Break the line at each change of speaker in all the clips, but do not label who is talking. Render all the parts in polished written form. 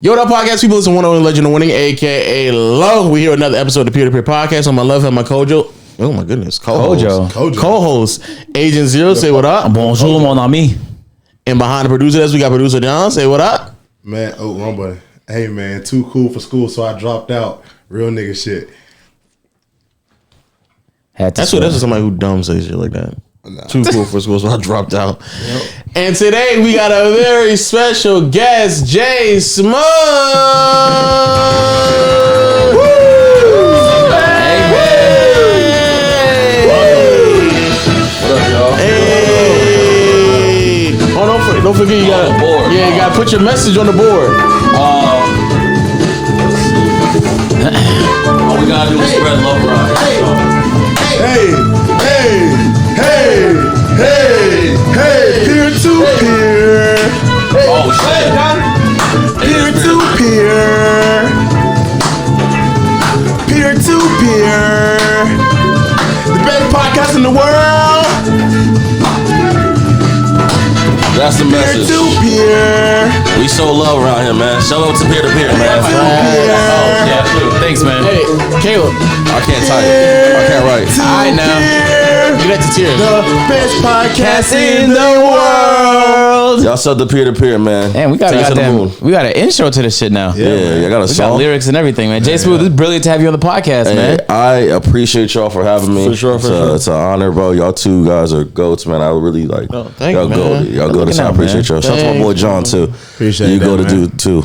Yo, what up, podcast people? It's the one and only legend of winning, aka Low. We here with another episode of the Peer-to-Peer Podcast. On my left hand, my Kojo. Oh my goodness, co-host Agent Zero. Say what up.
Bonjour, mon ami.
And behind the producer desk, we got producer John. Say what up.
Man, wrong button. Hey man, too cool for school, so I dropped out. Real nigga shit.
That's what somebody who dumb says shit like that. Nah. Too cool for school, so I dropped out. Yep. And today we got a very special guest, JSMOOTH. Woo! Hey, what up, y'all? Hey! Oh, don't forget you gotta put your message on the board.
All we gotta do is spread love around.
Hey, peer-to-peer.
Oh, shit.
Peer-to-peer. Peer-to-peer. The best podcast in the world.
That's the message.
Peer-to-peer.
We show love around here, man. Shout out to peer-to-peer, man.
Oh, yeah, sure. Thanks, man.
Hey, Caleb.
I can't type. I can't write.
I know. Get that to tears.
The best podcast in the world.
Y'all sub the peer-to-peer, man.
Man, we got an intro to this shit now.
Yeah, I got a song.
We got lyrics and everything, man. JSMOOTH, it's brilliant to have you on the podcast, man.
I appreciate y'all for having me.
For sure.
It's an honor, bro. Y'all two guys are goats, man. I really like
thank
y'all
you, man.
Y'all go to I appreciate y'all. Shout out to my boy John too.
Appreciate
you
that,
go to
man.
do too.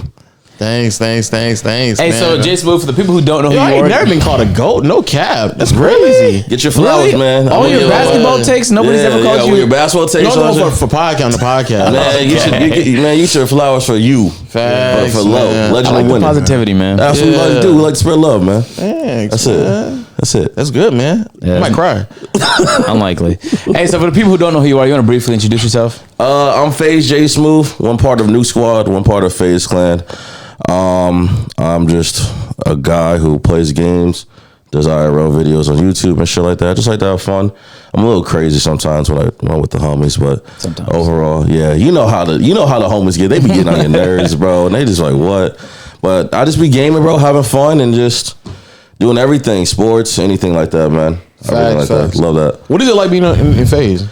Thanks.
Hey,
man.
so JSMOOTH, for the people who don't know who
I
you
ain't
are,
never been called a goat. No cap. That's crazy.
Get your flowers,
Really?
man.
All your basketball takes, nobody's ever called you.
Your basketball takes,
No, for podcast on the podcast.
man. You should flowers for you.
Facts,
for love,
man.
legend
I like
of
the
winning.
positivity, man.
That's what we like to do. We like to spread love, man.
Thanks,
That's
man.
it. That's it.
That's good, man.
Yeah.
I might cry.
Unlikely. Hey, so for the people who don't know who you are, you want to briefly introduce yourself?
I'm FAZE JSMOOTH, one part of New Squad, one part of FAZE Clan. I'm just a guy who plays games, does IRL videos on YouTube and shit like that. I just like to have fun. I'm a little crazy sometimes when I'm with the homies, but
Sometimes.
overall, yeah, you know how the homies get. They be getting on your nerves, bro, and they just like what? But I just be gaming, bro, having fun and just doing everything, sports, anything like that, man. Everything like that. Love that.
What is it like being in FAZE?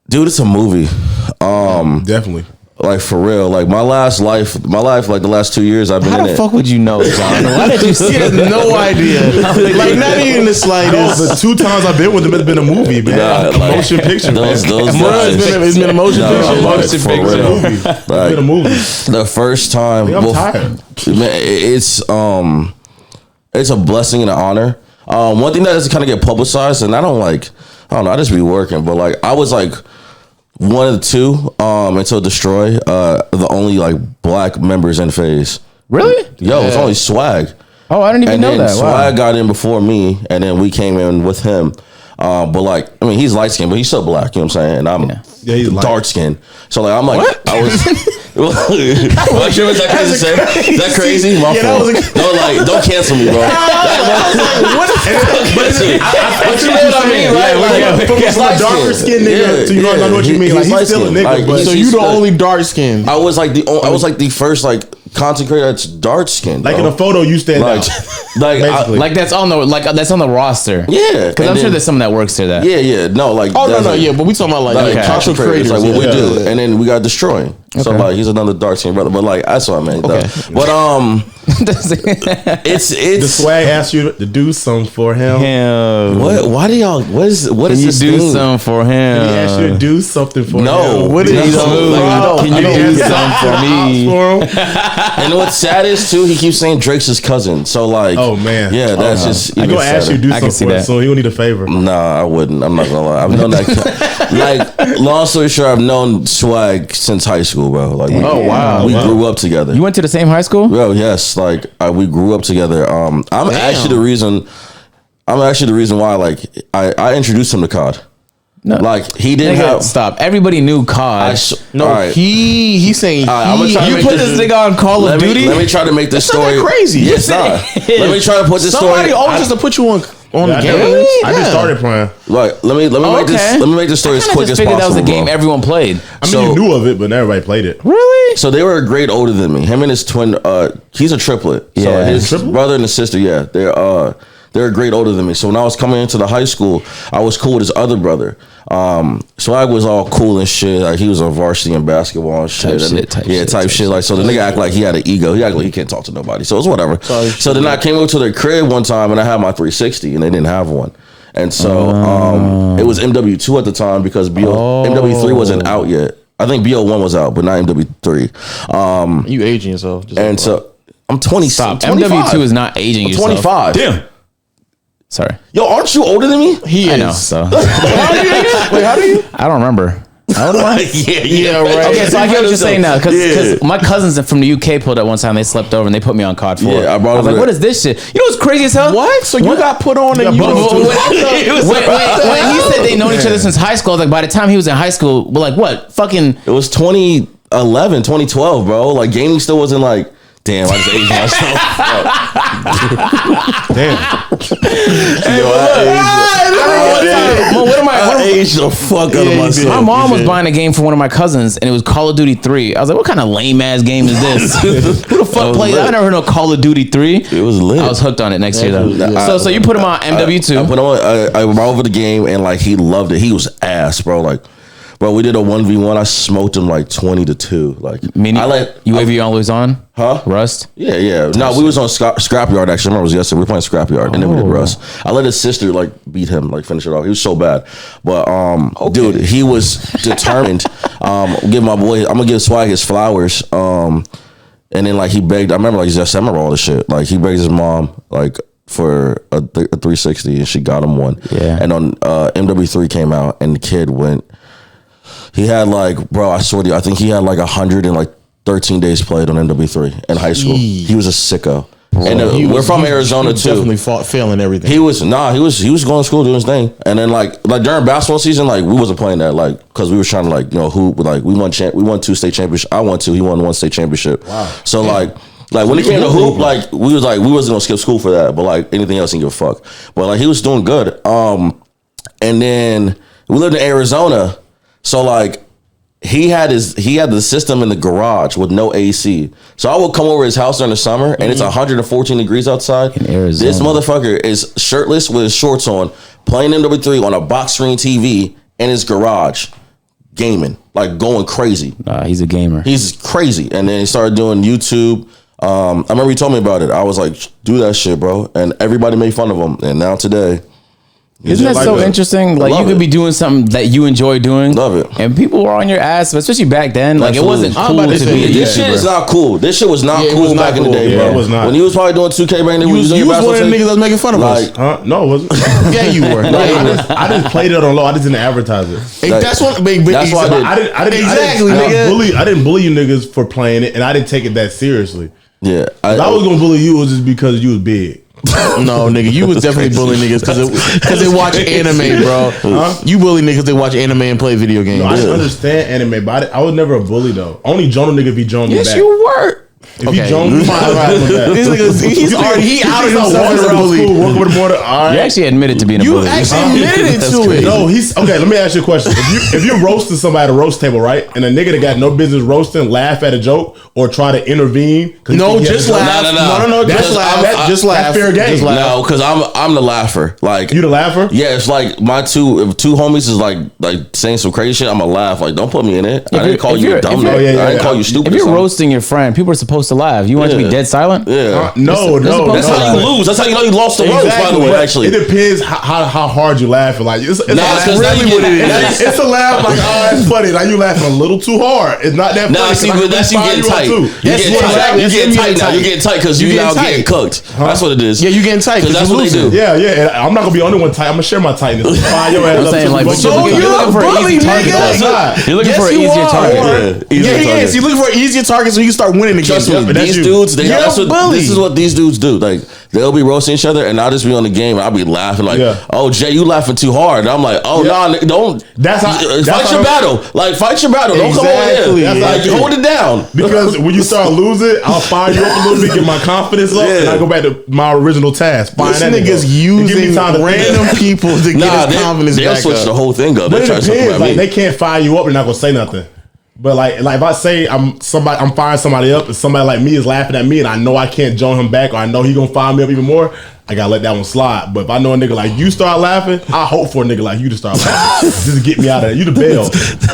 Dude, it's a movie.
Definitely.
Like for real, like my life, like the last 2 years I've been
How
in
the
it.
fuck would you know, John? Why did you see
He has no idea. Like not even the slightest.
The 2 times I've been with them, it's been a movie, man.
Nah,
A motion picture,
those
man.
guys.
It's been a motion picture.
Motion
for
picture.
real.
It's
Like,
been a movie.
the first time,
I'm tired.
Man, it's a blessing and an honor. One thing that doesn't kind of get publicized, and I don't know, I just be working, but like I was like one of the two until Destroy, the only like black members in FAZE.
Really?
Yo, it was only Swag.
Oh, I didn't even know that.
Swag
Wow.
got in before me, and then we came in with him. But like, I mean, he's light skinned, but he's still black. You know what I'm saying? And I'm
he's light.
dark skinned. So like, I'm like,
What?
I was. Well, sure, was that crazy to say? Is that crazy? My fault. Don't cancel me, bro.
What the fuck?
But you know what I mean, right?
From a darker skinned nigga, so you know what you mean. Like he's still a nigga, but
So you the only dark skin.
I was like the first like content creator that's dark skinned.
like in a photo, you stand out. Basically.
Like that's on the roster.
Yeah,
Because I'm sure there's someone that works there. That
Yeah, no, like
Oh
that's
no,
like,
yeah, but we talking about like
like
content creators,
like what we
yeah.
do, and then we got Destroying. So
Okay.
like he's another dark skinned brother, but like that's what I meant.
Okay.
But it's
the Swag asked you to do something for him.
him.
what? Why do y'all? What is
Can
this
you do
thing?
something for him?
He asked you to do something for
No.
him.
What is
No.
Can you do something for me?
For him?
And what's sad is too, he keeps saying Drake's his cousin. So like,
Oh, man.
yeah, that's just.
I
even
gonna ask you to do
I can see
something for him,
that.
so he'll need a favor.
Nah, I wouldn't. I'm not gonna lie. I've known that. Like, long story short, I've known Swag since high school, bro. Like,
Oh, wow.
we grew up together.
You went to the same high school?
Bro, yes, like we grew up together. I'm actually the reason. I'm actually the reason why. Like, I introduced him to COD.
No.
Like he didn't
Nigga,
have.
stop. Everybody knew COD.
No,
all right.
he's saying
I'm gonna try to
You
make
put this nigga on Call of Duty?
Let me try to make this
That's not
story
that crazy.
Yeah, it's not. Let me try to put this
somebody
story.
always just to put you on on the game.
Really? I just started playing.
Like, let me make this story as quick as possible.
That was a game
bro.
everyone played.
I mean, you knew of it, but not everybody played it.
Really?
So they were a grade older than me. Him and his twin. He's a triplet. So
Yeah.
his brother and his sister. Yeah, they're a grade older than me. So when I was coming into the high school, I was cool with his other brother. Swag was all cool and shit. Like he was on varsity in basketball and shit. Type shit. Like so, the nigga act like he had an ego. He act like he can't talk to nobody. So it's whatever. So then I came over to their crib one time and I had my 360 and they didn't have one. And so it was MW2 at the time because MW3 wasn't out yet. I think BO1 was out, but not MW3.
You aging yourself.
And so I'm 20.
Stop.
25.
MW2 is not aging yourself.
25.
Damn. Sorry.
Yo, aren't you older than me?
He is.
I know. So
Wait, how do you?
I don't remember. How old am I?
Yeah, right.
Okay, so I get what you're saying now because my cousins from the UK pulled up one time. They slept over and they put me on COD 4.
Yeah, I
was like, what is this shit? You know what's crazy as hell?
What? So you got put on and you
when he said they known each other since high school, like by the time he was in high school, we're like, what? Fucking.
It was 2011, 2012, bro. Like gaming still wasn't like. Damn, I just aged myself.
Damn.
I aged the fuck out of myself.
My mom was buying a game for one of my cousins, and it was Call of Duty 3. I was like, what kind of lame ass game is this? Who the fuck plays? I never heard no Call of Duty 3.
It was lit.
I was hooked on it next year though. So you put him on MW2.
I put him on. I went over the game and like he loved it. He was ass, bro. Like. Bro, we did a 1v1. I smoked him like 20-2. Like,
meaning UAV always on?
Huh?
Rust?
Yeah. No, we was on Scrapyard actually. I remember it was yesterday. We were playing Scrapyard and then we did Rust. I let his sister like beat him, like finish it off. He was so bad. But dude, he was determined. I'm gonna give Swag his flowers. And then like he begged, I remember all this shit. Like he begged his mom like for a 360 and she got him one.
Yeah.
And on MW3 came out and the kid went. He had like, bro, I swear to you, I think he had like 113 days played on MW3 in high school. He was a sicko. Bro, and we're from Arizona too.
Definitely failing everything.
He was going to school doing his thing. And then like during basketball season, like we wasn't playing that like because we were trying to like hoop. Like we won 2 state championships. I won 2. He won 1 state championship. Wow. So like when it came to hoop, like we wasn't gonna skip school for that. But like anything else, he didn't give a fuck. But like he was doing good. And then we lived in Arizona. So like he had the system in the garage with no AC. So I would come over his house during the summer and it's 114 degrees outside.
In Arizona.
This motherfucker is shirtless with his shorts on, playing MW3 on a box screen TV in his garage, gaming, like going crazy.
He's a gamer.
He's crazy. And then he started doing YouTube. I remember he told me about it. I was like, do that shit, bro. And everybody made fun of him. And now today,
isn't that like so interesting? Like you could be doing something that you enjoy doing.
Love it.
And people were on your ass, especially back then. Like
Absolutely.
it wasn't cool to be a
This shit is not cool. This shit was not cool back in the day, bro.
It was not.
When you was probably doing 2K back then,
you was one of the niggas that was making fun of us.
No, it wasn't.
Yeah, you were.
I just played it on low. I just didn't advertise it.
That's why
I didn't bully you niggas for playing it, and I didn't take it that seriously.
Yeah,
if I was gonna bully you, it was just because you was big.
No, nigga, you was definitely bullying niggas because they watch anime, bro. Huh? You bully niggas they watch anime and play video games.
No, I didn't understand anime, but I was never a bully though. Only Jonah nigga be Jonah me back.
Yes, you were.
If he Jones, he's
already out of himself as a bully.
Work with the border. All right.
You actually admitted to being a bully.
You actually admitted to it.
No, okay. Let me ask you a question. If you're roasting somebody at a roast table, right, and a nigga that got no business roasting laugh at a joke or try to intervene,
no, just laugh. No, just laugh. Just laugh.
That's fair game.
No, because I'm the laugher. Like
you the laugher.
Yeah, it's like my two homies is like saying some crazy shit. I'm a laugh. Like don't put me in it. I didn't call you dumb. I didn't call you stupid.
If you're roasting your friend, people are supposed to laugh. You want to be dead silent?
Yeah.
No.
That's how you lose. That's how you know you lost the roast. By the way, actually,
it depends how hard you laughing. Like it's
really
what it is. It's a laugh. Like it's funny. Like you laughing a little too hard. It's not that funny.
Nah, see, but that's you getting tight. You getting tight now. You getting tight because you now getting cooked. That's what it is.
Yeah, you getting tight because
that's what they do.
Yeah. And I'm not gonna be the only one tight. I'm gonna share my tightness. Fire your ass up.
You're looking for an easy target. You're looking for an easier target.
Yeah, he is. He's looking for an easier target so you can start winning the game.
literally these dudes. This is what these dudes do. Like they'll be roasting each other, and I'll just be on the game, and I'll be laughing like, "Oh, Jay, you laughing too hard." And I'm like, "Oh no, don't." Fight your battle. Like fight your battle. Don't come over here. Like hold it down.
Because when you start losing, I'll fire you up a little bit, get my confidence up, and I go back to my original task.
This nigga's using random people to get his confidence back up.
They'll switch the whole thing up.
But it depends. Like they can't fire you up, they're not gonna say nothing. But like if I say I'm firing somebody up, and somebody like me is laughing at me, and I know I can't join him back, or I know he gonna fire me up even more, I gotta let that one slide. But if I know a nigga like you start laughing, I hope for a nigga like you to start laughing. Just to get me out of there. You the bail.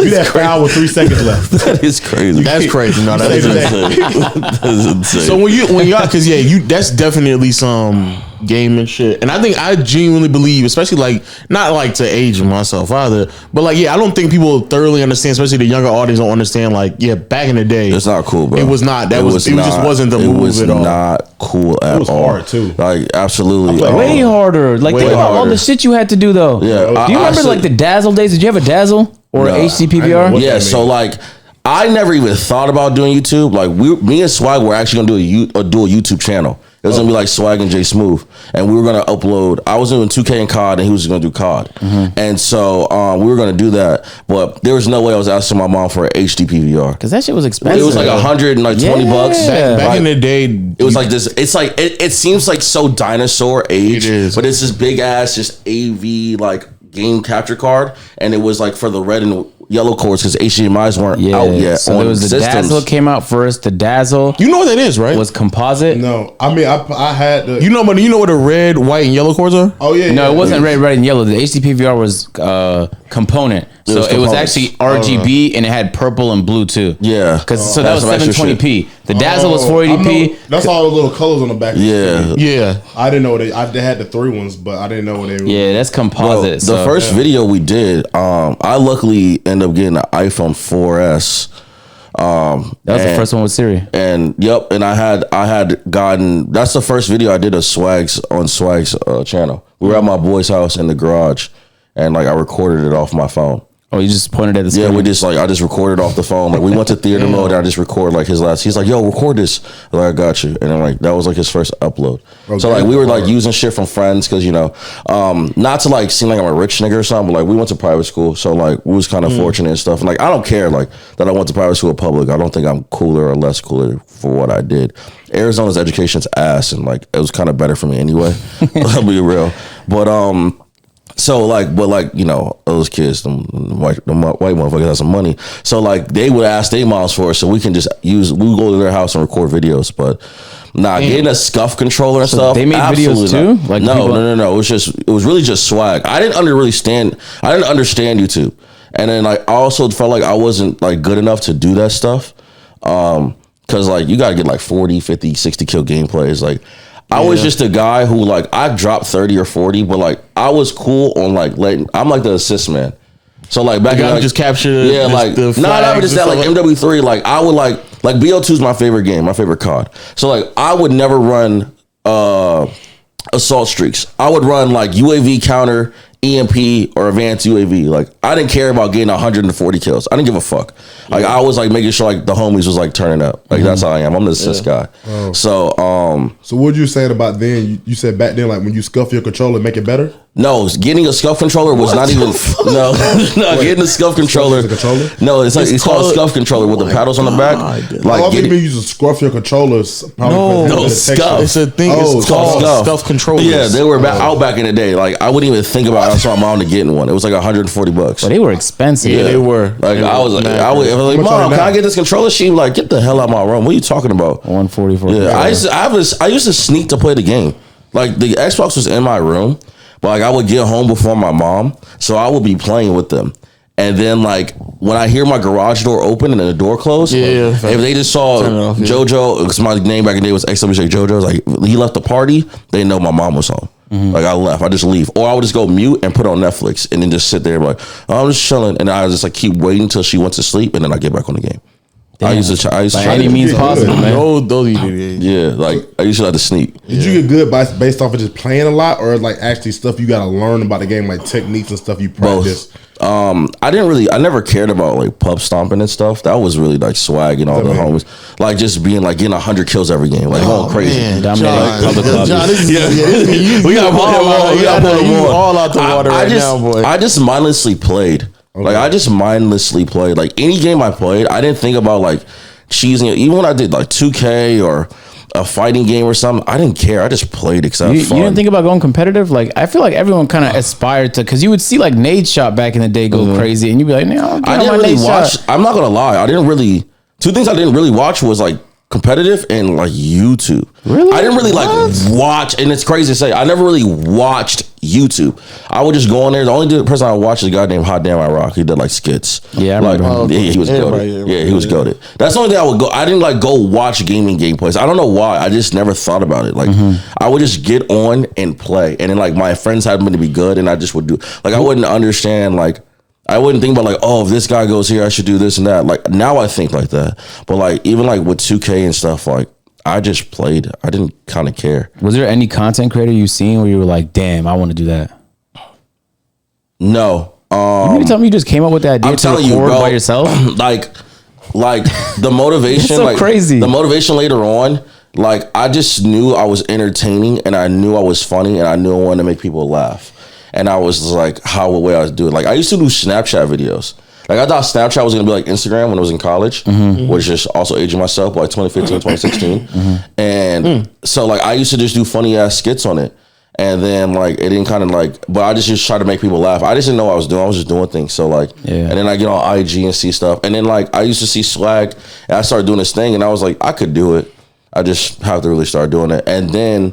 You that foul with 3 seconds left.
That is crazy.
That's crazy. No, that is insane.
That is insane.
So when y'all, because that's definitely some gaming shit. And I genuinely believe, especially like, not like to age myself either, but like, I don't think people thoroughly understand, especially the younger audience don't understand, like, back in the day.
It's not cool, bro.
It was not. It just wasn't the move at all.
It was not cool at all. It was
hard too.
Like, absolutely.
Way harder. Like, think about all the shit you had to do though.
Yeah.
Do you remember like the Dazzle days? Did you have a Dazzle or an HD PVR?
Yeah, so like, I never even thought about doing YouTube. Like, me and Swag were actually gonna do a YouTube channel. It was gonna be like Swag and JSMOOTH, and we were gonna upload. I was doing 2K and COD, and he was gonna do COD, and so we were gonna do that. But there was no way I was asking my mom for an HD PVR
because that shit was expensive.
It was like $120.
Back in the day,
it was like this. It's like it seems like so dinosaur age, but it's this big ass just AV like game capture card, and it was like for the red and yellow cords because HDMI's weren't out yet.
So there was the Dazzle came out first. The Dazzle,
you know what that is, right?
Was composite.
No, I mean I had the.
You know what the red, white, and yellow cords are?
Oh yeah.
No, it wasn't red, and yellow. The HD PVR was component. So it was actually RGB and it had purple and blue too.
Yeah.
So that was 720p. The Dazzle was 480p.
That's all the little colors on the back.
Yeah.
I didn't know they had the 3 ones, but I didn't know what they were.
Yeah, that's composite.
Bro, the first video we did, I luckily ended up getting an iPhone 4S.
That was the first one with Siri.
And and I had gotten, that's the first video I did of Swag's channel. We were at my boy's house in the garage, and like I recorded it off my phone.
Oh, you just pointed at the screen?
Yeah, I just recorded off the phone. Like we went to theater mode, and I just recorded like his last. He's like, "Yo, record this." I'm like, I got you. And then like that was like his first upload. Okay. So like we were like using shit from friends because not to like seem like I'm a rich nigga or something, but like we went to private school, so like we was kind of fortunate and stuff. And like I don't care like that I went to private school or public. I don't think I'm cooler or less cooler for what I did. Arizona's education's ass, and like it was kind of better for me anyway. I'll be real, but So like, but those kids, them white motherfuckers have some money. So like, they would ask their moms for it, so we can just we go to their house and record videos. But getting a scuff controller and stuff.
They made videos too. Like
no. It was really just Swag. I didn't understand YouTube, and then like I also felt like I wasn't like good enough to do that stuff. Because like you gotta get like 40, 50, 60 kill gameplays. Like I was just a guy who like I dropped 30 or 40, but like I was cool on like I'm like the assist man. So like back in like,
just capture
not just that like MW3 like I would like BO2 is my favorite game, my favorite COD. So like I would never run assault streaks. I would run like UAV counter, EMP, or advanced UAV. Like I didn't care about getting 140 kills. I didn't give a fuck. Like I was like making sure like the homies was like turning up. Like that's how I am. I'm the assist guy. Oh. So
what you saying about then? You said back then like when you scuff your controller, make it better.
No, getting a scuff controller was not even getting a scuff controller. No, it's called a scuff controller with the paddles on the back.
Like I mean, you just scruff your controllers.
No, scuff.
It's a thing. It's called scuff controllers.
Yeah, they were out back in the day. Like I wouldn't even think about it. I saw my mom to getting one. It was like $140.
But they were expensive.
Yeah, they were.
Like I was like, Mom, can I get this controller? She was like, get the hell out of my room. What are you talking about?
144.
Yeah, I used to sneak to play the game. Like the Xbox was in my room. But like I would get home before my mom, so I would be playing with them. And then like when I hear my garage door open and the door close, if they just saw JoJo, because my name back in the day was XWJ JoJo, like he left the party, they know my mom was home. Like I left, I just leave, or I would just go mute and put on Netflix and then just sit there like, oh, I'm just chilling, and I just like keep waiting until she went to sleep, and then I get back on the game. Damn. I used to
by any means possible, man.
Like I used to have to sneak.
Did you get good based off of just playing a lot, or like actually stuff you got to learn about the game, like techniques and stuff you practice?
Both. I never cared about like pub stomping and stuff. That was really like swag and all the homies. Like just being like getting 100 kills every game, like going crazy.
Man,
Dominating public clubs.
We got to put them
all out the water now, boy.
I just mindlessly played. Okay. Like I just mindlessly played. Like any game I played, I didn't think about like cheesing it. Even when I did like 2K or a fighting game or something, I didn't care. I just played it because I had fun.
You didn't think about going competitive? Like I feel like everyone kind of aspired to, because you would see like Nade Shot back in the day go crazy, and you'd be like, no,
I didn't really watch. I'm not gonna lie. I didn't really. Two things I didn't really watch was like competitive and like YouTube.
Really?
I didn't really like watch, and it's crazy to say, I never really watched YouTube. I would just go on there. The only person I watched is a guy named Hot Damn I Rock. He did like skits.
Yeah, I
like,
remember him.
he was goated. Yeah, he was goated. That's the only thing I would go. I didn't like go watch gaming gameplays. I don't know why. I just never thought about it. Like I would just get on and play, and then like my friends happened to be good, and I just would do. Like I wouldn't understand like. I wouldn't think about like, oh, if this guy goes here, I should do this and that. Like now I think like that. But like even like with 2K and stuff, like I just played. I didn't kind of care.
Was there any content creator you seen where you were like, damn, I want to do that?
No.
You mean to tell me you just came up with that idea to record
bro,
by yourself?
like the motivation,
so
like
crazy.
The motivation later on, like I just knew I was entertaining and I knew I was funny and I knew I wanted to make people laugh. And I was like, how would I do it? Like I used to do Snapchat videos. Like I thought Snapchat was gonna be like Instagram when I was in college, which is also aging myself, like 2015, 2016. And so like I used to just do funny ass skits on it. And then like it didn't kind of like, but I just tried to make people laugh. I just didn't know what I was doing. I was just doing things. So like, and then I get on IG and see stuff. And then like I used to see Swag and I started doing this thing and I was like, I could do it. I just have to really start doing it. And then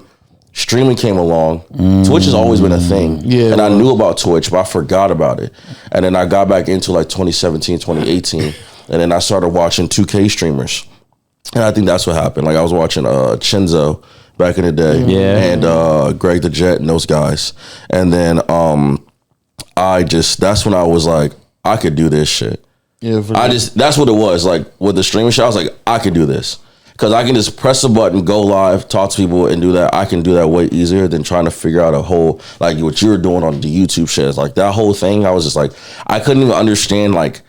streaming came along. Twitch has always been a thing. Yeah, and I knew about Twitch, but I forgot about it. And then I got back into like 2017, 2018. And then I started watching 2K streamers. And I think that's what happened. Like I was watching Chenzo back in the day. And Greg the Jet and those guys. And then that's when I was like, I could do this shit. Yeah, that's what it was. Like with the streaming shit, I was like, I could do this. Because I can just press a button, go live, talk to people, and do that. I can do that way easier than trying to figure out a whole, like what you were doing on the YouTube shit. It's like that whole thing, I was just like, I couldn't even understand like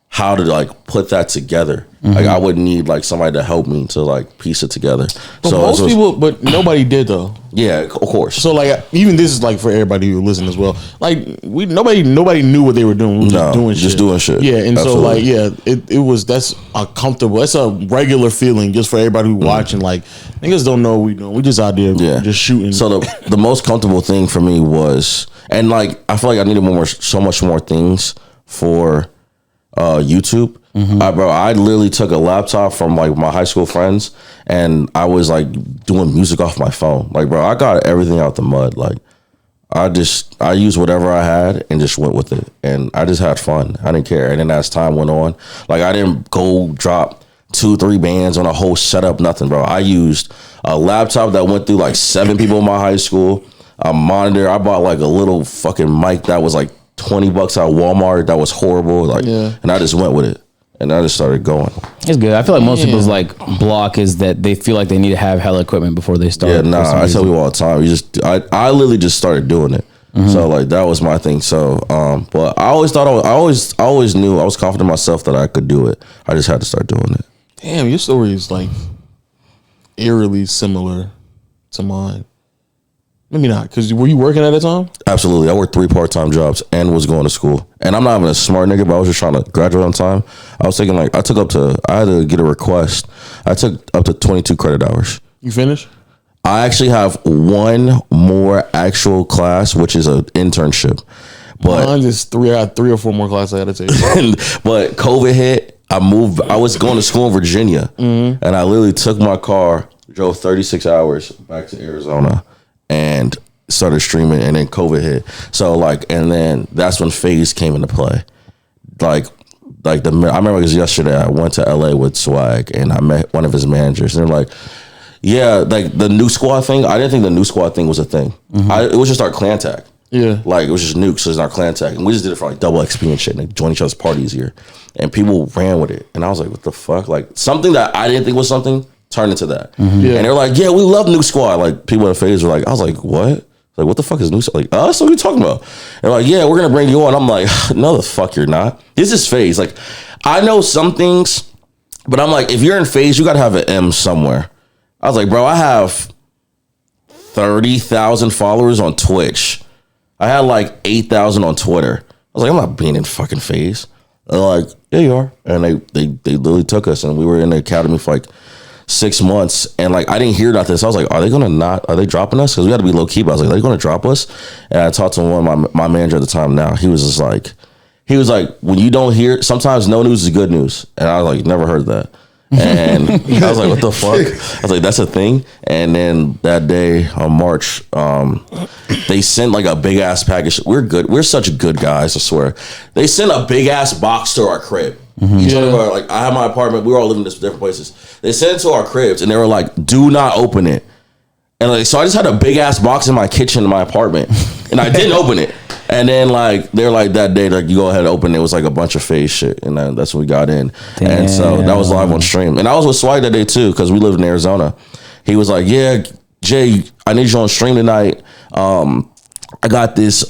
how to like put that together. Like I would need like somebody to help me to like piece it together.
But so most people, but nobody did though.
Yeah, of course.
So like even this is like for everybody who listen as well. Like nobody knew what they were doing. We were just doing shit. Yeah, and Absolutely. So like that's a comfortable. That's a regular feeling just for everybody who watching. Like niggas don't know what we doing. We just out there just shooting.
So the most comfortable thing for me was, and like I feel like I needed so much more things for YouTube. Bro, I literally took a laptop from like my high school friends and I was like doing music off my phone. Like, bro, I got everything out the mud. Like I used whatever I had and just went with it. And I just had fun. I didn't care. And then as time went on, like I didn't go drop 2-3 bands on a whole setup, nothing, bro. I used a laptop that went through like 7 people in my high school, a monitor. I bought like a little fucking mic that was like $20 at Walmart. That was horrible. Like, and I just went with it. And I just started going.
It's good. I feel like most people's like block is that they feel like they need to have hella equipment before they start.
Yeah, nah. I tell people all the time. I literally just started doing it. So like that was my thing. So but I always thought I always knew I was confident in myself that I could do it. I just had to start doing it.
Damn, your story is like eerily similar to mine. Maybe not, because were you working at the time?
Absolutely. I worked 3 part-time jobs and was going to school. And I'm not even a smart nigga, but I was just trying to graduate on time. I was taking like, I had to get a request. I took up to 22 credit hours.
You finished?
I actually have 1 more actual class, which is an internship. But
mine is 3 or 4 more classes I had to take.
But COVID hit. I was going to school in Virginia. And I literally took my car, drove 36 hours back to Arizona. And started streaming, and then COVID hit. So like, and then that's when FAZE came into play. I remember it was yesterday. I went to LA with Swag, and I met one of his managers. And they're like, "Yeah, like the new squad thing. I didn't think the new squad thing was a thing. It was just our clan tag. Yeah, like it was just nukes. So it's our clan tag, and we just did it for like double XP and shit, and like, join each other's parties here. And people ran with it, and I was like, what the fuck? Like something that I didn't think was something turned into that. And they're like, yeah, we love New Squad. Like people in FAZE were like, I was like, what? Like, what the fuck is new? Like, us? What are we talking about? And they're like, yeah, we're gonna bring you on. I'm like, no, the fuck you're not. This is FAZE. Like, I know some things, but I'm like, if you're in FAZE, you gotta have an M somewhere. I was like, bro, I have 30,000 followers on Twitch. I had like 8,000 on Twitter. I was like, I'm not being in fucking FAZE. They're like, yeah, you are. And they literally took us, and we were in the academy for like 6 months, and like I didn't hear about this. I was like, are they dropping us? Because we got to be low key. But I was like, are they gonna drop us? And I talked to one of my manager at the time. Now he was like, when you don't hear, sometimes no news is good news. And I was like, never heard that. And I was like, what the fuck? I was like, that's a thing. And then that day on March, they sent like a big ass package. We're good. We're such good guys, I swear. They sent a big ass box to our crib. Each one of our, like, I have my apartment. We were all living in different places. They sent it to our cribs, and they were like, do not open it. And like, so I just had a big ass box in my kitchen in my apartment, and I didn't open it. And then like they're like, that day, like, you go ahead and open it. It was like a bunch of FAZE shit, and then that's when we got in. Damn. And so that was live on stream, and I was with Swag that day too, because we lived in Arizona. He was like, yeah, Jay, I need you on stream tonight. I got this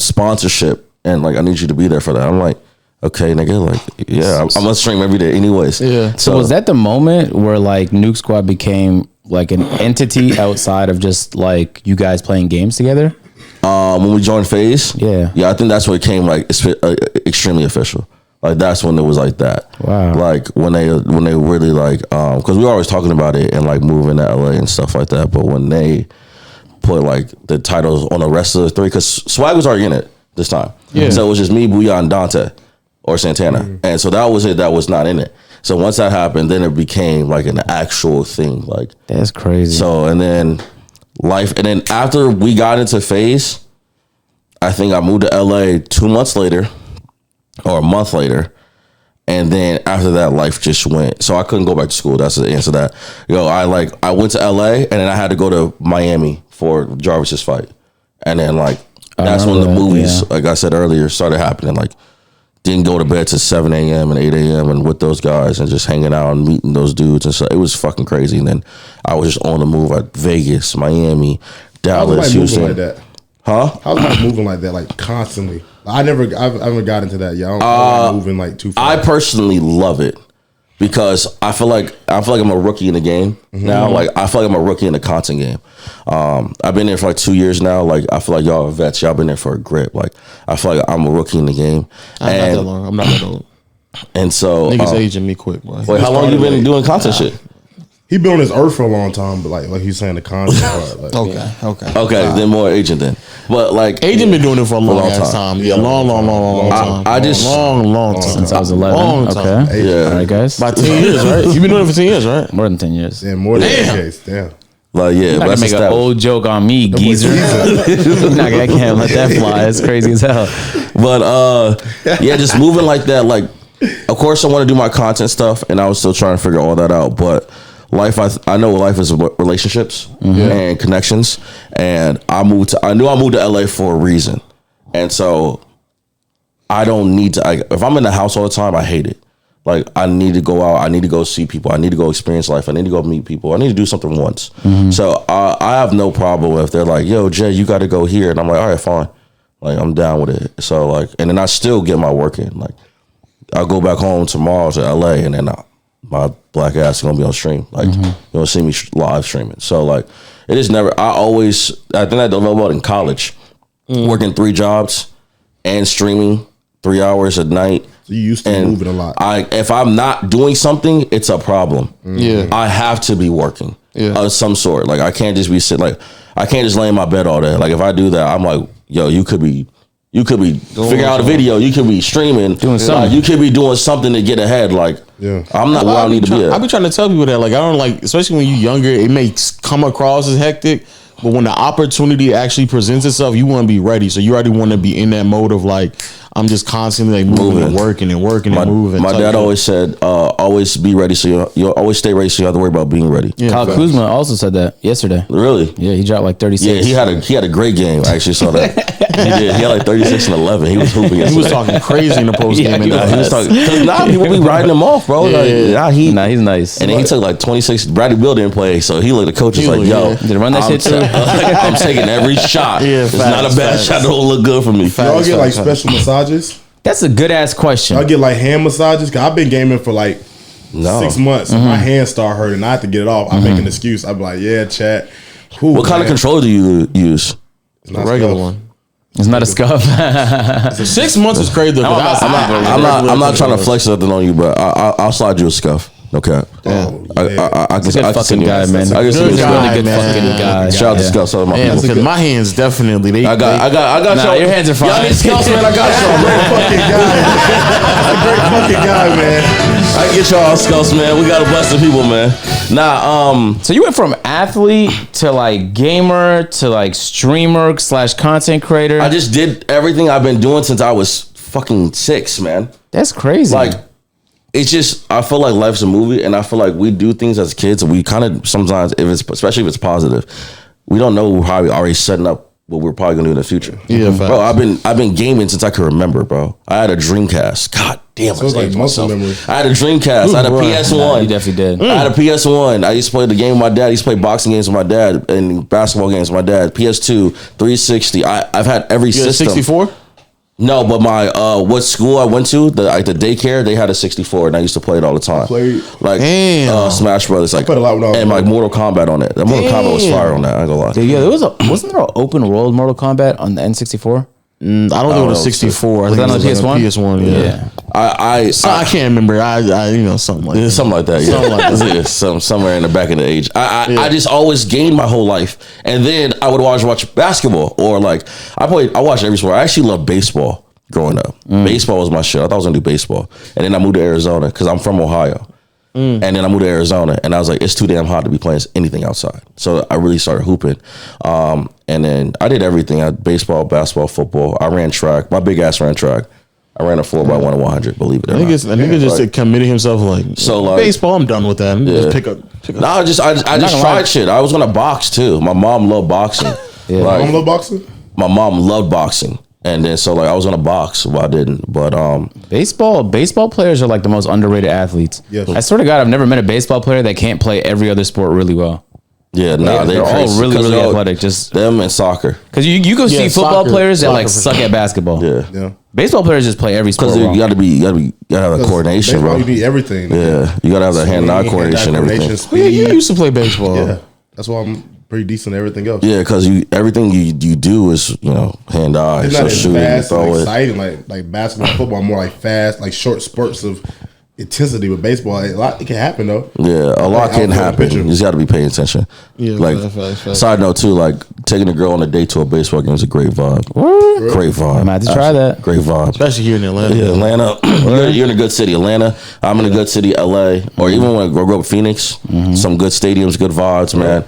sponsorship, and like I need you to be there for that. I'm like, okay, nigga, like, yeah, I'm gonna stream every day anyways. Yeah.
So was that the moment where like Nuke Squad became like an entity outside of just like you guys playing games together?
When we joined FAZE, yeah, I think that's when it came like extremely official. Like that's when it was like that. Wow. Like when they really like, because we were always talking about it and like moving to LA and stuff like that. But when they put like the titles on the rest of the three, because Swag was already in it this time. Yeah. So it was just me, Booyah, and Dante or Santana, and so that was it. That was not in it. So once that happened, then it became like an actual thing. Like
that's crazy.
So and then after we got into FAZE, I think I moved to LA 2 months later or a month later. And then after that, life just went. So I couldn't go back to school. That's the answer to that. I went to LA, and then I had to go to Miami for Jarvis's fight. And then like, that's when the movies, like I said earlier, started happening. Like, didn't go to bed till 7 a.m. and 8 a.m. and with those guys and just hanging out and meeting those dudes. And so it was fucking crazy. And then I was just on the move at Vegas, Miami, Dallas, Houston.
Like that?
Huh?
How's my moving like that, like constantly? I haven't got into that yet. I don't like moving like too far.
I personally love it because I feel like I'm a rookie in the game now. Like I feel like I'm a rookie in the content game. I've been there for like 2 years now. Like I feel like y'all are vets. Y'all been there for a grip. Like I feel like I'm a rookie in the game.
I'm not that long. I'm not that old.
And so
niggas aging me quick, boy.
Wait, how long you been doing content shit?
He been on this earth for a long time, but like he's saying the content part. Like,
okay. Then more agent then. But like
agent been doing it for a long time. Yeah, long time.
I just
long time
since I was 11. Okay,
yeah.
All right, guys.
About 10 years, right? You've been doing it for 10 years, right?
More than 10 years.
Yeah, more than 10 years. Damn.
Like yeah,
you're not gonna make an old joke on me, geezer. I can't let that fly. It's crazy as hell.
But yeah, just moving like that. Like, of course, I want to do my content stuff, and I was still trying to figure all that out. But life, I know life is relationships and connections, and I knew I moved to LA for a reason, and so I don't need to. If I'm in the house all the time, I hate it. Like I need to go out. I need to go see people. I need to go experience life. I need to go meet people. I need to do something once. So I have no problem if they're like, "Yo, Jay, you got to go here," and I'm like, "All right, fine." Like I'm down with it. So like, and then I still get my work in. Like I'll go back home tomorrow to LA, and then my black ass is gonna be on stream. Like you don't see me live streaming. So like, it is never. I think I don't know about in college, working 3 jobs and streaming 3 hours a night.
So you used to moving a lot.
If I'm not doing something, it's a problem.
Yeah,
I have to be working. Of some sort. Like I can't just be sitting. Like I can't just lay in my bed all day. Like if I do that, I'm like, yo, you could be figuring out a video. You could be streaming, doing something. You could be doing something to get ahead. Like, I'm not where I need to be at.
I be trying to tell people that, like, I don't like, especially when you're younger, it may come across as hectic, but when the opportunity actually presents itself, you want to be ready. So you already want to be in that mode of like, I'm just constantly like moving and working and moving.
My dad always said, always be ready. So you always stay ready. So you have to worry about being ready.
Yeah, Kyle Kuzma also said that yesterday.
Really?
Yeah, he dropped like 36.
Yeah, he had a great game. I actually saw that. He did. He had like 36 and 11. He was hooping.
He was talking crazy in the post game.
He was talking. People be riding him off, bro.
He's nice.
And then he took like 26. Bradley Beal didn't play, so the coach was like, "Yo,
did he run that shit too?"
I'm taking every shot.
Yeah,
it's
facts,
not a bad
facts.
shot. Don't look good for me.
Y'all get like special massages?
That's a good ass question.
Y'all get like hand massages? Cause I've been gaming for like 6 months. And my hands start hurting. I have to get it off. I make an excuse. I'm like, yeah, chat.
What kind of controller do you use?
It's not
regular
stuff.
one.
It's not a scuff.
6 months is crazy. Though,
I'm not trying to flex nothing on you, but I'll slide you a scuff. Okay. I
He's a good fucking guy, man.
I guess
Good
he's
guy,
really good
man.
fucking guy.
Shout out to Scuffs. Out of my
Yeah,
people.
because my hands definitely.
I got
Nah,
y'all.
your hands are fine.
Y'all need Scuffs, man. I got y'all, bro.
Fucking guy. That's a great fucking guy, man.
I get y'all Scuffs, man. We got to bless the people, man. Nah,
So you went from athlete to like gamer to like streamer / content creator.
I just did everything I've been doing since I was fucking 6, man.
That's crazy.
Like, it's just, I feel like life's a movie, and I feel like we do things as kids, and we kind of sometimes, especially if it's positive, we don't know how we already setting up what we're probably gonna do in the future.
Yeah,
bro. I've been gaming since I can remember, bro. I had a Dreamcast. God damn,
So it's like muscle memory.
I had a Dreamcast. I had a PS1.
Nah, you definitely did.
I had a PS1. I used to play the game with my dad. I used to play boxing games with my dad and basketball games with my dad. PS2, 360. I've had every
You had
system.
64?
No, but my what school I went to, the daycare, they had a 64, and I used to play it all the time. Like
Damn.
Smash Brothers, like
played a lot when I was
and like
young.
Mortal Kombat on it. The Mortal Kombat was fire on that. I ain't gonna lie.
Yeah, there wasn't there an open world Mortal Kombat on the N64?
I don't think it was 64. I think
that
it
on
was
the
like a
PS1?
PS1. Yeah.
Yeah.
I can't remember. I something like that.
Something like that, yeah.
Something like that.
Yeah, somewhere in the back of the age. I just always gamed my whole life, and then I would watch basketball or like I watched every sport. I actually loved baseball growing up. Baseball was my shit. I thought I was gonna do baseball, and then I moved to Arizona because I'm from Ohio. And then I moved to Arizona, and I was like, it's too damn hot to be playing anything outside. So I really started hooping. And then I did everything. I had baseball, basketball, football. I ran track. My big ass ran track. I ran a 4x1 and 100, believe it or not.
I think it's just committed himself like baseball. I'm done with that. Just pick up.
No, I just tried shit. I was gonna box too. My mom loved boxing. Like,
Mom love boxing?
my mom loved boxing. And then so like I was gonna box, but I didn't. But
Baseball players are like the most underrated athletes.
Yes.
I swear to God, I've never met a baseball player that can't play every other sport really well.
yeah, nah,
They're all
crazy,
really,
'cause
really
they're all-
athletic. Just
them and soccer.
because you go see football
soccer-
players that
soccer
like
for
suck
sure.
at basketball.
Yeah.
Baseball players just play every sport
Because
wrong.
you gotta have that coordination,
Baseball,
bro.
you need everything.
Yeah, you gotta have that hand-eye coordination and everything.
Yeah,
Speed.
you used to play baseball.
Yeah. That's why I'm pretty decent at everything else.
Yeah, because everything you do is hand-eye.
It's
So
not as
shooting,
fast
throw
and
it.
exciting like basketball, football, more like fast, like short spurts of intensity. With baseball, a lot it can happen though.
Yeah, a lot
Like,
can
outfield
happen.
pitcher.
You just got to be paying attention.
Yeah,
like
facts.
side note too, like taking a girl on a date to a baseball game is a great vibe. Great vibe.
I might have to try that.
Great vibe.
Especially here in Atlanta.
Yeah, Atlanta. You're in a good city. Atlanta. I'm in a good city. LA. Or even when I grew up Phoenix. Some good stadiums, good vibes, man.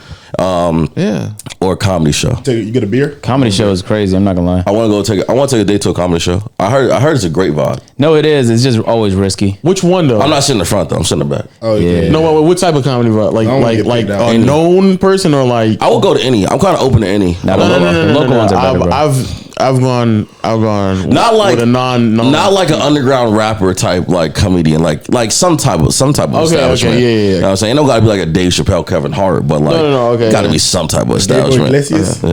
Yeah.
Or a comedy show.
You get a beer.
Comedy show is crazy. I'm not gonna lie.
I want to take a date to a comedy show. I heard it's a great vibe.
No, it is. It's just always risky.
Which one though?
I'm not sitting in the front though. I'm sitting in the back.
Oh
Yeah.
yeah.
No, what type of comedy? Like
I don't wanna get
like
picked out.
a known person or like?
I will go to any. I'm kind of open to any.
Nah,
No,
the local ones are better, bro.
I've gone.
Not like
with a non.
Not like an underground rapper type like comedian, like some type of establishment.
yeah.
You know what I'm saying? It don't gotta be like a Dave Chappelle, Kevin Hart, but like
okay,
gotta
yeah.
be some type of
Gabriel
establishment.
Iglesias?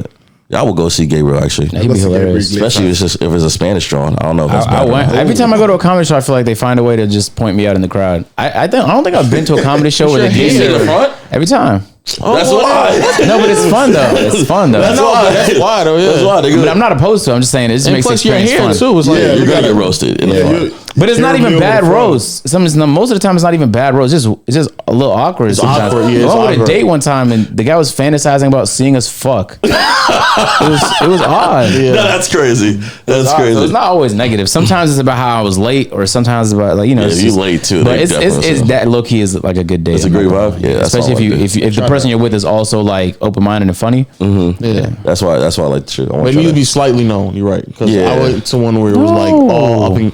Yeah, I would go see Gabriel actually.
He'd be hilarious.
Especially if it's a Spanish drawing. I don't know if that's
I
bad.
went, every time I go to a comedy show, I feel like they find a way to just point me out in the crowd. I don't think I've been to a comedy show where they
You sit in the
gave me
front?
every time.
That's why.
No, but it's fun though. It's fun though.
That's why. That's why though. Yeah.
That's why. They
But
good.
I'm not opposed to it. I'm just saying it just
And
makes the
plus your
experience
hair
fun.
too. It's like
Yeah,
You're
you
gonna
gotta-
get roasted in the front.
But it's not
Hear
even
me
bad
over the phone.
roast. Most of the time, it's not even bad roast. It's just a little awkward. Sometimes.
awkward, yeah, it's
I went on a
awkward.
date one time, and the guy was fantasizing about seeing us fuck. It was odd.
Yeah.
No, that's crazy. That's
So
crazy.
it's not always negative. Sometimes it's about how I was late, or sometimes it's about
Yeah,
it's
you
just-
late too.
But
They
it's
definitely-
that low key is like a good date.
It's a great vibe. Yeah, that's
especially
all I like.
if the person you're with is also like open minded and funny.
Yeah.
That's why I like the shit. I want
But it
to
needs to be slightly known. You're right. Because
Yeah.
I went to one where it was like all up in.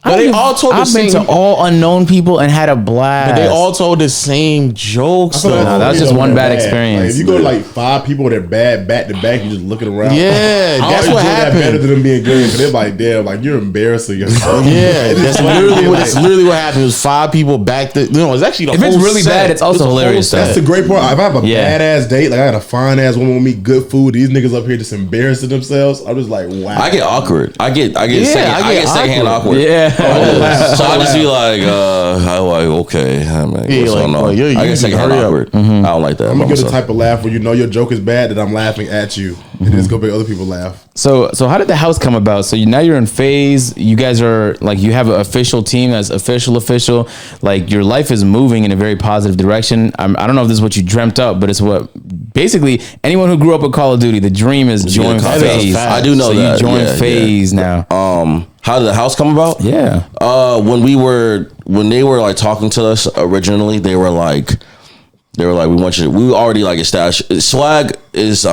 But they all told the
I've been
same.
to all unknown people and had a blast.
But they all told the same jokes. Though.
Nah, that's just one bad
Like,
experience.
if you go to like 5 people that are bad back to back, you just looking around.
Yeah,
I
that's
enjoy
what
that
happened.
better than them being good because they're like, damn, like you're embarrassing yourself.
Yeah, that's literally what happened. It was 5 people back. No, it's actually the
If
whole
it's really
set.
bad, it's also
a whole
hilarious,
set.
That's the great part. If I have a
Yeah.
badass date, like I got a fine ass woman with me, good food, these niggas up here just embarrassing themselves. I'm just like, wow.
I get awkward. I get
get
secondhand awkward.
Yeah.
So I'll just be like, I'm like, okay, I mean,
Yeah,
what's
like,
going on?
well, you
I get
need to
secondhand
hurry up.
awkward. I don't like that.
I'm gonna
about
get the
myself.
type of laugh where you know your joke is bad that I'm laughing at you, and it's gonna make other people laugh.
So how did the house come about? So now you're in phase. You guys are like, you have an official team that's official. Like your life is moving in a very positive direction. I don't know if this is what you dreamt up, but it's what basically anyone who grew up with Call of Duty, the dream is join
That
is
phase.
fact.
I do know
so
that.
you join
Yeah,
phase now.
How did the house come about?
Yeah.
When they were like talking to us originally, they were like, we want you. We already like established. Swag is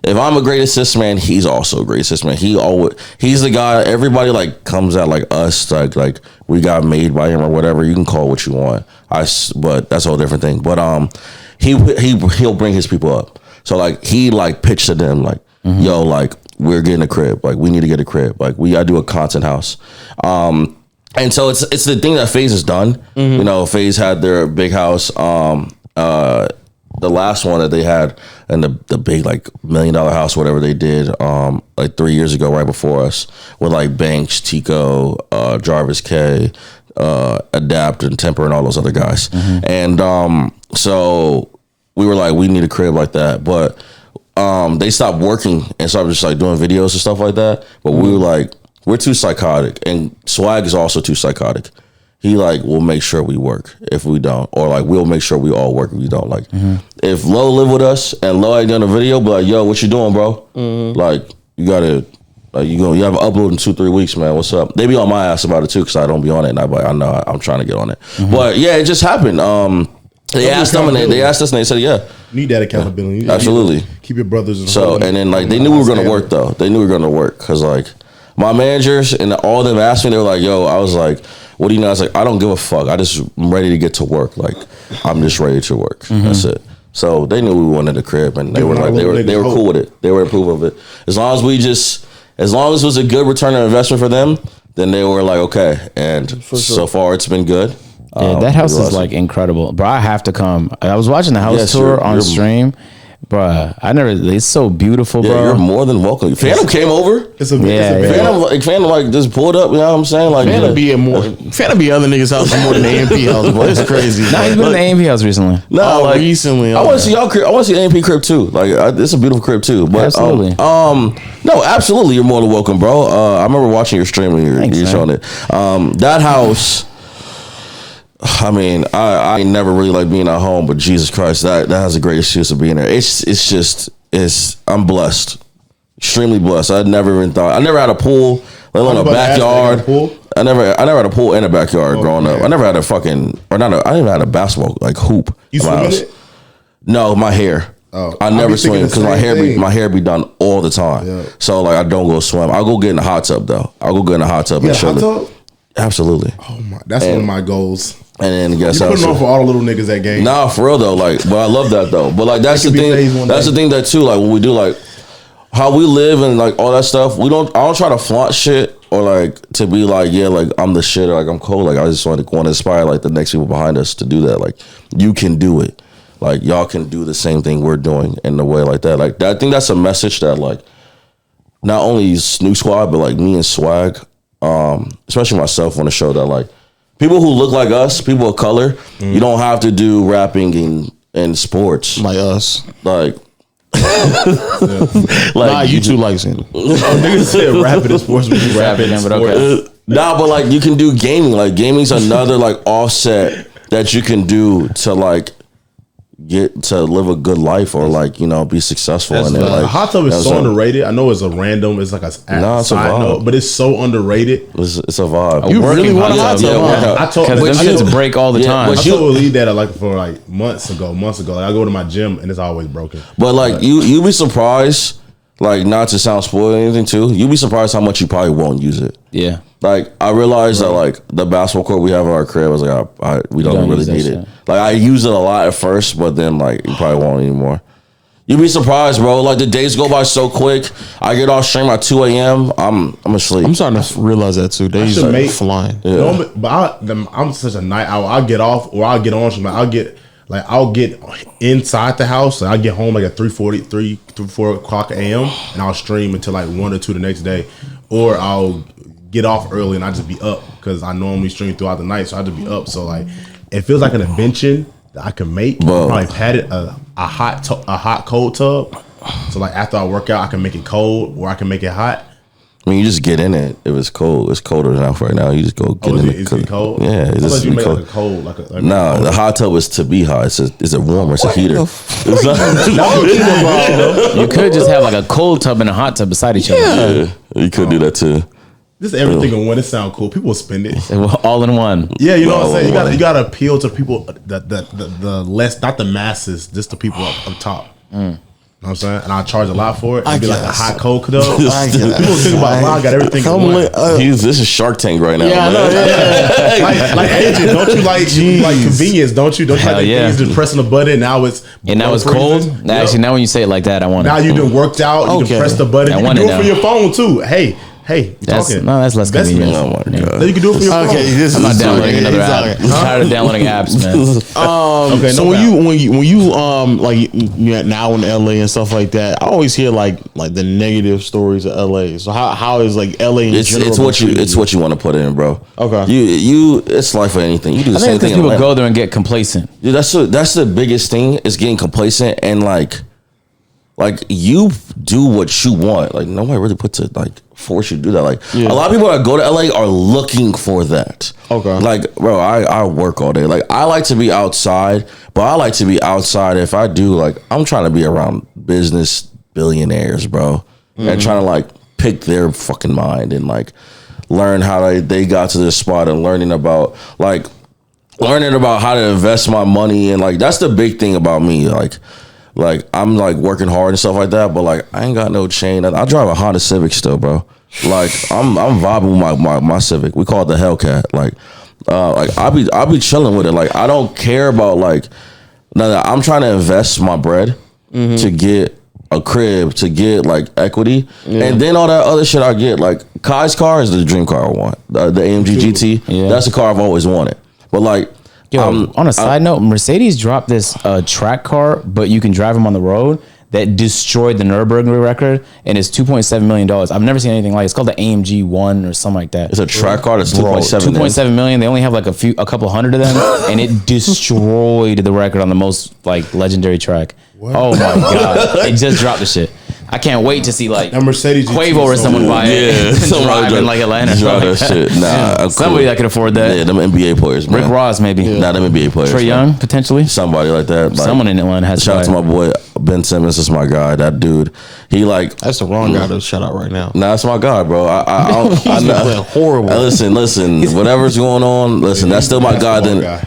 if I'm a great assist man, he's also a great assist man. He's the guy. Everybody like comes at like us, like we got made by him or whatever. You can call it what you want. But that's a whole different thing. But he'll bring his people up. So like he like pitched to them like, yo, like we're getting a crib. Like we need to get a crib. Like we gotta do a content house. And so it's the thing that FaZe has done. You know, FaZe had their big house. The last one that they had and the big like $1 million house, whatever they did, like 3 years ago, right before us, with like Banks, Tico, Jarvis K, Adapt and Temper and all those other guys. And so we were like, we need a crib like that. But they stopped working and started just like doing videos and stuff like that. But we were like, we're too psychotic, and Swag is also too psychotic. He like will make sure we work if we don't, or like we'll make sure we all work if we don't. Like if Lo live with us and Lo ain't done a video, be like, yo, what you doing, bro? Like you gotta, like you have an upload in 2-3 weeks, man. What's up? They be on my ass about it too, because I don't be on it, and I know I'm trying to get on it. But yeah, it just happened. They asked them and they asked us and they said, yeah.
Need that accountability.
Absolutely.
Keep your brothers. And
So and then like they knew we were gonna work though. They knew we were gonna work because like my managers and all of them asked me. They were like, "Yo," I was like, "What do you know?" I was like, "I don't give a fuck. I just am ready to get to work. Like I'm just ready to work. That's it." So they knew we wanted a crib, and they were like, they were cool with it. They were approve of it as long as it was a good return on investment for them. Then they were like, okay. And so far it's been good.
Yeah, that house is like incredible, bro. I have to come. I was watching the house tour on stream, bro. It's so beautiful, bro.
Yeah, you're more than welcome. Phantom came over. Phantom like just pulled up. You know what I'm saying? Like
Phantom be other niggas' house more than the AMP house, boy. It's crazy.
Nah, he's been in the AMP house recently.
No,
recently.
I want to see y'all crib. I want to see AMP crib too. Like it's a beautiful crib too. But
absolutely.
No, absolutely. You're more than welcome, bro. I remember watching your stream when you're showing it. That house. I mean, I never really like being at home, but Jesus Christ, that has a great excuse of being there. I'm blessed, extremely blessed. I never had a pool, let alone a backyard. I never had a pool in a backyard growing up. I never had I even had a basketball like hoop.
You swim in it?
No, my hair.
Oh,
I never swim because my hair be done all the time. Yeah. So like I don't go swim. I'll go get in the hot tub though. I'll go get in the hot tub and chill.
Hot tub?
Absolutely.
Oh my, that's one of my goals.
And then guess
you putting on for all the little niggas that game.
Nah, for real though. Like, but I love that though. But like that's the thing. That's the thing that too. Like when we do like how we live and like all that stuff. I don't try to flaunt shit or like to be like, yeah, like I'm the shit or like I'm cool. Like I just want to inspire like the next people behind us to do that. Like you can do it. Like y'all can do the same thing we're doing in a way like that. Like I think that's a message that like not only Snoop Squad but like me and Swag, especially myself, want to show that like people who look like us, people of color, you don't have to do rapping and sports
like us.
Like,
nah, you too like saying.
Niggas said rapping and sports, rapping and sports.
Okay.
Nah, but like you can do gaming. Like gaming's another like offset that you can do to like get to live a good life or like, you know, be successful. And like
hot tub is so underrated. I know it's a random, it's like a side note, but it's so underrated.
It's a vibe.
You really want a hot tub?
I told
them shits break all the time.
I told Lee that like for like months ago. Like I go to my gym and it's always broken.
But like you be surprised like not to sound spoiled or anything too, you'd be surprised how much you probably won't use it.
Yeah.
Like I realized that like the basketball court we have in our crib, I was like, we don't really need it. Like I use it a lot at first, but then like you probably won't anymore. You'd be surprised, bro. Like the days go by so quick. I get off stream at 2 a.m. I'm asleep.
I'm starting to realize that too. Days are flying.
Yeah. No, but I'm such a night owl. I'll get off or I'll get on stream. I'll get inside the house and I get home like at 4 o'clock a.m. and I'll stream until like 1 or 2 the next day, or I'll get off early and I just be up because I normally stream throughout the night, so I just be up. So like it feels like an invention that I can make. Probably padded a hot cold tub. So like after I work out, I can make it cold or I can make it hot.
I mean, you just get in it. If it's cold, it's colder enough right now. You just go get in it.
Is it cold?
Yeah, it's just
you make
cold.
like a cold, like a
No, the hot tub is to be hot. Is it warmer? It's a heater. It's not,
You could just have like a cold tub and a hot tub beside each other.
yeah, you could do that too.
Just everything in one. It sound cool. People will spend it.
All in one.
Yeah, you know what I'm saying. You got to appeal to people the less, not the masses, just the people up top. You know what I'm saying? And I charge a lot for it. It'd be like a hot cold tub. People think about, wow, I got everything in one.
This is Shark Tank right now.
Yeah,
man. like Adrian, don't you like convenience? Don't you like the convenience just pressing a button? Now it's
cold. Yep. Actually, now when you say it like that, I want it.
Now you done worked out. You can press the button. You can do it for your phone too. Hey,
that's less convenient.
Oh my God.
You can do it for your phone.
Okay,
I'm not downloading another app. I'm tired of downloading apps, man.
So when you like you're now in LA and stuff like that, I always hear like the negative stories of LA. So how is like LA in general?
It's what you want to put in, bro.
Okay.
You it's life for anything. You do the same thing.
People go there and get complacent.
Dude, that's the biggest thing is getting complacent and like you do what you want. Like nobody really puts it like force you to do that. Like a lot of people that go to LA are looking for that.
Okay.
Like bro, I work all day. Like I like to be outside, but I like to be outside if I do like I'm trying to be around business billionaires, bro. And trying to like pick their fucking mind and like learn how they got to this spot and learning about how to invest my money and like that's the big thing about me. Like I'm like working hard and stuff like that, but like I ain't got no chain. I drive a Honda Civic still, bro. Like I'm vibing with my Civic. We call it the Hellcat. Like I'll be chilling with it. Like I don't care about like I'm trying to invest my bread to get a crib, to get like equity, and then all that other shit I get. Like Kai's car is the dream car I want. The AMG GT. Yeah. That's the car I've always wanted. But like.
On a side note, Mercedes dropped this track car, but you can drive them on the road that destroyed the Nürburgring record, and it's $2.7 million. I've never seen anything like it. It's called the AMG 1 or something like that.
It's a track car that's 2.7
2.7 million. They only have like a couple hundred of them, and it destroyed the record on the most like legendary track. What? Oh my God. It just dropped the shit. I can't wait to see like
that Mercedes
Quavo or someone buy it and drive in like Atlanta.
Drive that shit. Nah,
somebody that can afford that.
Yeah, them NBA players, man.
Rick Ross, maybe.
Nah, them NBA players.
Trae Young, potentially.
Somebody like that. Like,
someone in Atlanta has.
Shout out to my boy Ben Simmons. That's my guy. That dude. He like.
That's the wrong guy to shout out right now.
Nah, that's my guy, bro. I know.
Horrible.
Listen. Whatever's going on, listen. That's still my guy.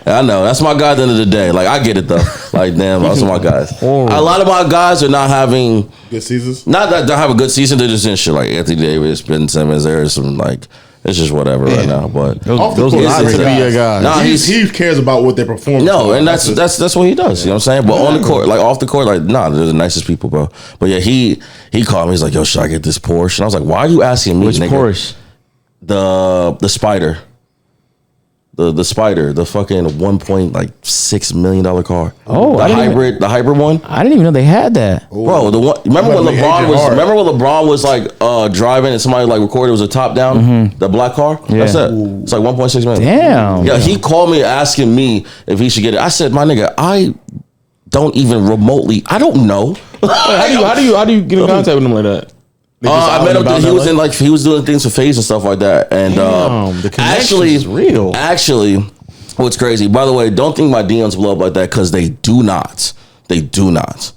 I know. That's my guy at the end of the day. Like I get it though. Like damn, those are my guys. A lot of my guys are not having
good seasons.
Not that they have a good season. They're just in shit like Anthony Davis, Ben Simmons. There's some like it's just whatever right now. But
those guys.
Nah,
he cares about what they perform.
No, and that's what he does. You know what I'm saying? But on the court, like off the court, like nah, they're the nicest people, bro. But yeah, he called me. He's like, "Yo, should I get this Porsche?" And I was like, "Why are you asking me?"
Which
nigga?
Porsche?
The Spider. The Spider, the fucking $1.6 million car.
Oh,
the hybrid one.
I didn't even know they had that,
bro. The one. Remember when LeBron was like driving and somebody like recorded? It was a top down, the black car. Yeah. That's it. It's like 1.6 million.
Damn.
Yeah, he called me asking me if he should get it. I said, my nigga, I don't even remotely. I don't know.
How do you get in contact with him like that?
I met him. He was doing things for FAZE and stuff like that. And
the connection is real.
Actually, what's crazy? By the way, don't think my DMs blow up like that because they do not. They do not.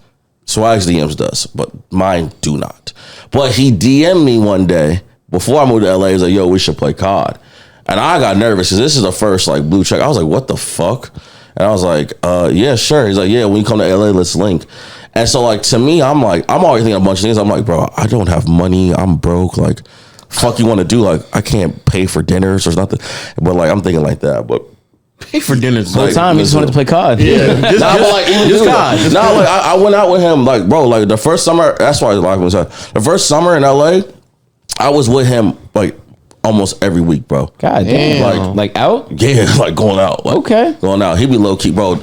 Swagg's DMs does, but mine do not. But he DM'd me one day before I moved to LA. He was like, "Yo, we should play COD," and I got nervous because this is the first like blue check. I was like, "What the fuck?" And I was like, "Yeah, sure." He's like, "Yeah, when you come to LA, let's link." And so like to me, I'm always thinking a bunch of things. I'm like, bro, I don't have money. I'm broke. Like, fuck you want to do? Like, I can't pay for dinners or nothing. But like, I'm thinking like that. But
pay for dinner.
Whole time he just wanted to play COD.
Yeah,
I went out with him, like, bro, like the first summer. That's why I like the first summer in LA, I was with him like almost every week, bro.
God damn. Like out?
Yeah, like going out. Like,
okay.
Going out. He be low key, bro.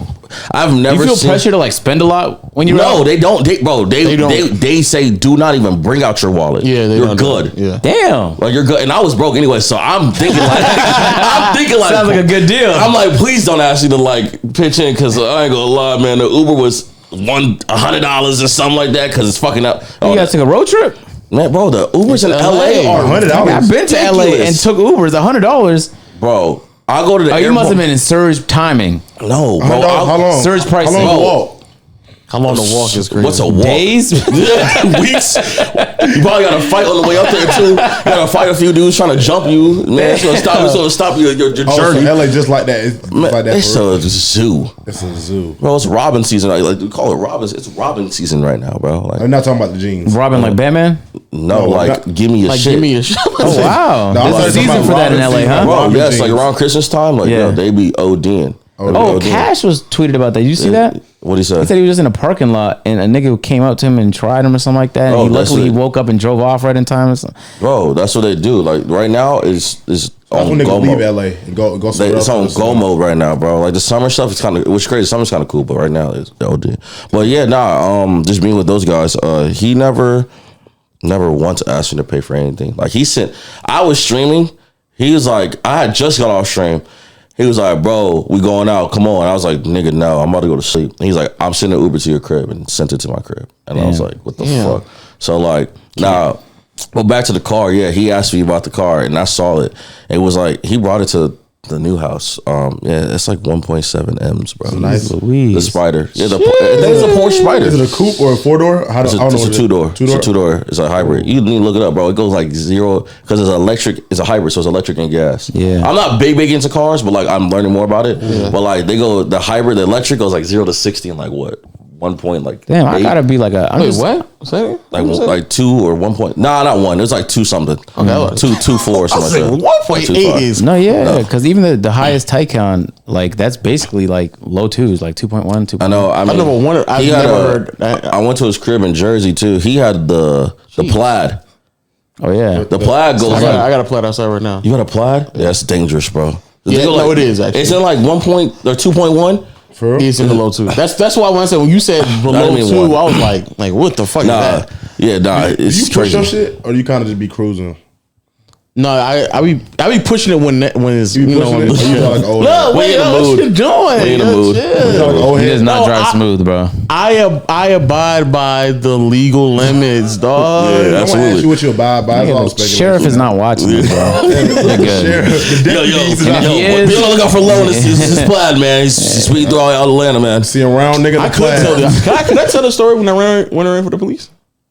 I've never
you feel
seen
pressure to like spend a lot when you're out?
No, they don't. They say do not even bring out your wallet.
Yeah,
you're good.
Yeah.
Damn.
Like you're good. And I was broke anyway, so I'm thinking like
sounds like a good deal.
I'm like, please don't ask me to like pitch in because I ain't gonna lie, man. The Uber was $100 or something like that because it's fucking up.
You guys took a road trip?
Man, bro, the Ubers in LA are $100.
I've been to LA and took Ubers, $100.
Bro, I go to the airport.
You must have been in surge timing.
No, bro.
How long?
Surge pricing.
How long the walk?
How long the walk is crazy?
What's a walk?
Days?
Weeks? You probably got to fight on the way up there too. You got to fight a few dudes trying to jump you. Man, it's gonna stop your journey.
So LA just like that. It's
Man,
like that.
It's a zoo.
It's a zoo.
Bro, it's robin season. Like we call it robin. It's robin season right now, bro. Like,
I'm not talking about the jeans.
Robin like Batman?
No, like give me a shit.
Give me a shit.
Oh wow.
No,
There's a season for that in LA, huh?
Bro, yes, like around Christmas time, like
Yeah.
yo, they be ODing.
Oh, Cash was tweeted about that. Did you see that?
What'd he say?
He said he was just in a parking lot and a nigga came up to him and tried him or something like that.
Bro,
And
that's
luckily he
it.
woke up and drove off right in time or something.
Bro, that's what they do. Like right now is
That's
on
when niggas leave
GOMO.
LA and go somewhere
It's
else.
on GOMO right now, bro. Like the summer stuff is kind of, which is crazy. Summer's kind of cool, but right now it's OD. But yeah, just being with those guys, he never once asked me to pay for anything. Like I was streaming. He was like, I had just got off stream. He was like, bro, we going out. Come on. I was like, nigga, no, I'm about to go to sleep. And he's like, I'm sending an Uber to your crib and sent it to my crib. And I was like, what the fuck? So like, now, but back to the car. Yeah, he asked me about the car and I saw it. It was like, he brought it to the new house. Yeah, it's like 1.7 M's, bro.
Nice.
The Spider. Yeah, I think it's a Porsche Spider.
Is it a coupe or a 4-door?
It's a two-door. It's a two-door. It's a hybrid. You need to look it up, bro. It goes like 0 because it's electric. It's a hybrid, so it's electric and gas.
Yeah.
I'm not big into cars, but like I'm learning more about it. Yeah. But like the hybrid, the electric goes like 0 to 60 in like what? 1 point like.
Damn,
8?
I gotta be like a.
Wait, what? Say it?
Like 2 or 1 point. Nah, not 1. It was like 2 something. Okay, 2.4 or something like that.
1.8 is
No, yeah, because even the highest Taycan, like that's basically like low twos, like 2.1, 2.
I know. I mean,
I've never heard that.
I went to his crib in Jersey too. He had the plaid.
Oh yeah,
The plaid goes
I got a Plaid outside right now.
You got a plaid? Yeah, that's dangerous, bro.
Yeah, no, it is actually.
It's in like 1 point or 2.1.
It's in the low 2. That's why when I said when you said below 2, I was like, what the fuck is that?
Yeah, nah.
Do
It's
you push
crazy.
your shit or do you kind of just be cruising?
No, I be pushing it when it's
You pushing it? Or you like old
No,
head?
wait,
in the
what
mood.
you doing?
We in the
Yo,
mood.
chill.
You like old
he
head?
does not
No,
drive smooth, bro.
I abide by the legal limits, dog.
Yeah,
I want to
absolutely.
ask you what you abide by. That's all I'm
The
speculating.
sheriff is not watching this, bro. You're good.
Sheriff. The deputies is out
he
here.
is-
Be on the lookout for low. This is plaid, man. He's speeding through all Atlanta, man.
See a round nigga in
I
the
could tell
class.
can I tell the story when I ran for the police?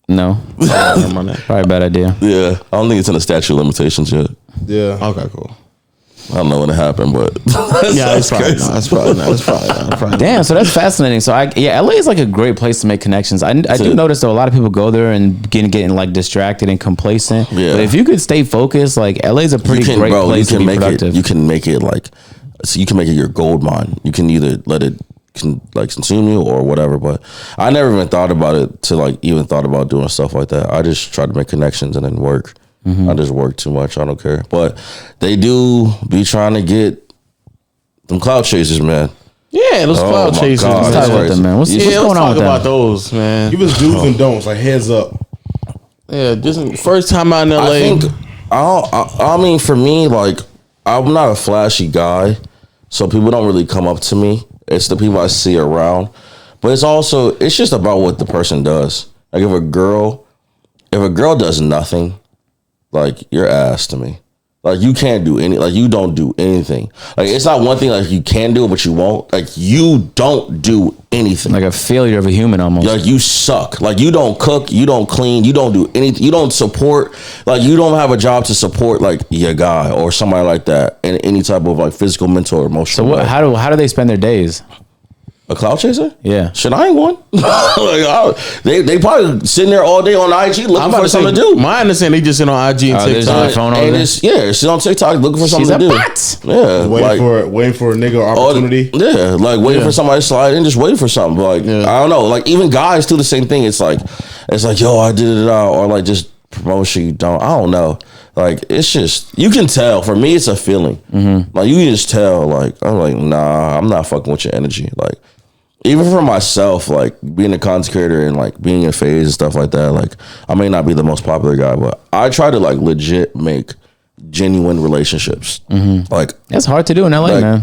No, probably a bad idea.
Yeah, I don't think it's in the statute of limitations yet.
Yeah.
Okay, cool.
I don't know when it happened, but
Yeah, it's probably not. It's probably not. It's probably not.
Damn, so that's fascinating. So LA is like a great place to make connections. I do notice though a lot of people go there and getting like distracted and complacent.
Yeah.
But if you could stay focused, like LA is a pretty great place to be productive.
You can make it like, so you can make it your gold mine. You can either let it consume you or whatever. But I never even thought about it to like even thought about doing stuff like that. I just try to make connections and then work. I just work too much. I don't care. But they do be trying to get them cloud chasers, man.
Yeah, those cloud
my
chasers.
God,
Let's
that's
talk about
crazy.
them, man. What's
Yeah,
going
let's
on
talk
with
about
them?
those, man.
Give us do's and don'ts, like heads up.
Yeah, just first time out in LA.
I think I mean for me, like I'm not a flashy guy, so people don't really come up to me. It's the people I see around, but it's just about what the person does. Like if a girl does nothing, like you're ass to me. Like you can't do you don't do anything. Like it's not one thing like you can do it, but you won't. Like you don't do anything.
Like a failure of a human almost.
Like you suck. Like you don't cook, you don't clean, you don't do anything. You don't support. Like you don't have a job to support like your guy or somebody like that in any type of like physical, mental, or emotional.
So
way.
how do they spend their days?
A cloud chaser?
Yeah.
Shit, I ain't one. They probably sitting there all day on IG looking for something to do.
My understanding, they just sit on IG and TikTok.
Phone over there?
She's on TikTok looking for something to do. Yeah,
waiting for a nigga opportunity.
Waiting for somebody to slide in, just waiting for something. Like I don't know, like even guys do the same thing. It's like yo, I did it out, or like just promotion. You don't. I don't know. Like it's just you can tell. For me, it's a feeling. Like you can just tell. Like I'm like, nah, I'm not fucking with your energy. Like. Even for myself, like being a content creator and like being in FAZE and stuff like that, like I may not be the most popular guy, but I try to like legit make genuine relationships. Like
that's hard to do in LA, man.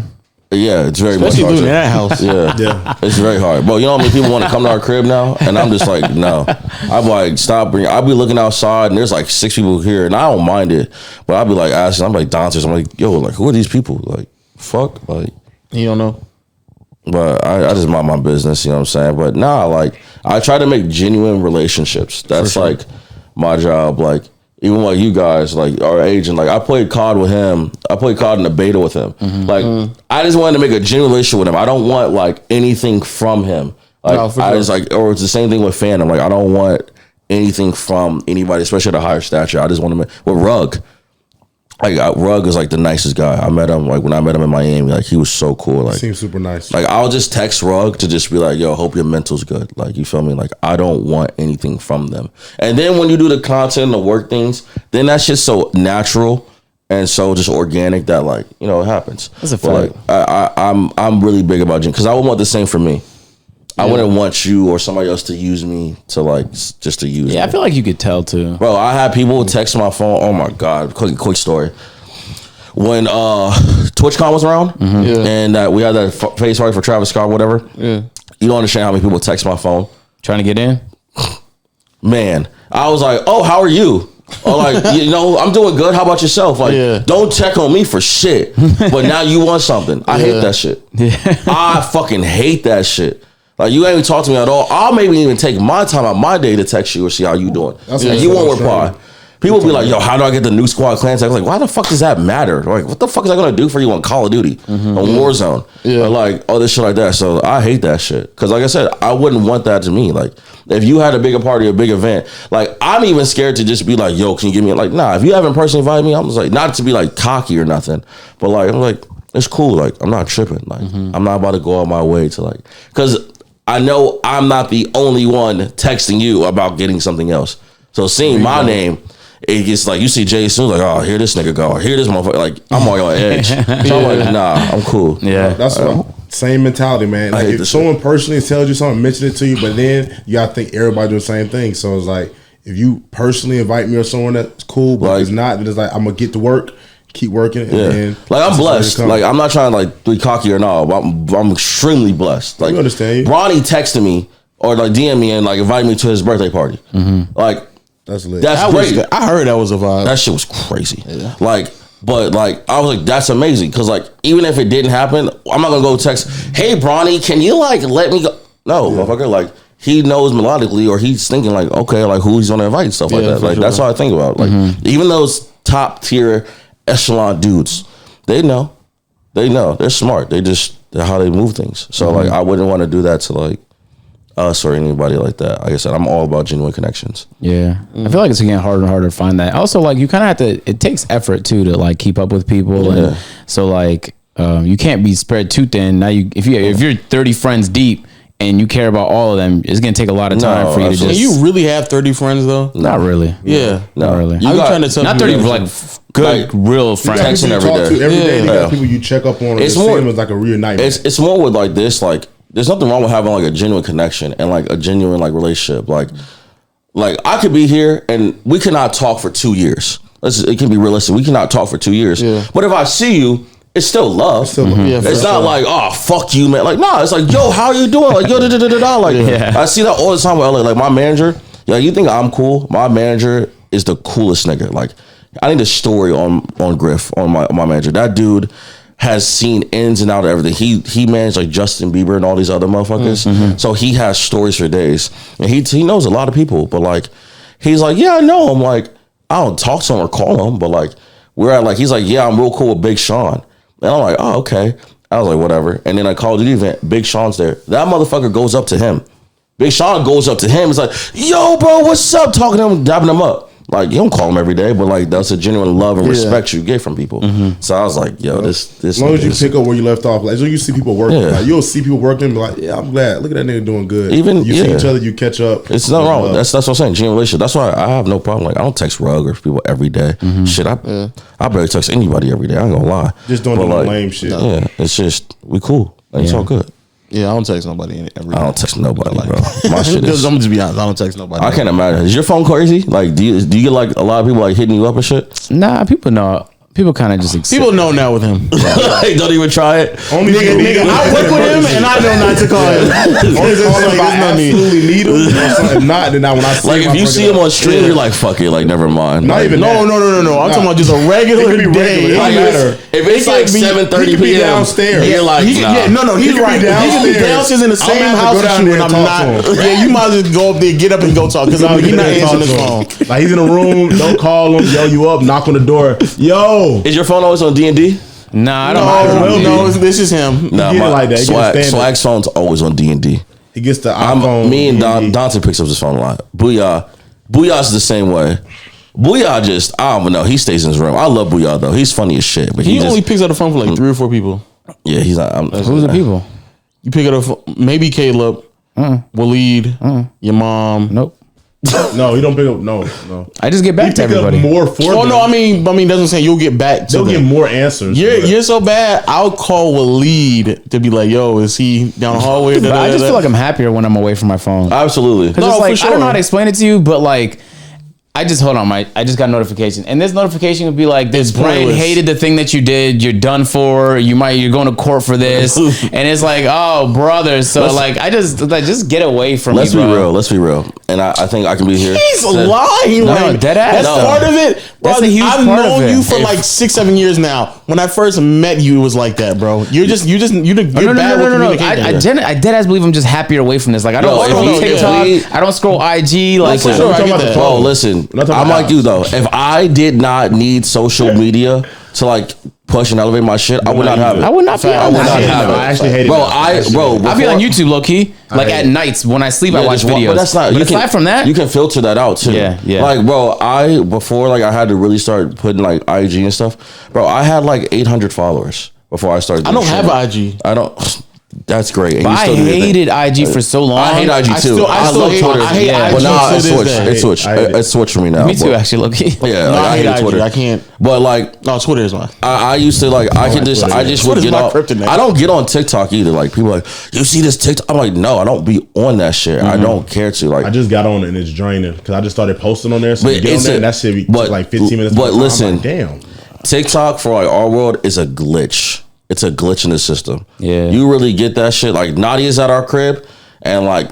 Yeah, it's very
Especially
much hard.
doing that house.
Yeah, it's very hard. But you know how many people want to come to our crib now, and I'm just like, no. I'm like, stop bringing. I'll be looking outside, and there's like 6 people here, and I don't mind it, but I'll be like asking. I'm like downstairs. I'm like, yo, like who are these people? Like, fuck, like
You don't know.
But I just mind my business, you know what I'm saying? But nah, like I try to make genuine relationships. That's like my job. Like even like you guys, like our agent, like I played COD with him. I played COD in the beta with him. Like I just wanted to make a genuine relationship with him. I don't want like anything from him. Like I was like, or it's the same thing with Phantom. Like I don't want anything from anybody, especially at a higher stature. I just want to make with Rug. Like Rug is like the nicest guy. I met him like when I met him in Miami. Like he was so cool. Like
seems super nice.
Like I'll just text Rug to just be like, "Yo, hope your mental's good." Like you feel me? Like I don't want anything from them. And then when you do the content, the work things, then that shit's so natural and so just organic that like it happens.
That's a fact.
Like I'm really big about Jim because I would want the same for me. I wouldn't want you or somebody else to use me to like just to use.
Yeah,
me.
I feel like you could tell too.
Bro, I had people text my phone. Oh my god! Quick story. When TwitchCon was around, and we had that FAZE party for Travis Scott, whatever. Yeah, you don't understand how many people text my phone
trying to get in.
Man, I was like, "Oh, how are you?" Or like, I'm doing good. How about yourself? Like, don't check on me for shit. But now you want something. I hate that shit. I fucking hate that shit. Like you ain't even talk to me at all. I'll maybe even take my time out my day to text you or see how you doing. And you won't reply. People be like, yo, how do I get the new squad clan text? Like, why the fuck does that matter? Like, what the fuck is I gonna do for you on Call of Duty, on Warzone? Or like, this shit like that. So I hate that shit. Cause like I said, I wouldn't want that to me. Like, if you had a bigger party, a big event, like I'm even scared to just be like, yo, can you give me like, nah, if you haven't personally invited me, I'm just like, not to be like cocky or nothing, but like, I'm like, it's cool. Like, I'm not tripping. Like, I'm not about to go out my way to like, cause I know I'm not the only one texting you about getting something else. So seeing my name, it gets like you see JSMOOTH, like, oh, here this nigga go, or here this motherfucker. Like I'm all on edge. So I'm like, nah, I'm cool.
Yeah,
that's same mentality, man. Like if someone personally tells you something, mention it to you, but then you gotta think everybody do the same thing. So it's like if you personally invite me or someone that's cool, but like, it's not, then it's like I'm gonna get to work. Keep working. And
like I'm blessed. Like I'm not trying to like be cocky or not. I'm extremely blessed. Like
you understand you.
Ronnie texted me or like DM me and like invited me to his birthday party. Like
that's lit.
That's great.
I heard that was a vibe.
That shit was crazy. Yeah. Like, but like I was like, that's amazing. Cause like even if it didn't happen, I'm not gonna go text, hey Bronny, can you like let me go? No, motherfucker. Like he knows melodically or he's thinking like, okay, like who he's gonna invite and stuff like that. Like that's how I think about it. Like even those top tier echelon dudes, they know they're smart. They're how they move things. So like I wouldn't want to do that to like us or anybody like that. Like I said, I'm all about genuine connections.
Yeah, I feel like it's getting harder and harder to find that. Also, like you kind of have to. It takes effort too to like keep up with people, and so like you can't be spread too thin. Now if you're 30 friends deep and you care about all of them, it's gonna take a lot of time for you to just.
Can you really have 30 friends though?
Not really.
Yeah,
not really.
You trying to tell
not 30 like good real friends.
Texting every day. Every day, you got people you check up on. It's more like a real nightmare.
It's more with like this. Like, there's nothing wrong with having like a genuine connection and like a genuine like relationship. Like I could be here and we cannot talk for 2 years. It can be realistic. We cannot talk for 2 years. Yeah. But if I see you, it's still love. It's not like, oh, fuck you, man. Like, nah, it's like, yo, how are you doing? Like, yo, da-da-da-da-da. Like, I see that all the time with LA. Like, my manager, you think I'm cool? My manager is the coolest nigga. Like, I need a story on Griff, on my manager. That dude has seen ins and out of everything. He managed like Justin Bieber and all these other motherfuckers. So he has stories for days. And he knows a lot of people. But like, he's like, yeah, I know him. Like, I don't talk to him or call him. But like, we're at like, he's like, yeah, I'm real cool with Big Sean. And I'm like, oh, okay. I was like, whatever. And then I called the event. Big Sean's there. That motherfucker goes up to him. Big Sean goes up to him. It's like, yo, bro, what's up? Talking to him, dabbing him up. Like, you don't call him every day, but like, that's a genuine love and respect you get from people. So I was like, yo, this.
As long as you pick up where you left off, like, as long as you see people working, like, you'll see people working, and be like, yeah, I'm glad. Look at that nigga doing good.
Even
you see each other, you catch up.
It's not wrong. That's what I'm saying. Genuine relationship. That's why I have no problem. Like, I don't text Rug or people every day. Shit, I barely text anybody every day. I ain't gonna lie.
Just don't do like, lame shit.
Yeah, it's just we cool. Like, it's all good.
Yeah, I don't text nobody every day.
I don't text nobody, bro. My shit is.
I'm just be honest. I don't text nobody.
I can't imagine. Is your phone crazy? Like, do you get like a lot of people like hitting you up and shit?
Nah, people know. People kind of just accept.
People know now with him.
Like, don't even try it.
Only
nigga, I work with him and I know not to call him.
Only call him if I absolutely need him. If not, then when I see
Like,
him,
if you see him on stream, you're like, fuck it. Like, never mind.
Not
Like,
even
No. I'm talking about just a regular day.
It
Like,
don't matter.
if it's like 7:30
he could be
p.m.
downstairs.
You're like,
He's right. He's
downstairs.
He could be downstairs in the
I'm
same
gonna have to
house
go
as
down
you,
there
and
and
I'm
talk to
not.
him.
Yeah, you might as well go up there, get up and go talk because he's not answering his phone.
Like, he's in a room, don't call him, yo, you up, knock on the door. Yo.
Is your phone always on D&D?
Nah, I don't.
No, this is him.
Nah,
get it like that. He get a standard.
Swagg's phone's always on D&D.
He gets the iPhone.
Me and Dante picks up his phone a lot. Booyah's the same way. Booyah just, I don't know. He stays in his room. I love Booyah though. He's funny as shit. But
He only picks up the phone for like 3 or 4 people.
Yeah, he's not.
Who's the people?
You pick it up, maybe Caleb, Waleed, your mom.
Nope.
No, he don't pick up. No.
I just get back
He
to
pick up
everybody.
more for
Oh
them.
no, I mean that's what I'm saying. You'll get back to
They'll get
them.
more answers.
You're so bad. I'll call Waleed to be like, yo, is he down the hallway?
But I just feel like I'm happier when I'm away from my phone.
Absolutely.
Because it's like, I don't know how to explain it to you, but like, I just got a notification, and this notification would be like, "This Brian hated the thing that you did. You're done for. You're going to court for this." And it's like, oh, brother. So I just get away from.
Let's be real. Let's be real. And I think I can be here.
He's lying.
No, dead ass.
That's part of it. Bro,
That's a huge
I've
part of
known
it.
you for like 6-7 years now. When I first met you, it was like that, bro. You're bad with communication.
I dead ass believe I'm just happier away from this. Like I don't scroll TikTok. I don't scroll IG. Like
Listen,
sure, I get that.
bro, listen. I'm like you though. If I did not need social media to like push and elevate my shit, I would not have it.
I would not be.
I would not have it.
I actually hate it.
I'll be on YouTube low key. Like at nights when I sleep, I watch videos.
But that's not.
But aside from that,
you can filter that out too.
Yeah.
Like, bro, before I had to really start putting like IG and stuff. Bro, I had like 800 followers before I started.
I don't have IG.
I don't. That's great. And
but I hated IG for so long.
I hate IG too. I love Twitter.
I hate IG.
But now
to this day.
it's switched for me now.
Me too, actually, low key.
Yeah,
No, I hate
hate Twitter.
IG. I can't.
But like,
no, Twitter is mine.
I used to like. I just would get on. I don't get on TikTok either. Like people are like, you see this TikTok? I'm like, no, I don't be on that shit. I don't care to. Like,
I just got on it and it's draining because I just started posting on there. So you get on there and that shit took like 15 minutes.
But listen,
damn,
TikTok for like our world is a glitch. It's a glitch in the system.
Yeah,
you really get that shit. Like Nadia's at our crib, and like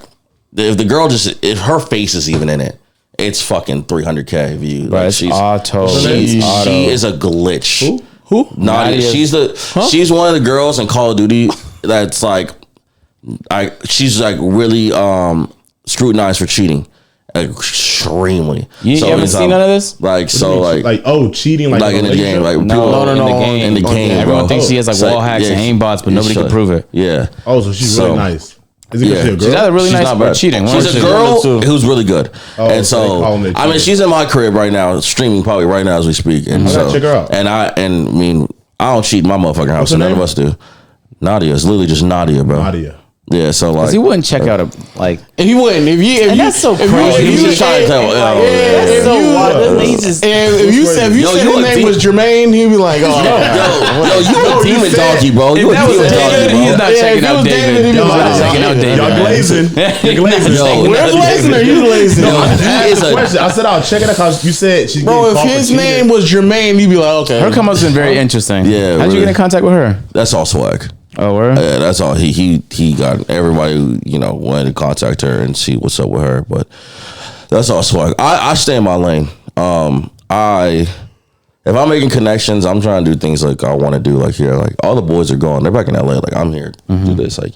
if the girl if her face is even in it, it's fucking 300K views.
Right,
like
she's auto.
She is a glitch.
Who?
Nadia. She's one of the girls in Call of Duty that's like, she's like really scrutinized for cheating. Extremely.
You haven't seen none of this?
Like
cheating
like in the game, like
no,
in the game.
Everyone thinks he has like wall hacks and aimbots, but nobody can prove it.
Yeah.
Oh, so she's really nice. Is it a girl?
She's either really nice or cheating.
She's a girl who's really good. And so I mean, she's in my crib right now, streaming probably right now as we speak. And so
check her out.
And I mean, I don't cheat in my motherfucking house, so none of us do. Nadia, it's literally just Nadia, bro.
Nadia.
Yeah, so like
he wouldn't check out if
he wouldn't. If
that's so crazy.
If you trying to tell,
if you said his name was Jermaine, he'd be like, oh,
yo, you a demon donkey, bro. You a demon donkey, bro.
He's not checking out David.
Y'all glazing.
Where's glazing? Are you glazing?
I said I'll check it out because you said she's
bro. If his name was Jermaine, he'd be like, okay.
Her come up's been very interesting.
Yeah.
How'd you get in contact with her?
That's all swag.
Oh, word?
Yeah, that's all. He got everybody who, wanted to contact her and see what's up with her, but that's all swag. I stay in my lane. If I'm making connections, I'm trying to do things like I want to do. Like here, like all the boys are gone. They're back in LA. Like I'm here to do this. Like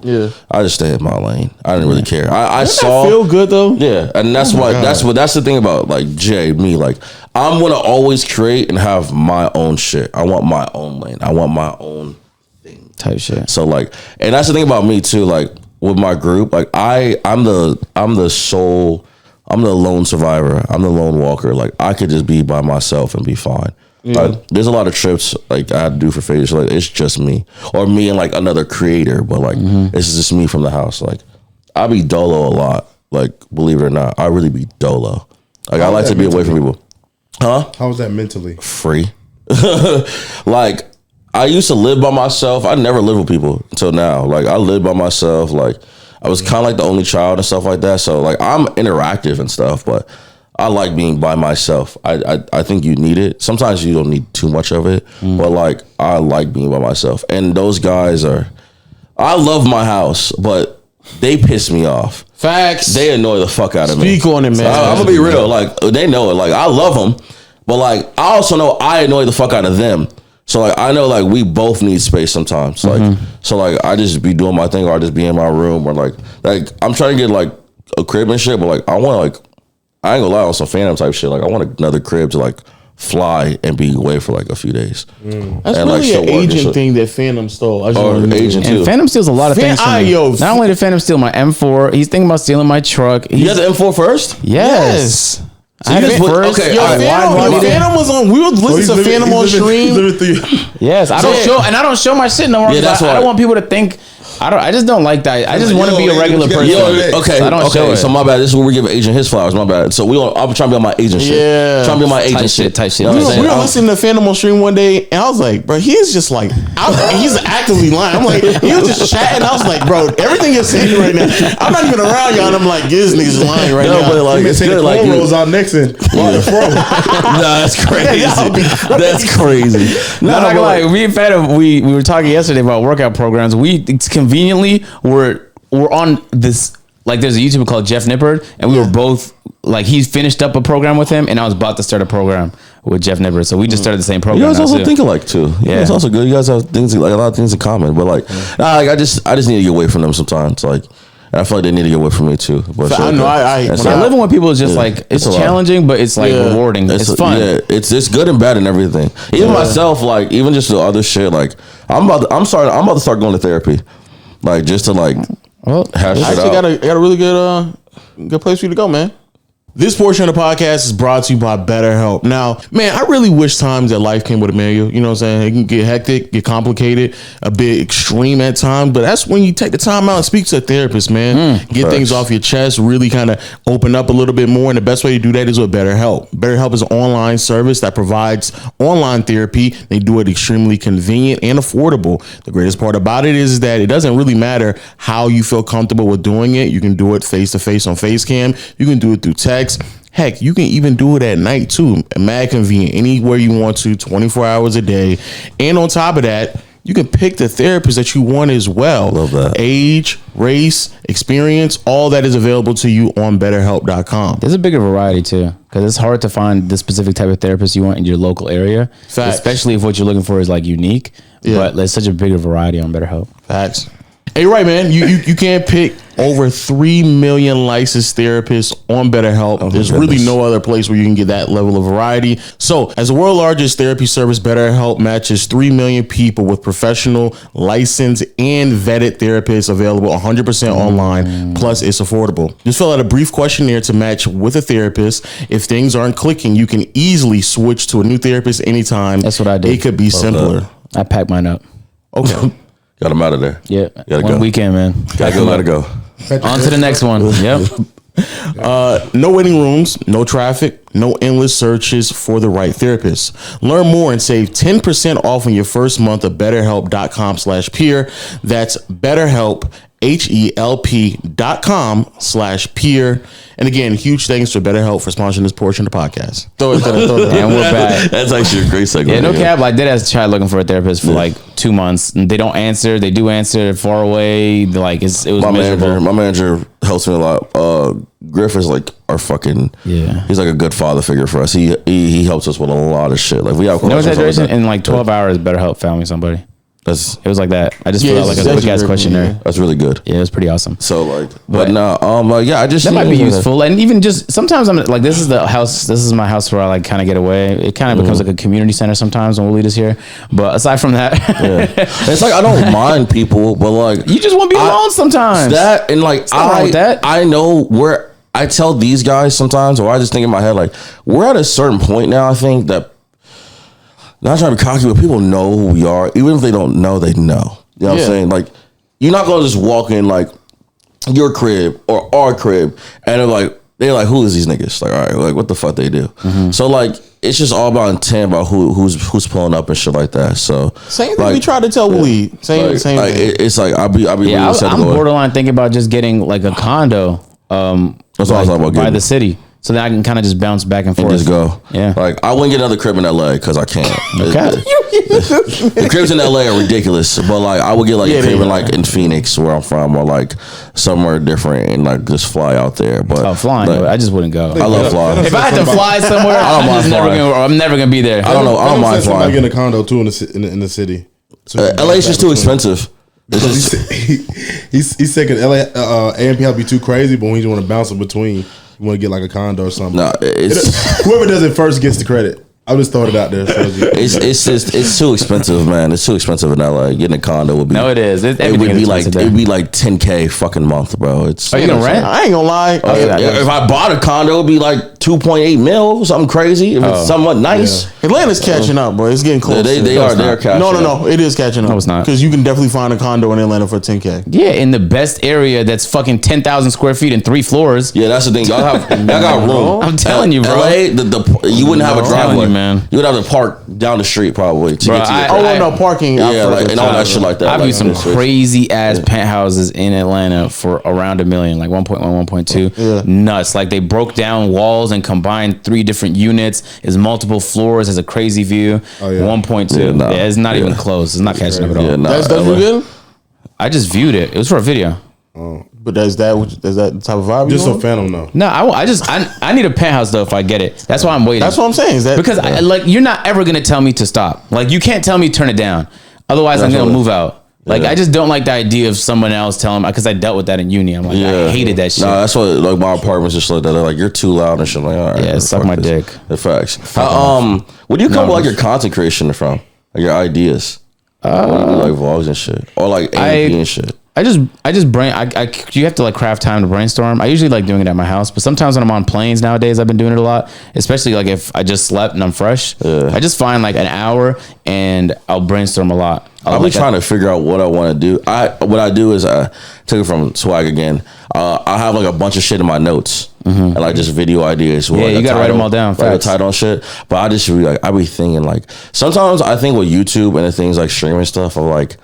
I just stay in my lane. I didn't really care. I saw.
That feel good though.
Yeah, and that's that's the thing about like me. Like I'm gonna always create and have my own shit. I want my own lane. I want my own thing.
type shit.
So like, and that's the thing about me too. Like with my group, like I'm the lone survivor. I'm the lone walker. Like I could just be by myself and be fine.
Yeah.
Like, there's a lot of trips like I had to do for FAZE. Like it's just me or me and like another creator, but like it's just me from the house. Like I be dolo a lot. Like believe it or not, I really be dolo. Like I like to be away from people. Huh?
How was that mentally?
Free. Like I used to live by myself. I never lived with people until now. Like I lived by myself. Like I was kind of like the only child and stuff like that. So like I'm interactive and stuff, but I like being by myself. I think you need it. Sometimes you don't need too much of it, but like I like being by myself. And those guys I love my house, but they piss me off.
Facts.
They annoy the fuck out of me.
Speak on it, man.
So I'm gonna be real. Like they know it. Like I love them, but like I also know I annoy the fuck out of them. So like I know like we both need space sometimes. Like so like I just be doing my thing, or I just be in my room, or like I'm trying to get like a crib and shit. But like I want like I ain't gonna lie on some Phantom type shit. Like I want another crib to like fly and be away for like a few days.
That's
and,
really
like,
an agent thing that Phantom stole. I just
Or
wanted to
agent
know.
too.
And Phantom steals a lot of things from me.
yo,
Not only did Phantom steal my M4, he's thinking about stealing my truck.
You had the M4 first?
Yes. I had
you
it
just put-
first.
okay,
Yo,
all right,
Phantom was on. We would listen to Phantom on stream.
Yes, I don't show, and I don't show my shit no more.
Yeah, that's
I
why.
don't want people to think. I just don't like that. I just want to be a regular person.
Okay,
So I don't show it.
So my bad. This is where we're giving agent his flowers. My bad. So I'm trying to be on my agent shit.
Yeah.
Trying to be on my agent shit.
Type shit.
You know what I'm
We
saying?
were listening to Phantom on stream one day, and I was like, bro, he's just like, he's actively lying. I'm like, he was just chatting. I was like, bro, everything you're saying right now, I'm not even around y'all, and I'm like, this nigga's lying right
No,
now.
but like, it's
Take the
good. Like,
cornrows out next and
nah, that's crazy. That's crazy.
No,
Nah,
not gonna
but
lie.
like,
Me and Phantom, we were talking yesterday about workout programs. We conveniently we're on this. Like, there's a YouTuber called Jeff Nippard, and we were both like, he finished up a program with him, and I was about to start a program with Jeff Nippard. So we just started the same program.
you guys
now,
also
too.
think alike too. Yeah, it's also good. You guys have things like a lot of things in common. But like, like I just need to get away from them sometimes. Like, and I feel like they need to get away from me too. But
I know.
And
when I
living with people is just like it's
a lot.
challenging, but it's like
Yeah.
rewarding. It's fun.
Yeah, it's good and bad and everything. Even myself, like even just the other shit. Like I'm about to start going to therapy. Like just to like hash it
actually
out.
got a really good place for you to go, man. This portion of the podcast is brought to you by BetterHelp. Now, man, I really wish times that life came with a manual. You know what I'm saying? It can get hectic, get complicated, a bit extreme at times, but that's when you take the time out and speak to a therapist, man. Get things off your chest, really kind of open up a little bit more. And the best way to do that is with BetterHelp. BetterHelp is an online service that provides online therapy. They do it extremely convenient and affordable. The greatest part about it is that it doesn't really matter how you feel comfortable with doing it. You can do it face to face on FaceCam. You can do it through text. Heck, you can even do it at night too. Mad convenient, anywhere you want to, 24 hours a day. And on top of that, you can pick the therapist that you want as well.
Love that.
Age, race, experience, all that is available to you on BetterHelp.com.
There's a bigger variety too, because it's hard to find the specific type of therapist you want in your local area,
Facts.
especially if what you're looking for is like unique.
Yeah.
But there's such a bigger variety on BetterHelp.
Facts. Hey, right, man. You can't pick over 3 million licensed therapists on BetterHelp. There's really no other place where you can get that level of variety. So, as the world's largest therapy service, BetterHelp matches 3 million people with professional, licensed, and vetted therapists available 100% online. Plus, it's affordable. Just fill out a brief questionnaire to match with a therapist. If things aren't clicking, you can easily switch to a new therapist anytime.
That's what I did.
It could be simpler.
I packed mine up.
Okay.
Got him out of there.
Yeah,
Gotta
one
go.
weekend, man.
Gotta go.
On to the next one. Yep.
No waiting rooms, no traffic, no endless searches for the right therapist. Learn more and save 10% off on your first month of BetterHelp.com/peer. That's BetterHelp, HELP.com/peer. And again, huge thanks to BetterHelp for sponsoring this portion of the podcast. Throw it.
And we're back.
That's actually a great segment.
Yeah, no cap. Like, dead ass tried looking for a therapist for like 2 months. And they don't answer. They do answer. They're far away. Like, it was miserable.
My manager helps me a lot. Griff is like our fucking He's like a good father figure for us. He helps us with a lot of shit. Like we have
No
questions all the
exaggeration.
time.
In like 12 hours, BetterHelp found me somebody. It was like that. I just
Yeah,
filled out like a
it's
quick ass
actually
questionnaire.
yeah.
That's really good.
Yeah, it was pretty awesome.
So like, but no, yeah, I just
That might be useful, and even just sometimes I'm like, this is the house. This is my house where I like kind of get away. It kind of becomes like a community center sometimes when Waleed is here. But aside from that,
It's like I don't mind people, but like
you just want to be alone sometimes.
that and like
nothing wrong with that.
I know where I tell these guys sometimes, or I just think in my head like we're at a certain point now. I think that not trying to be cocky, but people know who we are, even if they don't know, they know. You know what I'm saying? Like you're not gonna just walk in like your crib or our crib and they're like, who is these niggas? Like, all right, like what the fuck they do? So like it's just all about intent about who's pulling up and shit like that. So
Same thing
like,
we tried to tell Waleed. Same
like,
thing.
it's like I'll be
Yeah,
really
I'm borderline thinking about just getting like a condo.
That's what I was talking about
by
getting.
the city, so that I can kind of just bounce back and forth.
Just go.
Yeah.
Like I wouldn't get another crib in LA because I can't.
Okay.
The cribs in LA are ridiculous, but like I would get like
Yeah,
a crib
they
in
are.
like in Phoenix where I'm from, or like somewhere different, and like just fly out there. But
Oh, flying!
like,
I just wouldn't go.
I love flying.
If I had to fly somewhere,
don't mind
I'm never gonna be there.
I don't know. I don't mind
Somebody
flying.
getting a condo too in the city. So
LA is just too expensive. It's just,
He's thinking LA AMP will be too crazy, but when you want to bounce in between, you want to get like a condo or something.
nah, it's
Whoever does it first gets the credit. I just throwing it out there.
it's too expensive, man. It's too expensive in LA. Getting a condo would be
No, it is.
It would
Everything
be
is
like
expensive
it'd be like $10K fucking month, bro. It's
Are you gonna rent?
I ain't gonna lie.
If I bought a condo, it'd be like 2.8 mil, something crazy. If it's somewhat nice.
Atlanta's catching up, bro. It's getting close.
They are catching
No,
up.
it is catching up.
No, it's not.
Because you can definitely find a condo in Atlanta for $10K.
Yeah, in the best area that's fucking 10,000 square feet and 3 floors.
Yeah, that's the thing. Y'all got room.
I'm telling you, bro.
LA, you wouldn't have a
I'm telling
driveway,
you, man.
You would have to park down the street probably to
Bro,
get to your
Oh,
I-
no, parking. out
yeah,
front
like,
of
and
the
all
town.
that shit like that.
I've
like,
used some
it's-
crazy ass penthouses in Atlanta for around $1 million, like 1.1, 1.2.
Yeah.
Nuts. Like they broke down walls and combined 3 different units. Is multiple floors. Has a crazy view.
Oh, yeah.
1.2.
Yeah, nah.
It's not even close. It's not catching up at all.
Yeah, nah,
That's
LA.
you good?
I just viewed it. It was for a video.
But is that the type of vibe
Just
you
so
want?
Phantom though.
No, I need a penthouse though if I get it. That's why I'm waiting.
That's what I'm saying. Is that
Because like you're not ever gonna tell me to stop. Like you can't tell me turn it down. Otherwise, I'm gonna
Absolutely.
move out. Like I just don't like the idea of someone else telling me, because I dealt with that in uni. I'm like, I hated that shit.
Nah, that's what like my apartment's just like that. They're like, you're too loud and shit. I'm like, all right,
Yeah,
man,
suck
fuck
my
this.
dick.
The facts. Where do you come with like your content creation from? Like your ideas? Where do you do, like vlogs and shit, or like AMP and shit.
I just you have to like craft time to brainstorm. I usually like doing it at my house, but sometimes when I'm on planes nowadays, I've been doing it a lot, especially like if I just slept and I'm fresh. I just find like an hour and I'll brainstorm a lot.
I've been trying to figure out what I want to do. What I do is I took it from Swag again. I have like a bunch of shit in my notes and like just video ideas. With,
Yeah,
like,
you
a
gotta write them
title,
all down,
like a
facts.
title and shit. But I just be like, I be thinking like sometimes I think with YouTube and the things like streaming stuff, I'm like,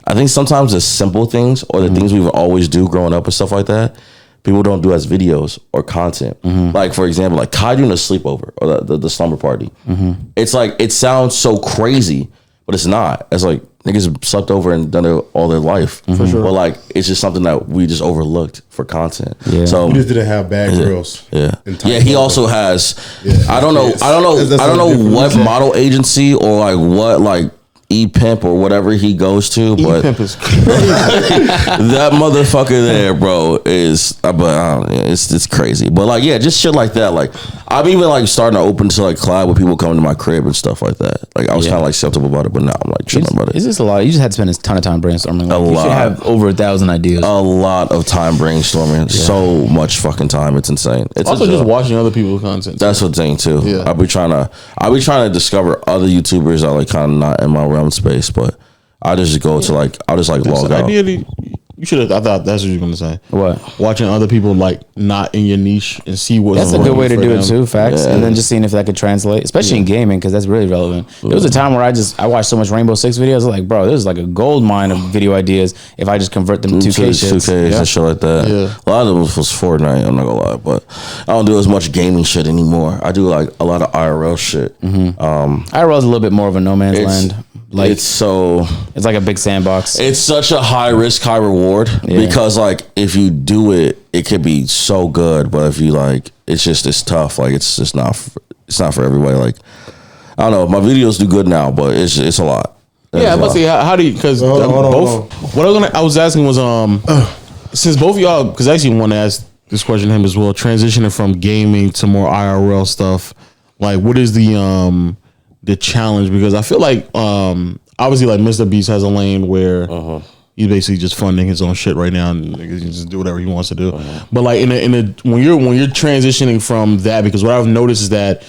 I think sometimes the simple things or the things we would always do growing up and stuff like that, people don't do as videos or content. Like for example, like Kai doing a sleepover or the slumber party. It's like it sounds so crazy, but it's not. It's like niggas slept over and done it all their life. For sure. But like it's just something that we just overlooked for content.
Yeah.
So
We just didn't have bad girls.
yeah.
in time
Yeah, he
over.
also has
Yeah.
I don't know
Yes.
I don't know
That's
I don't
a
know
different
what
reason.
model agency or like what like E-Pimp or whatever he goes to, but
Pimp is crazy.
that motherfucker there, bro, is but I don't know, it's crazy. But like yeah, just shit like that. Like I'm even like starting to open to like collab with people coming to my crib and stuff like that. Like I was kind of like skeptical about it, but now I'm like chilling about
It's
it.
just a lot. You just had to spend a ton of time brainstorming. Like, you
lot.
should have over 1,000 ideas.
A lot of time brainstorming, so much fucking time. It's insane. It's
Also,
a
just
job.
watching other people's content.
That's the thing too.
Yeah.
I'll be trying to discover other YouTubers that are like kind of not in my realm space, but I'll just go to like I'll just like log out.
Ideally, you should have. I thought that's what you were gonna say.
What?
Watching other people like not in your niche and see what's.
That's a good way to do it too, facts.
Yeah.
And then just seeing if that could translate, especially in gaming, because that's really relevant. There was a time where I watched so much Rainbow Six videos. I was like, bro, there's like a gold mine of video ideas if I just convert them to 2K shits.
2Ks
Yeah.
and shit like that.
Yeah.
A lot of them was Fortnite. I'm not gonna lie, but I don't do as much gaming shit anymore. I do like a lot of IRL shit.
IRL is a little bit more of a no man's land. Like
it's
like a big sandbox.
It's such a high risk, high reward because like if you do it, it could be so good, but if you like, it's tough. Like it's not for everybody. Like I don't know, my videos do good now, but it's a lot.
Yeah, I'm about to say how do you because both. What I was asking was since both of y'all, because I actually want to ask this question to him as well, transitioning from gaming to more IRL stuff, like what is the challenge? Because I feel like obviously like Mr. Beast has a lane where he's basically just funding his own shit right now and he can just do whatever he wants to do. But like in a when you're transitioning from that, because what I've noticed is that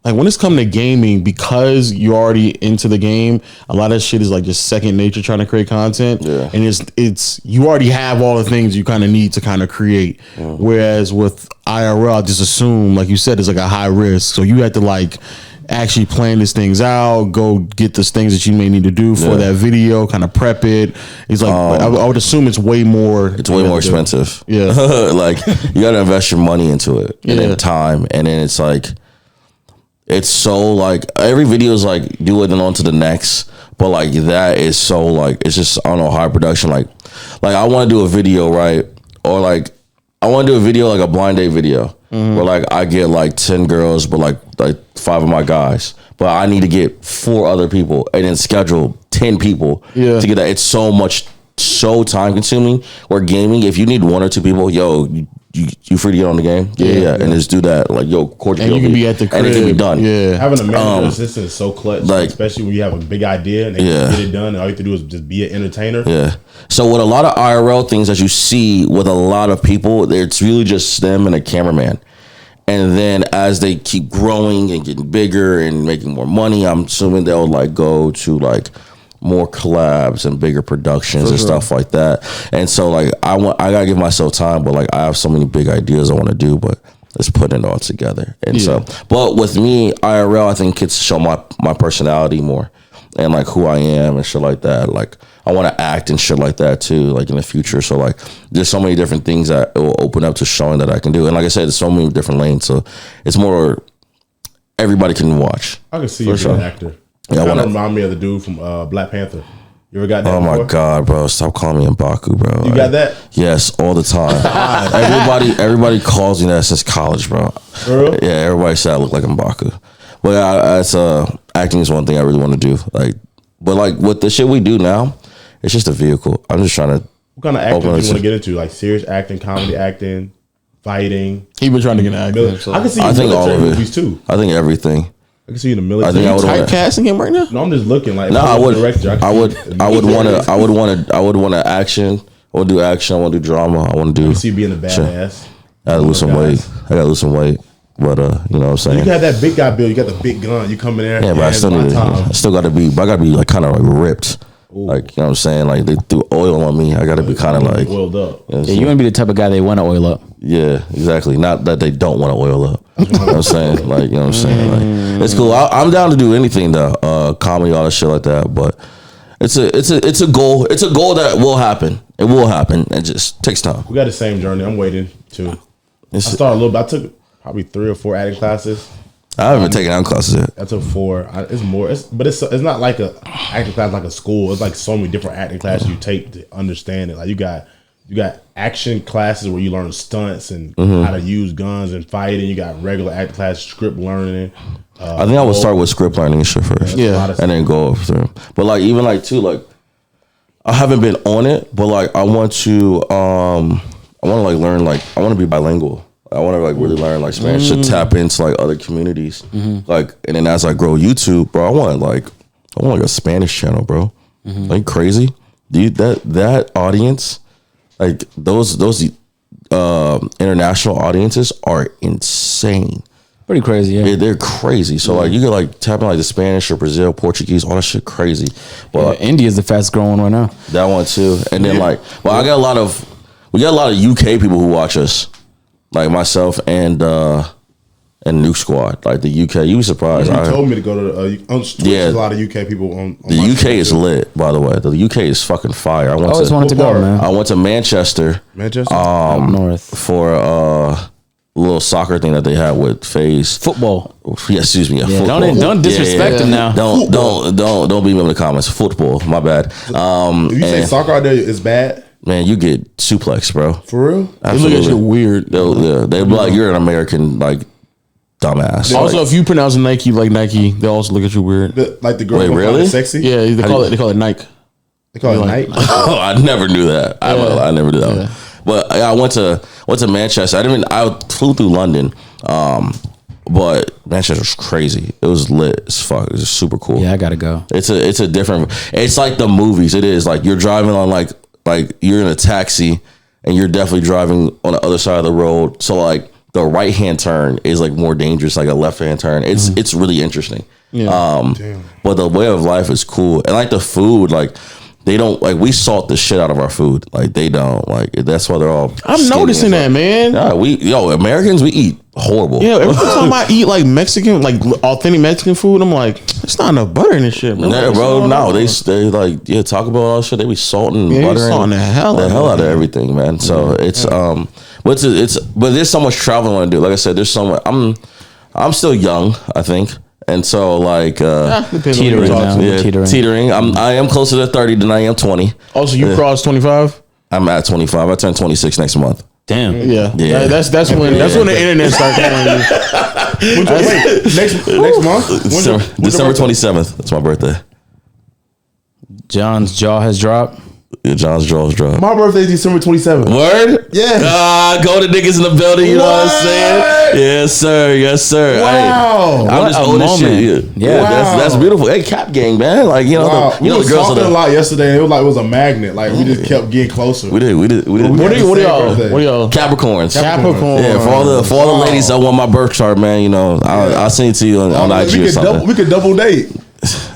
like when it's come to gaming, because you're already into the game, a lot of shit is like just second nature trying to create content. Yeah. And it's you already have all the things you kind of need to kind of create. Whereas with IRL, I just assume, like you said, it's like a high risk. So you have to like actually plan these things out, go get the things that you may need to do for that video, kind of prep it. It's like I would assume it's way more.
It's way more expensive.
Yeah.
Like you got to invest your money into it and then time, and then it's like. It's so like every video is like do it and on to the next, but like that is so like it's just I don't know high production like I want to do a video right or like I want to do a video like a blind date video where like I get like 10 girls but like 5 of my guys, but I need to get 4 other people and then schedule 10 people to get that. It's so time consuming. Where gaming, if you need 1 or 2 people, you free to get on the game, and just do that. Like
and you can be at the crib,
and it can be done.
Yeah,
having a manager assistant is so clutch,
like,
especially when you have a big idea and they can get it done. And all you have to do is just be an entertainer.
Yeah. So with a lot of IRL things that you see with a lot of people, it's really just them and a cameraman. And then as they keep growing and getting bigger and making more money, I'm assuming they'll like go to like more collabs and bigger productions and stuff like that. And so like I gotta give myself time, but like I have so many big ideas I want to do, but let's put it all together. And so, but with me, IRL, I think it's show my personality more and like who I am and shit like that. Like I want to act and shit like that too, like in the future. So like there's so many different things that it will open up to showing that I can do. And like I said, there's so many different lanes. So it's more everybody can watch.
I can see you being an actor.
Yeah,
kind of remind me of the dude from Black Panther. You ever got that?
Oh
before?
my god, bro! Stop calling me M'Baku, bro.
You got that?
Yes, all the time. everybody calls me that since college, bro.
For real?
Yeah, everybody said I look like M'Baku. But acting is one thing I really want to do. Like, but like with the shit we do now, it's just a vehicle. I'm just trying to.
What kind of acting do you want to get into? Like serious acting, comedy acting, fighting.
He been trying to get an acting.
I can see you in military movies too.
I think everything.
I can see you in the military.
I think I would
typecasting him right now.
No, I'm just looking like.
No, I would. I would want to action. I want to do action. I want to do drama. I want to do.
I see you being a badass.
I gotta lose some weight. But you know what I'm saying.
You got that big guy build. You got the big gun. You come in there.
Yeah, but I still got to be. But I got to be like kind of like ripped. Ooh. Like, you know what I'm saying? Like they threw oil on me. I got to be kind of like
oiled up.
You know, you want to be the type of guy they want to oil up.
Yeah, exactly. Not that they don't want to oil up. You know what I'm saying? Like, you know what I'm saying? Like, it's cool. I'm down to do anything though. Comedy, all that shit like that. But it's a goal. It's a goal that will happen. It will happen. It just takes time.
We got the same journey. I'm waiting too. I started a little bit. I took probably 3 or 4 acting classes.
I haven't taken out classes yet.
I took 4. It's more. But it's not like a acting class like a school. It's like so many different acting classes you take to understand it. Like you got action classes where you learn stunts and how to use guns and fighting. You got regular acting class, script learning.
I think I would start with script learning and shit first. Yeah, and then go through. But like even like too like I haven't been on it, but like I want to like learn like I want to be bilingual. I want to like really learn like Spanish to tap into like other communities. Like, and then as I grow YouTube, bro, I want like a Spanish channel, bro. Like crazy, dude. That audience, like those international audiences are insane.
Pretty crazy, yeah.
They're crazy. So like you could like tap in like the Spanish or Brazil, Portuguese, all that shit crazy. But
India is the fastest growing one right now.
That one too. And then like, well, we got a lot of UK people who watch us. Like myself and Nuke Squad, like the UK. You were surprised.
You told me to go to Twitch. There's a lot of UK people on
the UK is lit, by the way. The UK is fucking fire. I
always wanted to go, man.
I went to Manchester.
Up north
for a little soccer thing that they had with FAZE
football.
Yeah, excuse me.
Yeah, don't disrespect him now.
Don't beat me in the comments. Football, my bad.
If you say soccer out there is bad.
Man, you get suplex, bro.
For real?
Absolutely.
They look at you weird.
They be like, you're an American, like, dumbass.
Also, if you pronounce Nike like Nike, they also look at you weird.
Like the girl
Wait,
who
really?
really sexy.
Yeah, they call it Nike.
They call it night.
Oh, I never knew that. I never knew that.
Yeah.
But I went to Manchester. I flew through London. But Manchester was crazy. It was lit as fuck. It was super cool.
Yeah, I gotta go.
It's a different. It's like the movies. It is like you're driving on like you're in a taxi and you're definitely driving on the other side of the road. So like the right hand turn is like more dangerous, like a left hand turn. It's really interesting.
Yeah.
But the way of life is cool, and like the food, like they don't like we salt the shit out of our food. Like they don't like that's why they're all.
I'm noticing that, man.
Yeah, Americans we eat horrible.
Yeah, every time I eat like Mexican, like authentic Mexican food, I'm like, it's not enough butter in this shit, bro.
Yeah, bro, no, they like talk about all shit. They be salting butter
salting the hell
out of everything, man. So it's but there's so much traveling I want to do. Like I said, there's so much. I'm still young, I think, and so like
Teetering now.
teetering. I am closer to 30 than I am 20.
Also, you crossed 25.
I'm at 25. I turn 26 next month.
Damn.
Yeah. That's when the internet starts calling you.
Wait, next month?
December 27th. That's my birthday.
John's jaw has dropped.
Yeah, John's jaws dropped.
My birthday's December 27th.
Word?
Yeah.
Go to niggas in the building, you know what I'm saying? Yes, sir. Yes, sir.
Wow.
I'm just old as shit. Yeah,
Wow.
that's beautiful. Hey, Cap Gang, man. Like, you know,
Wow.
the girls are
talking a
the,
lot yesterday. And it was a magnet. Like we just kept getting closer.
we did.
What are y'all?
Capricorns.
Capricorn.
Yeah, for all the ladies that want my birth chart, man, you know, I'll send it to you on IG or something.
We could double date.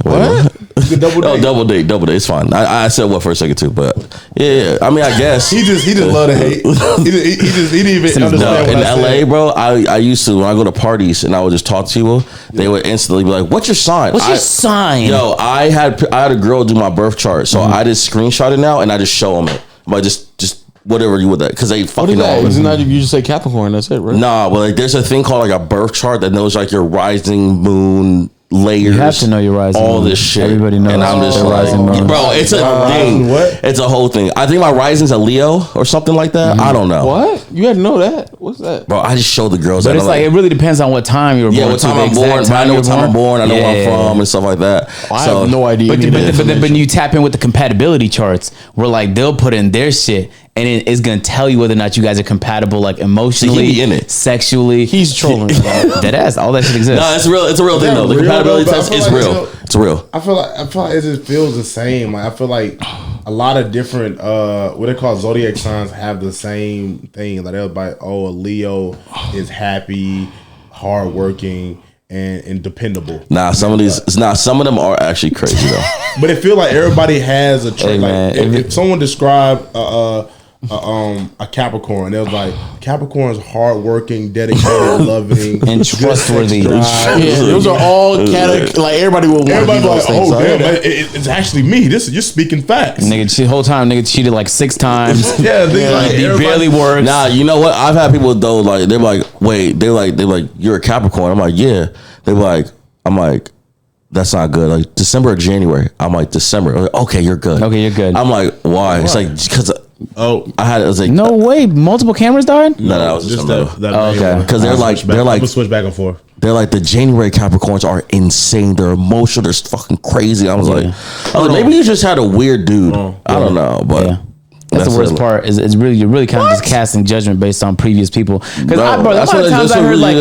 What?
We could double date.
Double date. It's fine. I said what for a second too, but yeah. I mean, I guess
He just love to hate. He didn't even understand
no,
what
in
I
LA,
said.
bro. I used to when I go to parties and I would just talk to people. They would instantly be like, "What's your sign?"
What's your sign?
Yo, I had a girl do my birth chart, so I just screenshot it now and I just show them it. But just whatever you would that because they
What
fucking
is that?
know.
Isn't that you just say Capricorn? That's it, right?
Nah, but like there's a thing called like a birth chart that knows like your rising moon layers.
You have to know your rising
all
moon.
this shit.
Everybody knows
and I'm just
their
like,
rising moon.
bro, it's a thing.
What?
It's a whole thing. I think my rising's a Leo or something like that. I don't know.
What? You had to know that? What's that?
Bro, I just show the girls.
But
that
it's
I'm
like it really depends on what time you were born.
yeah, what time
too, the
I'm born.
exact
I know
you
what
were
time I'm born. I know where I'm
Yeah.
from and stuff like that.
I have no idea.
But,
any of that
but
information.
you tap in with the compatibility charts where like they'll put in their shit and it's gonna tell you whether or not you guys are compatible, like emotionally,
be in it.
sexually.
He's trolling.
Dead ass. All that shit exists.
No, it's real. It's a real thing though. The
real,
compatibility
though?
test
I feel
is
like
real. It's real.
I feel like it just feels the same. Like I feel like a lot of different what they call zodiac signs have the same thing. Like they'll be like, oh, a Leo is happy, hardworking, and dependable.
Some of them are actually crazy though.
But it feels like everybody has a trait.
Hey, man,
like if someone described a Capricorn, it was like Capricorn's hardworking, dedicated, loving,
And trustworthy.
drive.
Yeah, those are all like everybody will want to be
Everybody
those
like,
things.
oh
I heard
damn,
that.
it's actually me. You're speaking facts.
Nigga, whole time nigga cheated like 6 times.
Yeah, they like
He
everybody-
barely works.
Nah, you know what? I've had people though like they're like, wait, they're like, you're a Capricorn. I'm like, yeah. I'm like, that's not good. Like December or January. I'm like December. Like, okay, you're good.
Okay, you're good.
I'm like, why? It's like because I was like,
No way. Multiple cameras died?
no, that was just
that
okay.
because they're like
I'm gonna switch back and forth.
they're like the January Capricorns are insane. They're emotional. They're fucking crazy. I was like, maybe you just had a weird dude. I don't know, but.
Yeah. That's the worst part. Is it's really you're really kind of just casting judgment based on previous people. Because a lot of times I heard like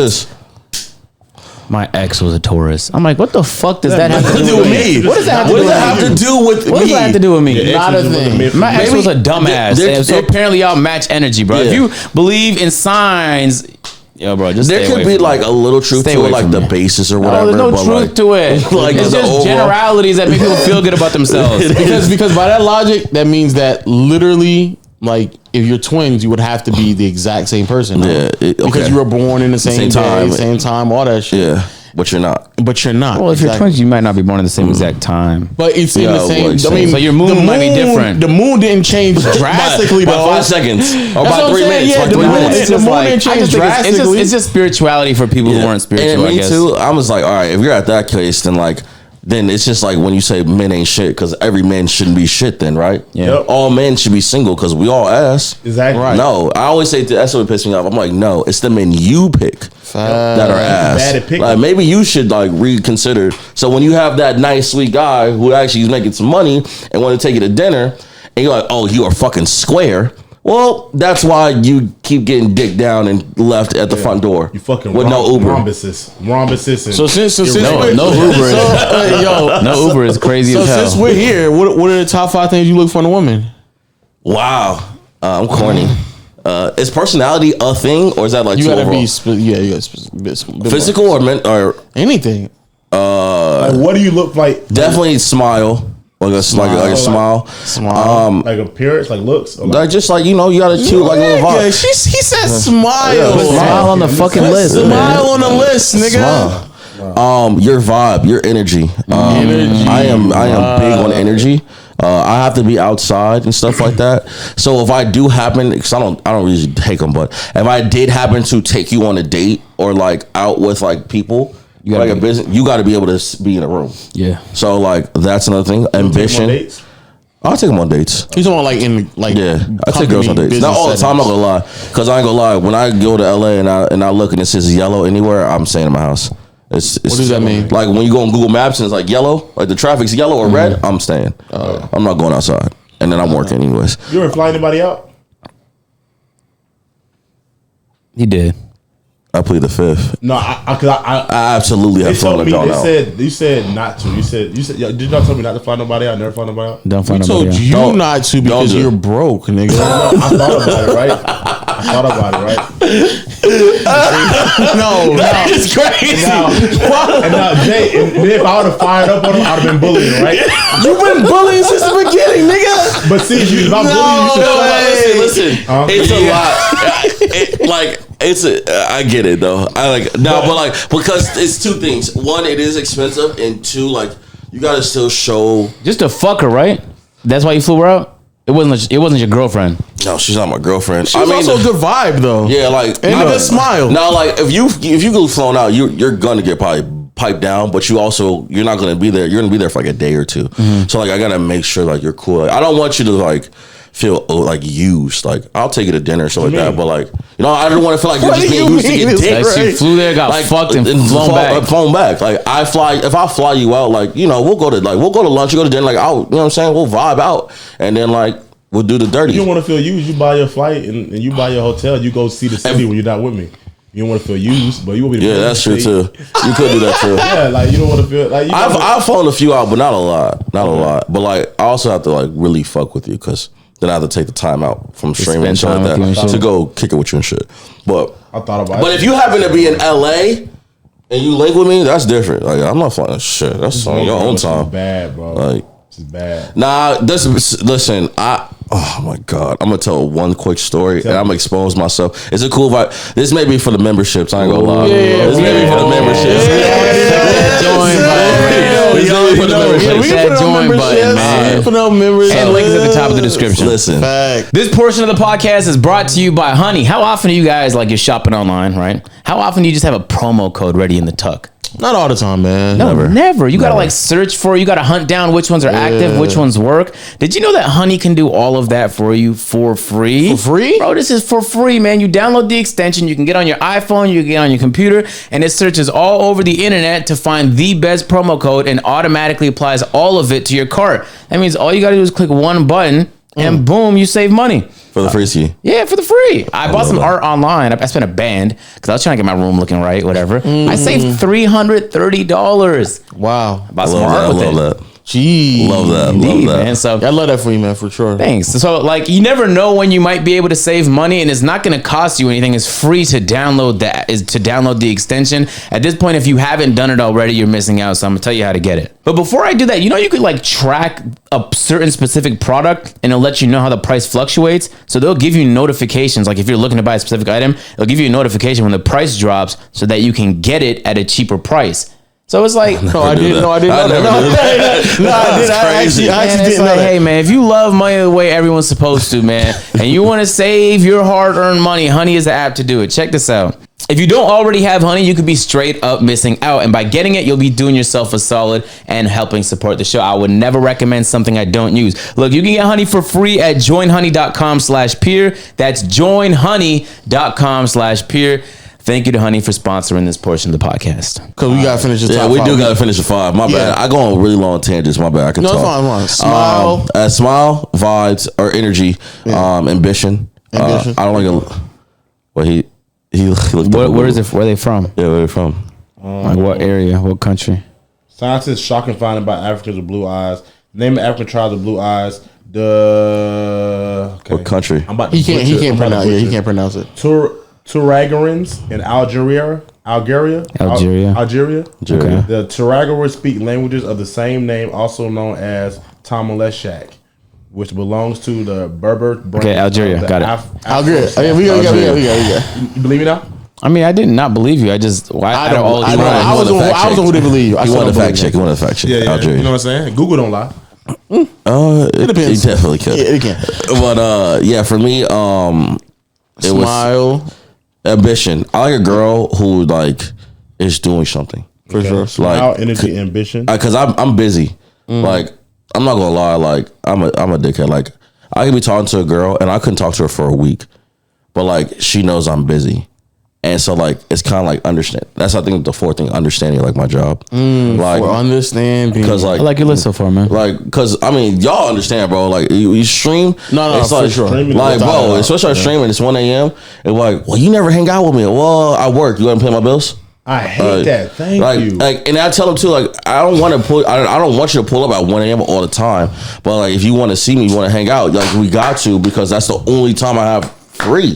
my ex was a Taurus. I'm like, what the fuck does that have to do with me? What does that have to do with me? What does that have to do with me?
Yeah,
Not a thing.
My ex
Maybe-
was a dumbass.
there-
So
there-
apparently y'all match energy, bro.
Yeah.
If you believe in signs, yo, bro, just
There
stay
could
away
be
from
like
me.
a little truth
Stay
to
away
it, like
from
the
me.
basis or
No,
whatever.
there's no
but
truth
like,
to it.
like
It's
the
just
overall-
generalities that make people feel good about themselves.
because by that logic, that means that literally, like, if you're twins, you would have to be the exact same person. No?
Yeah,
because
okay.
you were born in the same
time.
day, same time, all that shit.
Yeah, but you're not.
But you're not.
Well, if you're
Exactly.
twins, you might not be born at the same exact time.
But it's in
Yeah,
the same.
like,
I mean,
so your moon
the
might be different.
The moon didn't change drastically,
by
though.
5 seconds or
That's
by
what I'm
3
saying,
minutes.
yeah,
By
the
3
moon
minutes.
is- the moon didn't change
it's
drastically.
just spirituality for people who weren't spiritual.
And
I
me
guess.
too. I was like, all right, if you're at that case, then like, then it's just like when you say men ain't shit, because every man shouldn't be shit then, right?
Yeah.
All men should be single because we all ass.
Exactly.
Right.
No, I always say that's what pisses me off. I'm like, no, it's the men you pick that are ass.
Bad at picking.
Like, maybe you should like reconsider. So when you have that nice, sweet guy who actually is making some money and want to take you to dinner, and you're like, oh, you are fucking square. Well, that's why you keep getting dick down and left at the front door.
You fucking
with no Uber.
Rhombuses. And
So since
No Uber is no Uber is crazy
So
as hell.
since we're here, what are the top 5 things you look for in a woman?
Wow, I'm corny. Is personality a thing, or is that like
You
too
gotta
overall?
you gotta
Physical or men or
anything.
like, what do you look like?
definitely smile, like a smile.
Smile.
Like appearance, like looks. Or
Like just like you got a cute like little vibe.
Yeah, he said smile.
Put smile on the fucking list. man.
Smile on the list, nigga.
Your vibe, your energy. I am big on energy. I have to be outside and stuff like that. So if I do happen, because I don't really take them, but if I did happen to take you on a date or like out with like people, like a business, you got to be able to be in a room.
Yeah.
So like that's another thing. Ambition. I'll take them on dates.
He's talking about like in like
Yeah, I take girls on dates. Not all the time. I'm not gonna lie, because I ain't gonna lie. When I go to LA and I look and it says yellow anywhere, I'm staying in my house. It's
What does that mean?
Like when you go on Google Maps and it's like yellow, like the traffic's yellow or red, I'm staying. I'm not going outside, and then I'm working anyways.
You ever fly anybody out?
He did.
I plead the fifth.
No,
I absolutely
they
have flown
told
a
me.
dog out.
You said not to. You said. Yo, did y'all tell me not to fly nobody out? Never fly nobody out.
Don't
I
find
told
nobody.
you
Don't-
not to because
don't do
you're
it.
broke, nigga.
I thought about it, right? I thought about it, right?
no,
It's crazy.
And now, Jay, and if I would have fired up on him, I'd have been bullying, right?
You've been bullying since the beginning, nigga.
But see, if I'm bullying, you should shut up.
Listen, it's a lot. I get it though. But like because it's two things. One, it is expensive, and two, like you gotta still show.
Just a fucker, right? That's why you flew her out. It wasn't your girlfriend.
No, she's not my girlfriend.
She's also a good vibe though.
Yeah, like
And a good smile.
Now, like if you go flown out, you're gonna get probably piped down, but you're not gonna be there. You're gonna be there for like a day or two. So like I gotta make sure like you're cool. Like, I don't want you to like feel like used. Like I'll take you to dinner or something like that, but like I don't want to feel like you're just being used to get dick.
Like she flew there, got fucked, and flown back.
Like if I fly you out, like we'll go to lunch, you go to dinner, like out. You know what I'm saying? We'll vibe out, and then like we'll do the dirty.
You don't want to feel used. You buy your flight and you buy your hotel. You go see the city when you're not with me. You don't want to feel used, but you want me to.
Yeah, that's true too. You could do that too.
Yeah, like you don't want to feel like
I've flown a few out, but not a lot, But like I also have to like really fuck with you because then I have to take the time out from streaming and shit like that to go kick it with you and shit. But
I thought about it.
But if you happen to be in LA and you link with me, that's different. Like I'm not flying shit. That's on your own time.
This is bad, bro.
Like
this is bad.
Nah, listen. Oh my god, I'm gonna tell one quick story and I'm gonna expose myself. Is it cool if this may be for the memberships? I ain't gonna lie. This may be for the memberships.
We can put
on memberships.
And link is at the top of the description.
Listen,
this portion of the podcast is brought to you by Honey. How often do you guys, like, you're shopping online, right? How often do you just have a promo code ready in the tuck?
Not all the time, man.
No, never. You gotta like search for. You gotta hunt down which ones are active, which ones work. Did you know that Honey can do all of that for you for free?
For free,
bro. This is for free, man. You download the extension. You can get on your iPhone. You can get on your computer, and it searches all over the internet to find the best promo code and automatically applies all of it to your cart. That means all you gotta do is click one button, and boom, you save money.
for the free ski.
Yeah, for the free. I bought some art online. I spent a band because I was trying to get my room looking right, whatever. I saved $330.
Wow.
I bought some art with it.
Love that.
Gee.
Love that.
Indeed,
Love that.
man. So
I love that for you, man, for sure.
thanks. So like you never know when you might be able to save money, and it's not going to cost you anything. It's free to download the extension. At this point, if you haven't done it already, you're missing out. So I'm gonna tell you how to get it. But before I do that, you could like track a certain specific product and it'll let you know how the price fluctuates. So they'll give you notifications. Like if you're looking to buy a specific item, it'll give you a notification when the price drops so that you can get it at a cheaper price. So it's like,
No, I didn't know that. No, I did. I actually didn't know that.
Hey man, if you love money the way everyone's supposed to, man, and you want to save your hard-earned money, Honey is the app to do it. Check this out. If you don't already have honey, you could be straight up missing out. And by getting it, you'll be doing yourself a solid and helping support the show. I would never recommend something I don't use. Look, you can get honey for free at joinhoney.com/peer. That's joinhoney.com/peer. Thank you to Honey for sponsoring this portion of the podcast.
Because we gotta finish the top
we
five.
do gotta finish the 5. My bad. I go on really long tangents. My bad. I can talk.
Fine. Smile.
Smile, vibes, or energy, ambition. I don't like a. Well, he looked.
Where is it? Where are they from?
Yeah, where are they from?
Like what area? What country?
Scientists shocked and finding by Africans with blue eyes. Name the African tribes with blue eyes.
What country?
I'm about to
He can't pronounce. Yeah, he can't pronounce it.
Turagarans in Algeria.
Algeria.
Okay. The Turagarans speak languages of the same name, also known as Tamaleshak, which belongs to the Berber branch.
Okay, Algeria. Got it.
Algeria. We got.
You believe me now?
I mean, I did not believe you. I just
I was on who they believe.
He wanted to fact check.
Yeah.
Algeria.
You know what I'm saying? Google don't lie.
It
depends.
He definitely could.
Yeah, it can.
But yeah, for me, it
Smile.
was ambition. I like a girl who like is doing something
For sure.
Smile, energy, ambition.
because I'm busy. Like I'm not gonna lie. Like I'm a dickhead. Like I could be talking to a girl and I couldn't talk to her for a week, but like she knows I'm busy. And so, like, it's kind of like understand. That's I think the 4th thing, understanding like my job, like
For understanding.
because like
I like your list so far, man.
like because I mean y'all understand, bro. Like you stream,
No,
it's
for
like,
sure.
Like bro, especially streaming, it's 1 a.m. It's like, well, you never hang out with me. Well, I work. You gonna pay my bills?
I hate that. Thank you.
Like, and I tell them too, like, I don't want to pull. I don't want you to pull up at 1 a.m. all the time. But like, if you want to see me, you want to hang out, like we got to, because that's the only time I have free.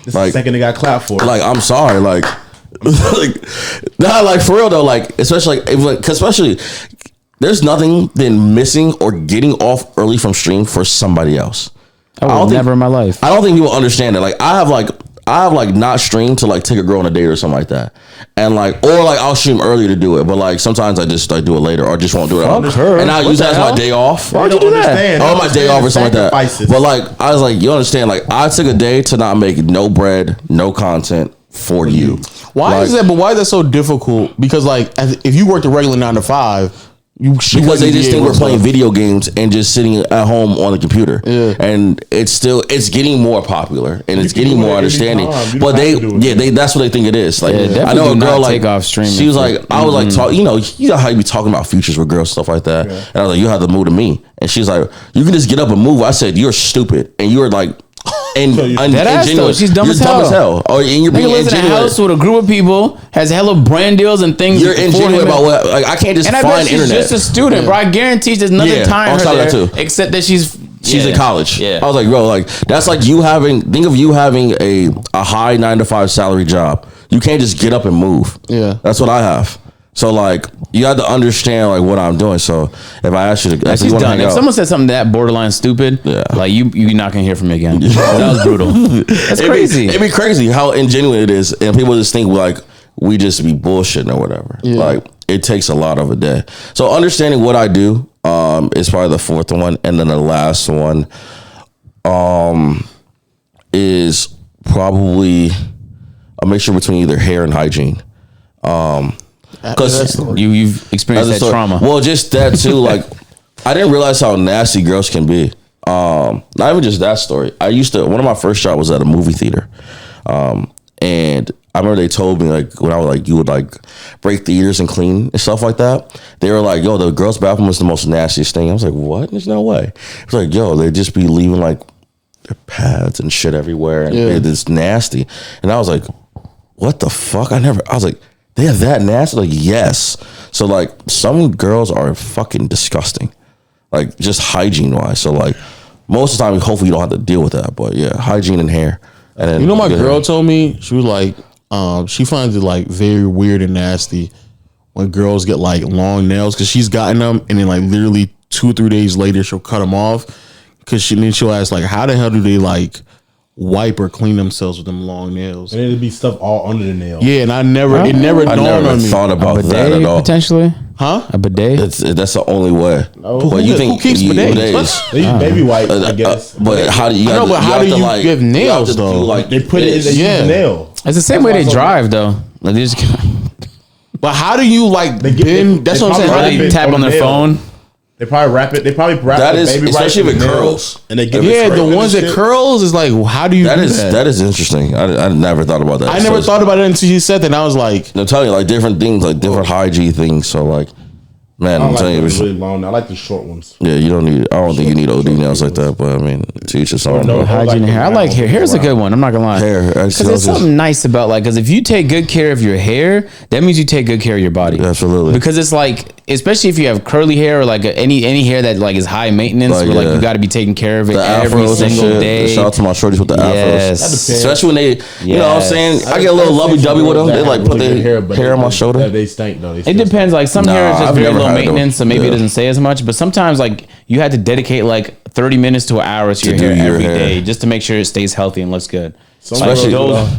This
Like,
is the second they got clapped for.
like I'm sorry, like, like, not like for real though. Like, especially like, cause especially, there's nothing than missing or getting off early from stream for somebody else.
I would never in my life.
I don't think people understand that. Like, I have not streamed to like take a girl on a date or something like that, and like, or like I'll stream early to do it, but like sometimes I just like do it later or just won't do it.
Fuck her.
And I'll use that as my day off.
Why'd you do that?
Oh, my day off or something like that. But like, I was like, you understand? Like, I took a day to not make no bread, no content for you.
Why is that? But why is that so difficult? Because like, if you worked a regular 9 to 5.
Because they just think we're playing video games and just sitting at home on the computer, and it's getting more popular and it's getting more understanding. But that's what they think it is. Like, I know a girl like
off streaming.
She was like, I was like, you know how you be talking about futures with girls, stuff like that. And I was like, you have to move to me, and she's like, you can just get up and move. I said, you're stupid, and you're like. And
she's dumb as hell.
Oh, and you're being
lives in a house with a group of people, has hella brand deals and things.
You're ingenuine about what? Like, I can't just
and I
find
bet she's
internet.
just a student, bro. I guarantee there's nothing tying her there,
too.
except that she's
in college.
Yeah.
I was like, bro, like that's like think of you having a high 9 to 5 salary job. You can't just get up and move.
Yeah,
that's what I have. So like, you have to understand like what I'm doing. So if I ask you to,
she's done. If someone said something that borderline stupid, like you're not gonna hear from me again. That was brutal. That's crazy.
It'd be crazy how ingenuine it is, and people just think like we just be bullshitting or whatever. Like, it takes a lot of a day. So understanding what I do is probably the 4th one, and then the last one is probably a mixture between either hair and hygiene. Because
you've experienced that trauma.
Well, just that too. Like, I didn't realize how nasty girls can be. Not even just that story. One of my first jobs was at a movie theater. And I remember they told me, like, when I was like, you would like break theaters and clean and stuff like that. They were like, yo, the girls' bathroom was the most nastiest thing. I was like, what? There's no way. It was like, yo, they'd just be leaving like their pads and shit everywhere. And it's nasty. And I was like, what the fuck? I was like, they are that nasty? Like, yes. So like, some girls are fucking disgusting. Like, just hygiene wise. So like, most of the time, hopefully you don't have to deal with that. But yeah, hygiene and hair. And then,
my girl told me, she was like, she finds it like very weird and nasty when girls get like long nails, because she's gotten them and then like literally 2 or 3 days later she'll cut them off, because she'll ask like, how the hell do they like wipe or clean themselves with them long nails?
And it'd be stuff all under the nail.
Yeah, and I never dawned on me.
Thought about that at all.
Potentially,
a
bidet.
That's the only way.
No.
But you think
who keeps bidets?
They use baby wipes, I guess.
But how do you?
How do you give nails though?
Like, they put it in the nail.
It's the same way they drive though. Like they just
But how do you like bend? That's what I'm saying. How do you
they tap on their phone.
They probably wrap it. They probably wrap
That
the
is,
baby
especially
right
if it
in the nails,
curls.
and they give
Yeah,
it
the ones that curls is like, how do you do that?
That is interesting. I never thought about that.
I never thought about it until you said that, and I was like,
I'm telling you, like different things, like different hygiene things. So like, man,
I
I'm
don't
telling
like
you,
the really long. I like the short ones.
yeah, you don't need. I don't think you need OD nails like that. But I mean, to each his own.
no,
bro.
Hygiene
like
hair. I
the
like hair.
round
Hair's a
round.
good one. I'm not gonna lie.
Hair,
Because
actually,
there's something nice about like, because if you take good care of your hair, that means you take good care of your body.
Absolutely.
Because it's like, especially if you have curly hair or like any hair that like is high maintenance,
Like,
where like
yeah.
you got to be taking care of it
the
every
afros and
single
shit.
day.
Shout out to my shorties with the
Yes.
afros.
That
depends.
Especially when they, you know what I'm
Yes.
saying? I get a little lovey dovey with them. They like put their hair on my shoulder.
They stink though.
It depends. Like some hair is
Nah,
just
I've
very
never
low
had
maintenance,
those.
so maybe it
Yeah.
doesn't say as much. But sometimes like you had to dedicate like 30 minutes to an hour to your
do
hair
your
every
hair.
day just to make sure it stays healthy and looks good.
Especially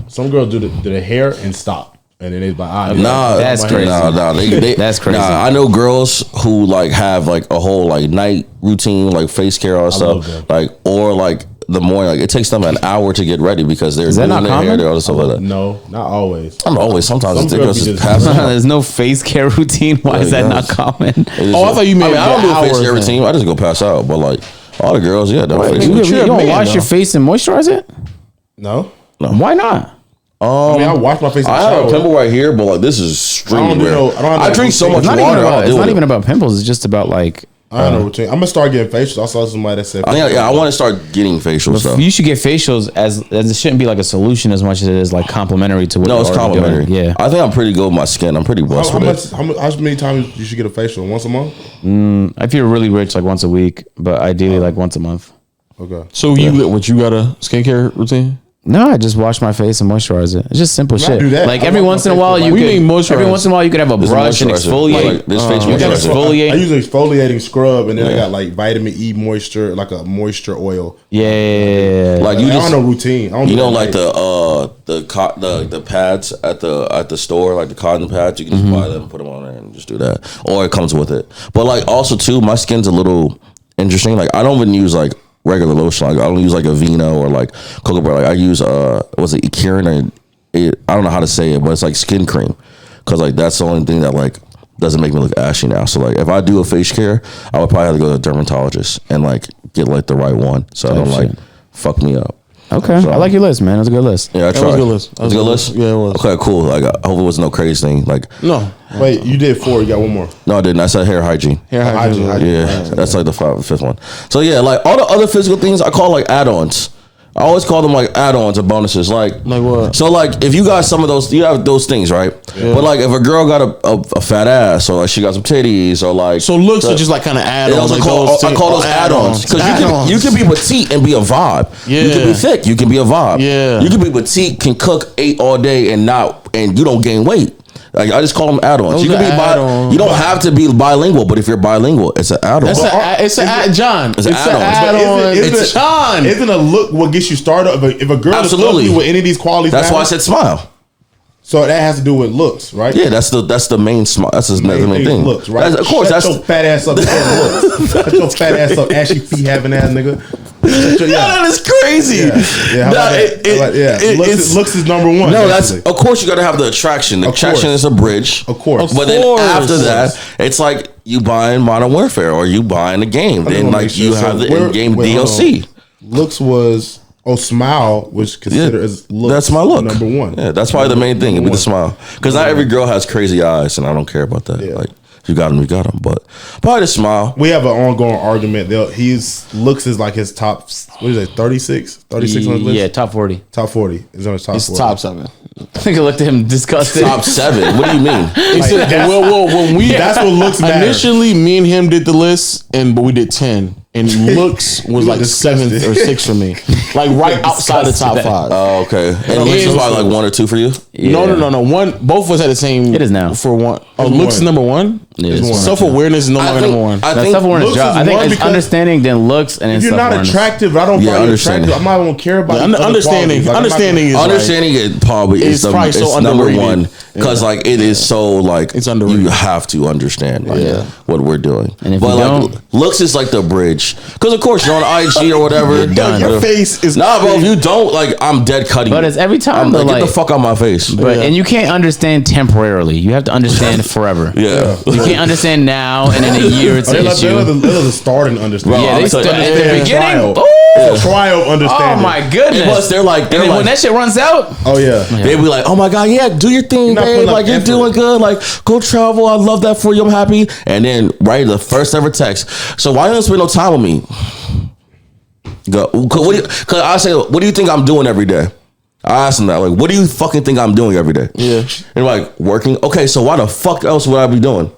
some girls do the hair and stop, and then it's like,
Nah,
That's crazy.
Nah,
That's crazy.
Nah, I know girls who like have like a whole like night routine, like face care, all that
love
stuff,
that.
like or like the morning. Like it takes them an hour to get ready because they're
that
doing
not
their hair,
common?
they're all this stuff like that.
No, not always.
I'm always sometimes
Some
the
girls
girls
be
just
just-
pass out.
There's no face care routine. Why is
Yeah,
that
yes.
not common?
oh, I thought you meant
I don't do a face
hours
care
then.
routine. I just go pass out. But like all the girls, yeah, they're face
You,
care.
you
you're a
don't
man,
wash your
though.
face and moisturize it?
No,
Why not?
I mean I wash my face. In the
I have a
shower.
pimple right here, but like this is extremely
do
rare.
no- I don't have
I
no
drink so
routine.
much
It's not
water.
even
I'll
about, it's
deal
not
with
even
it.
about pimples. It's just about like
I have no routine. I'm gonna start getting facials. I saw somebody that said,
I think I want to start getting facial stuff.
you should get facials as it shouldn't be like a solution as much as it is like complimentary to what
No,
you're
it's
already
complimentary.
doing. Yeah.
I think I'm pretty good with my skin. I'm pretty blessed
how
with it.
how many times you should get a facial? Once a month?
If you're really rich, like once a week, but ideally like once a month.
Okay.
So you got a skincare routine?
No, I just wash my face and moisturize it. It's just simple shit.
do that.
Like
I
every
wash
once
my
in a
face
while,
with
you
my-
We
could.
need moisturizer.
Every once in a while, you could have a
This is
brush and
moisturizer.
exfoliate.
Like, this face
You gotta
moisturizer.
exfoliate.
I use an exfoliating scrub, and then I got like vitamin E moisture, like a moisture oil.
Yeah.
Like you
I
just,
don't know routine. I don't
you
do
know,
that
like the pads at the store, like the cotton pads. You can just buy them, put them on there, and just do that. Or it comes with it. But like also too, my skin's a little interesting. Like I don't even use like regular lotion. Like I don't use like Aveeno or like Cocoa Butter. Like I use was it Ekirin or I don't know how to say it, but it's like skin cream. Cause like that's the only thing that like doesn't make me look ashy now. So like if I do a face care, I would probably have to go to a dermatologist and like get like the right one, so I don't like fuck me up.
Okay.
So-
I like your list, man. That's a good list.
Yeah, I tried.
was a good list.
That was a good list.
Yeah, it was.
Okay, cool. Like I hope it wasn't no crazy thing. Like
No.
Wait, you did 4. You got one more.
no, I didn't. I said hair hygiene.
Hair
hygiene.
hygiene.
Yeah, that's like the fifth one. So yeah, like all the other physical things I call like add-ons. I always call them like add-ons or bonuses. Like
what?
So like if you got some of those, you have those things, right? But like if a girl got a fat ass or like she got some titties or like
So looks are just like kind of
I
add-ons. Like
call those add-ons because you can be petite and be a vibe. You can be
Yeah.
thick. You can be a vibe.
Yeah.
You can be petite, can cook, eat all day, and you don't gain weight. Like I just call them add-ons.
Those
You can
are
be
add-ons.
you don't have to be bilingual, but if you're bilingual, it's an add-on.
It's an John. It's
an
an
add-on.
add-on. It's John.
Isn't a look what gets you started? If a girl is
Absolutely.
ugly with any of these qualities,
That's why I
matter,
said smile.
so that has to do with looks, right?
Yeah, that's the main smile. That's the main thing.
Looks, right?
Of course,
Shut
that's
your fat ass up. Shut your fat ass up, ashy feet having ass nigga.
that is crazy.
Yeah, how about that? Looks is number one.
No, that's
basically.
of course you got to have the attraction. The
Of
attraction
course.
is a bridge,
Of course.
But then
course.
after that, it's like you buying Modern Warfare or you buying a game.
I just
Then
wanna
like
make sure.
you
So
have the
where-
in-game
wait, hold
DLC.
looks was smile was considered as looks.
That's my look.
number one.
Yeah, that's probably the main thing. It'd be the
Number
smile. Because not every girl has crazy eyes, and I don't care about that.
Yeah.
Like if you got them, you got them. But probably the smile.
We have an ongoing argument. He's looks is like his top. What is it? 36 on his list.
Yeah, top 40.
Top 40 is on his top.
It's
40.
top 7.
I think I looked at him disgusted.
Top 7. What do you mean?
Well, when we
That's what looks matter.
initially, me and him did the list, but we did 10, and looks was like
disgusted.
7th or 6th for me, like right outside the top 5.
Oh, okay. And Looks is probably like 1 or 2 for you.
No. One, both of us had the same.
It is now.
for one. Oh,
Number
looks is
one.
number 1. Self awareness is no longer number one.
I think self-awareness
looks
job.
is
I think
one
it's
because
understanding, then looks, and then
if you're not
self-awareness.
attractive, I don't find you attractive. I'm not gonna care about
understanding. Understanding is
understanding it probably is
probably so
it's number
underrated.
one because like it is so like
It's underrated.
you have to understand like what we're doing.
And if
but
you
like
don't-
looks is like the bridge because of course you're on IG or whatever.
Your face is
Nah, bro. If you don't like, I'm dead cutting.
But it's every time
I'm
though,
like, get
like-
the fuck out my face.
But and you can't understand temporarily. You have to understand forever.
Yeah.
You can't understand now, and in a year it's an issue.
They're the starting understanding.
Yeah, they
I'm
start
telling
at
you,
the
yeah,
beginning.
trial.
Ooh.
It's a trial of
Oh
understanding.
my goodness!
Plus, they're like,
and then when that shit runs out,
Oh yeah.
they be like, oh my god, yeah, do your thing,
not
babe.
putting up
Like you're
effort.
doing good. Like go travel. I love that for you. I'm happy. And then right, the first ever text. So why don't you spend no time with me? Go. Cause I say, what do you think I'm doing every day? I asked him that. Like, what do you fucking think I'm doing every day?
Yeah.
And like working. Okay, so why the fuck else would I be doing?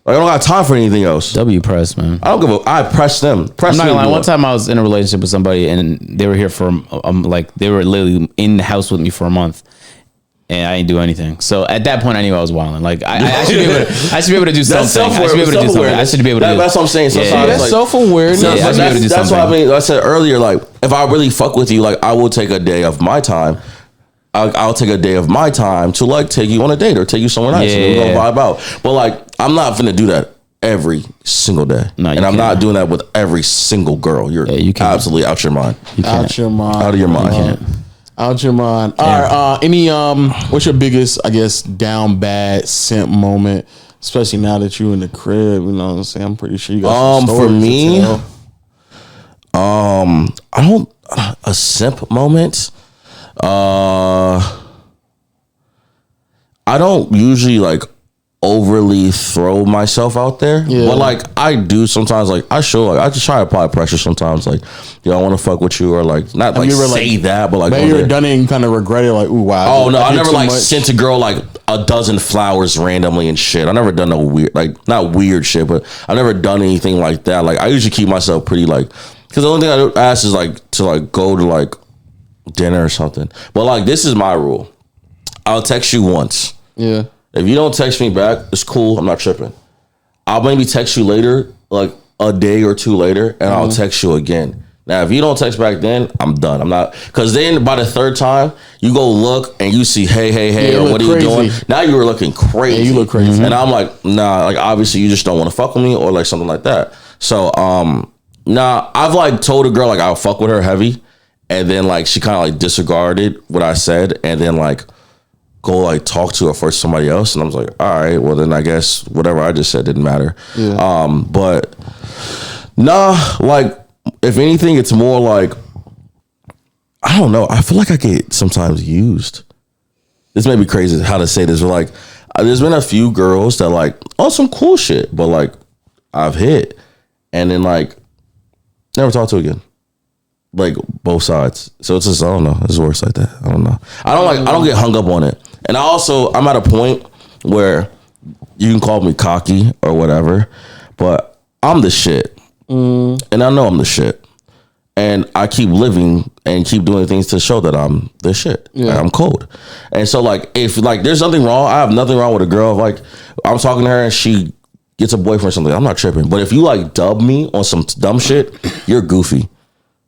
Like, I don't got time for anything else.
W press, man.
I don't give a. I press them. Press
I'm not
them.
gonna lie. One time I was in a relationship with somebody, and they were here for like they were literally in the house with me for a month, and I didn't do anything. So at that point, I knew I was wilding. Like I should be able to. I should be able to do
That's
something. I should be able to do something. I should be able to.
That's what I'm saying. Sometimes
Yeah.
that's
like,
self awareness.
Yeah, I should be able to do
that's what I
something.
mean. I said earlier, like if I really fuck with you, like I will take a day of my time. I'll take a day of my time to like take you on a date or take you somewhere nice and we're gonna vibe out. But like I'm not gonna do that every single day,
No, you
and I'm not
can't.
doing that with every single girl. You're
you can't.
absolutely out your mind.
Out your mind.
Out of your mind.
Out your mind. All right. Any what's your biggest, I guess, down bad simp moment? Especially now that you're in the crib, you know what I'm saying? I'm pretty sure you got some
For
stories to
me,
tell.
I don't a simp moment. I don't usually like overly throw myself out there,
Yeah.
but like I do sometimes. Like I show, like I just try to apply pressure sometimes. Like, yo, I want to fuck with you, or like not like
you ever,
say
like,
that, but like
Maybe
on
you've
there.
done it and kind of regret it, like, ooh, wow.
Oh no, I
did
never
too
like
much.
sent a girl like a dozen flowers randomly and shit. I never done no weird, like not weird shit, but I never done anything like that. Like I usually keep myself pretty like, because the only thing I ask is like to like go to like dinner or something. But like this is my rule. I'll text you once.
Yeah.
If you don't text me back, it's cool. I'm not tripping. I'll maybe text you later, like a day or two later, and I'll text you again. Now, if you don't text back then, I'm done. I'm not, because then by the third time, you go look and you see, hey,
Yeah,
or
look
what are you
crazy.
doing? Now you were looking crazy.
Yeah, you look crazy.
And I'm like, nah, like obviously you just don't want to fuck with me or like something like that. So, nah, I've like told a girl like I'll fuck with her heavy, and then like she kind of like disregarded what I said, and then like go like talk to her for somebody else, and I was like, all right, well then I guess whatever I just said didn't matter.
Yeah.
But nah, like if anything, it's more like I don't know. I feel like I get sometimes used. This may be crazy how to say this, but like there's been a few girls that like on some cool shit, but like I've hit and then like never talked to again. Like both sides. So it's just I don't know. It works like that. I don't know. I don't get hung up on it. And I'm at a point where you can call me cocky or whatever, but I'm the shit. And I know I'm the shit. And I keep living and keep doing things to show that I'm the shit.
Yeah.
And I'm cold. And so like if like there's nothing wrong, I have nothing wrong with a girl. Like I'm talking to her and she gets a boyfriend or something, I'm not tripping. But if you like dub me on some dumb shit, you're goofy.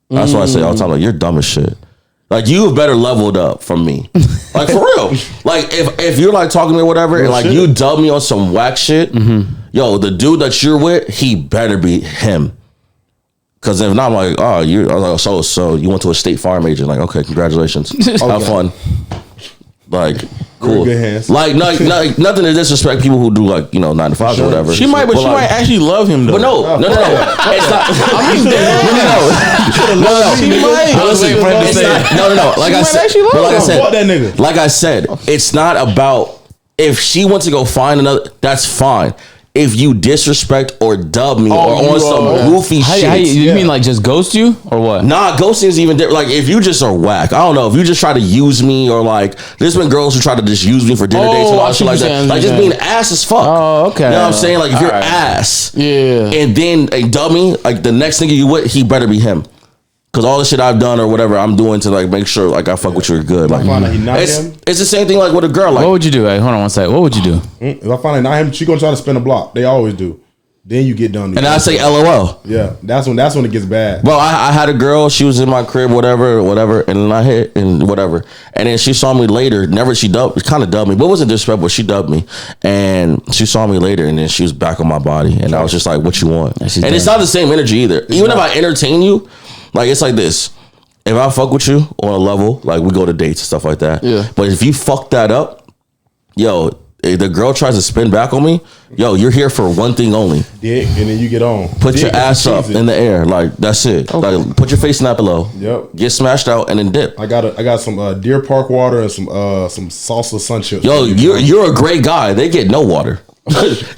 That's why I say all the time, like, you're dumb as shit. Like, you have better leveled up from me. Like, for real. Like, if you're, like, talking to me or whatever, and, like, you dub me on some whack shit, yo, the dude that you're with, he better be him. Because if not, I'm like, oh, I was like, so you went to a State Farm agent. Like, okay, congratulations. Have fun. Like, cool.
Good hands.
Like, nothing to disrespect people who do, like, 9 to 5 or whatever.
She might, but she
like,
might actually love him, though.
But no. It's not. No.
She might.
I was waiting for him to
It's
say
not,
it.
no. Like I
might
said,
actually love
but like I
him.
said,
Fuck that nigga.
like I said, it's not about if she wants to go find another. That's fine. If you disrespect or dub me or
you
on some
are.
goofy shit.
You mean like just ghost you or what?
Nah, ghosting is even different. Like if you just are whack, I don't know. If you just try to use me or like, there's been girls who try to just use me for dinner dates and
I
all
see
shit like
what you're
that.
saying,
Like just being ass as fuck.
Oh, okay.
You know what I'm saying? Like if you're
Alright.
ass,
Yeah.
and then a dummy, like the next nigga you with, he better be him. Because all the shit I've done or whatever I'm doing to like make sure like I fuck with you good. Like, it's the same thing like with a girl. Like,
what would you do? Hey, hold on one second. What would you do?
If I find out not him, she gonna try to spin a block. They always do. Then you get done.
And I say LOL.
Yeah, that's when it gets bad.
Bro, I had a girl. She was in my crib, whatever, and then I hit and whatever. And then she saw me later. She kind of dubbed me, but it wasn't disrespectful. She dubbed me, and she saw me later, and then she was back on my body, and I was just like, "What you want?" And it's not the same energy either. Even if I entertain you, like it's like this. If I fuck with you on a level, like we go to dates and stuff like that.
Yeah.
But if you fuck that up, yo. If the girl tries to spin back on me, yo, you're here for one thing only.
Dick, and then you get on.
Put your ass up in the air, like that's it. Okay. Like put your face in that below.
Yep.
Get smashed out and then dip.
I got some Deer Park water and some salsa sun chips.
Yo, you're a great guy. They get no water.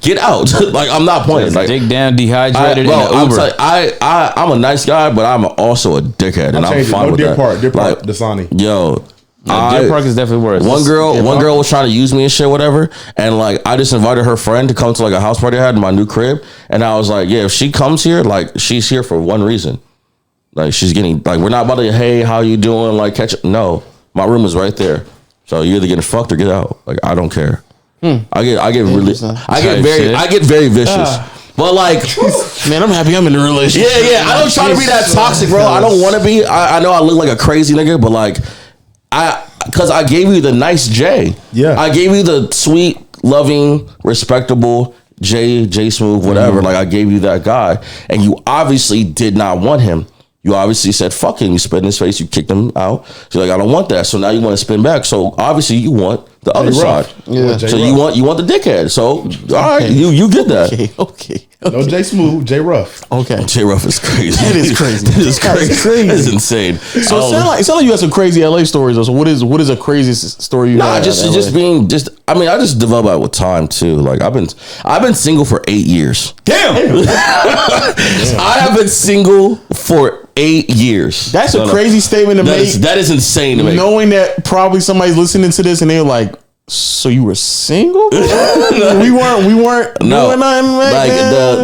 Get out. Like I'm not playing. Like
dig down, dehydrated.
I'm a nice guy, but I'm also a dickhead, and I'm fine with that.
Deer Park, Dasani.
Yo.
Deer Park is definitely worse.
One girl was trying to use me and shit, whatever. And like, I just invited her friend to come to like a house party I had in my new crib. And I was like, yeah, if she comes here, like she's here for one reason. Like she's getting, like, we're not about to, hey, how you doing? Like catch up. No, my room is right there. So you're either getting fucked or get out. Like, I don't care. I get very vicious. But like,
man, I'm happy I'm in a relationship.
Yeah. I don't try to be that toxic, bro. I don't want to be. I know I look like a crazy nigga, but like, because I gave you the nice J. Yeah. I gave you the sweet, loving, respectable JSMOOTH, whatever. Like I gave you that guy, and you obviously did not want him. You obviously said fuck him. You spit in his face. You kicked him out. So like I don't want that. So now you want to spin back. So obviously you want the other side. Yeah. So you want the dickhead. So all right, you get that.
Okay.
No JSMOOTH, J Ruff.
Okay.
J Ruff is crazy.
That is crazy.
That is crazy. That is insane.
So it sounds like you have some crazy LA stories. So what is a crazy story you have?
I just developed that with time too. Like I've been single for 8 years.
Damn.
I have been single for 8 years.
That's a crazy statement to make.
That is insane to make.
Knowing that probably somebody's listening to this and they're like, so you were single? we weren't doing nothing, man.
Like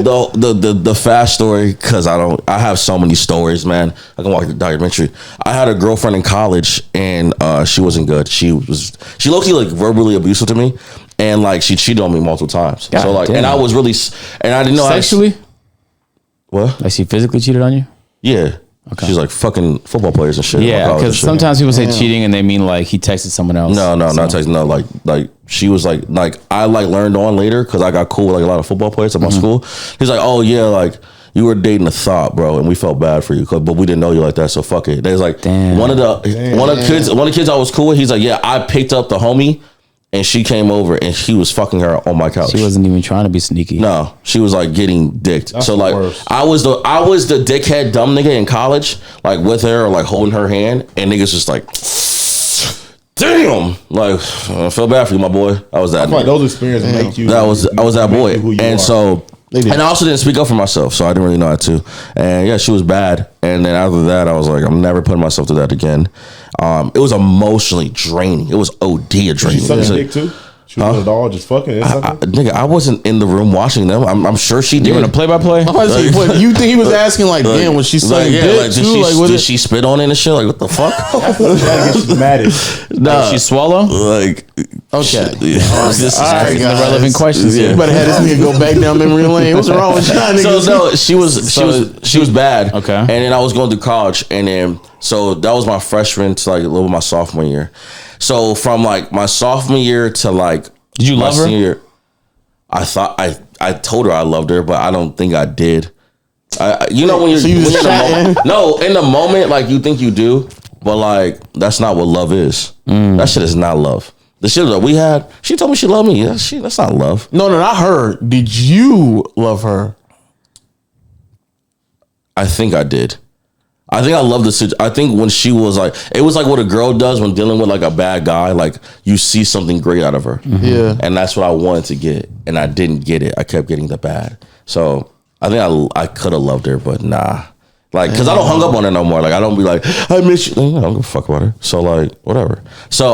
the fast story, because I have so many stories, man. I can watch the documentary. I had a girlfriend in college and she wasn't good. She low-key like verbally abusive to me, and like she cheated on me multiple times. God, so like, damn. And I was really, and I didn't know
sexually.
What?
Like she physically cheated on you?
Yeah. Okay. She's like fucking football players and shit.
Yeah, because sometimes people say cheating and they mean like he texted someone else.
No, not texting. No, like she was like I like learned on later because I got cool with like a lot of football players at my school. He's like, oh yeah, like you were dating a thought, bro, and we felt bad for you, but we didn't know you like that, so fuck it. There's like one of the kids I was cool with. He's like, yeah, I picked up the homie. And she came over and she was fucking her on my couch.
She wasn't even trying to be sneaky.
No, she was like getting dicked. That's so like worst. I was the dickhead dumb nigga in college, like with her or like holding her hand, and niggas just like, damn, like I feel bad for you, my boy. I was that.
Like those experiences make you.
I was that boy, and so. And I also didn't speak up for myself, so I didn't really know how to. And yeah, she was bad. And then after that, I was like, I'm never putting myself through that again. It was emotionally draining. It was OD draining.
She sucked your dick too? She was a dog just fucking.
Nigga, I wasn't in the room watching them. I'm sure she did.
You want to play-by-play?
You think he was asking like, damn, was she sucking dick too?
Did she spit on it and shit? Like, what the fuck?
Did she swallow?
Like,
okay.
This is
the relevant questions.
You better have this nigga go back down memory lane. What's wrong with y'all niggas?
So no, she was bad.
Okay.
And then I was going through college, and then so that was my freshman to like a little bit my sophomore year. So from like my sophomore year to like,
did you love her?
Year, I thought I told her I loved her, but I don't think I did. You know when you're in the moment, no, in the moment like you think you do, but like that's not what love is. That shit is not love. The shit that we had, she told me she loved me. That's not love.
No, not her. Did you love her?
I think I did. I think I love the situation. I think when she was like, it was like what a girl does when dealing with like a bad guy. Like you see something great out of her.
Yeah.
And that's what I wanted to get. And I didn't get it. I kept getting the bad. So I think I could have loved her, but nah. Like, cause I don't hung up on her no more. Like I don't be like, I miss you. Like, I don't give a fuck about her. So like, whatever. So,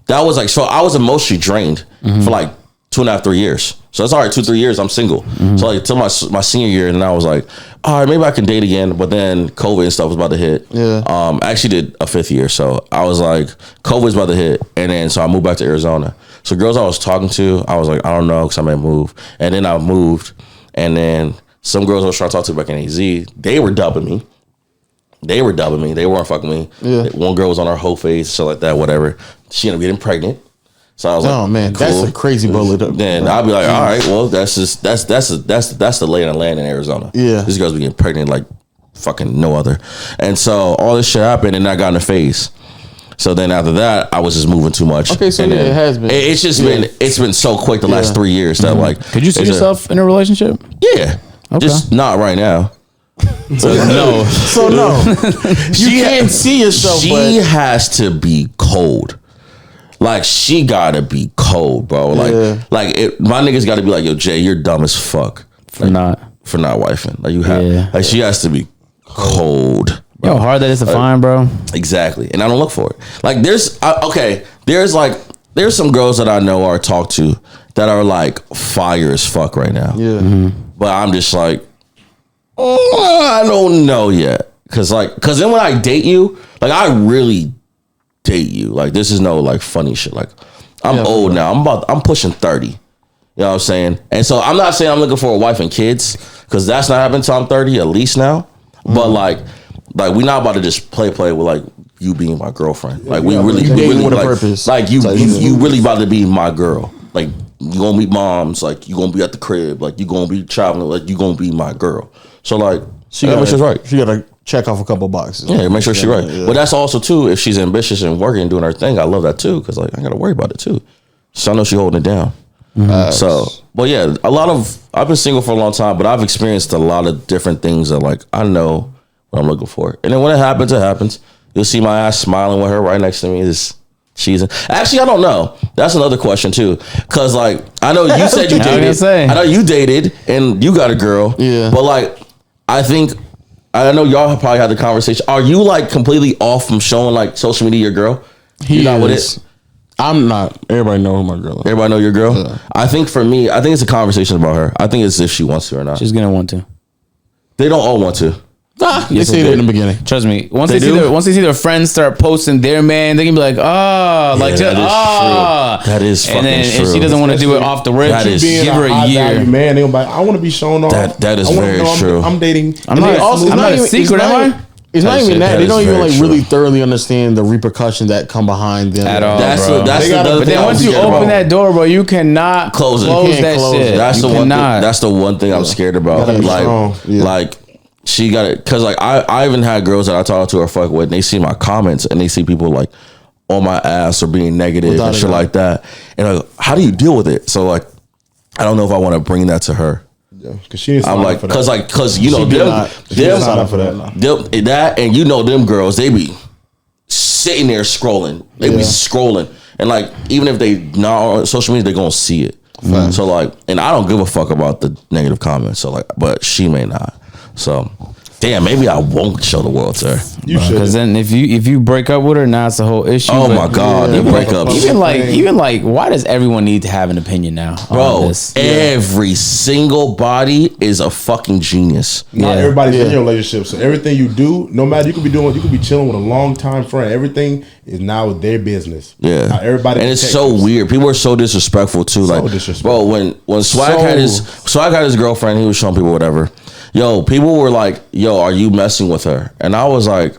that was like, so I was emotionally drained for like 2.5, 3 years. So it's already 2-3 years I'm single. So like till my senior year, and I was like, all right, maybe I can date again. But then COVID and stuff was about to hit.
Yeah.
I actually did a 5th year, so I was like, COVID's about to hit, and then so I moved back to Arizona. So girls I was talking to, I was like, I don't know, because I may move. And then I moved, and then some girls I was trying to talk to back in AZ, they were dubbing me. They weren't fucking me.
Yeah.
One girl was on her whole phase, shit like that, whatever. She ended up getting pregnant. So I was like,
oh man,
cool.
that's a crazy bullet.
Then I'll be like, all right, well, that's the lay of the land in Arizona.
Yeah.
These girls be getting pregnant like fucking no other. And so all this shit happened, and I got in a phase. So then after that, I was just moving too much.
Okay, so
and
yeah, it has been.
It's just been so quick the last 3 years that like.
Could you see yourself in a relationship?
Yeah. Okay. Just not right now.
So no. You can't see yourself.
She has to be cold. Like she gotta be cold, bro. Like, my niggas gotta be like, yo, Jay, you're dumb as fuck
For not
wifing. Like you have, like she has to be cold.
Bro. You know how hard that is to find, bro.
Exactly, and I don't look for it. Like there's some girls that I know or talk to that are like fire as fuck right now.
Yeah,
but I'm just like, I don't know yet, cause then when I date you, like I really date you. Like this is no like funny shit. Like I'm old now. I'm pushing 30. You know what I'm saying? And so I'm not saying I'm looking for a wife and kids, because that's not happening till I'm 30 at least now. But like we not about to just play with like you being my girlfriend. Like we really
with
like,
a purpose.
Like you really about to be my girl. Like you gonna meet moms. Like you gonna be at the crib. Like you gonna be traveling. Like you gonna be my girl. So like she gotta make sure she's right.
She gotta check off a couple boxes.
Yeah, make sure she's right. Yeah. But that's also too, if she's ambitious and working and doing her thing, I love that too, because like I gotta worry about it too. So I know she's holding it down. So, but yeah, I've been single for a long time, but I've experienced a lot of different things that like I know what I'm looking for. And then when it happens, it happens. You'll see my ass smiling with her right next to me. Actually, I don't know. That's another question too, because like I know you said you dated. I know you dated and you got a girl. Yeah, but like I know y'all probably had the conversation. Are you like completely off from showing like social media your girl? You're not with it?
I'm not. Everybody know who my girl is.
Everybody know your girl? Yeah. I think for me, I think it's a conversation about her. I think it's if she wants to or not.
She's gonna want to.
They don't all want to.
They say that in the beginning.
Trust me. Once they see their friends start posting their man, they can be like,
that is fucking true.
And she doesn't want to do it off the rip. Give her a year.
Man, they gonna be like, I want to be shown off.
That is very true.
I'm dating.
I'm not a secret, am I?
It's not even that. They don't even like really thoroughly understand the repercussions that come behind them
at all.
But
then once you open that door, bro, you cannot close that shit.
That's the one thing I'm scared about. Like she got it, because like I even had girls that I talk to or fuck with, and they see my comments and they see people like on my ass or being negative and shit like that, and like, how do you deal with it? So like I don't know if I want to bring that to her.
Yeah, because she. I'm
like, because you know that, and you know them girls, they be sitting there scrolling. They be scrolling, and like even if they not on social media, they gonna see it. So like, and I don't give a fuck about the negative comments. So like, but she may not. So damn, maybe I won't show the world to her.
You should,
because then if you break up with her, now it's the whole issue.
Oh my god, the breakups.
Even like, why does everyone need to have an opinion now?
Bro, every single body is a fucking genius.
Not everybody's in your relationship, so everything you do, no matter you could be chilling with a long time friend. Everything is now their business.
Yeah,
not everybody.
And it's so weird. People are so disrespectful too. So like, disrespectful. Bro, when Swag had his girlfriend, he was showing people whatever. Yo, people were like, yo, are you messing with her? And I was like,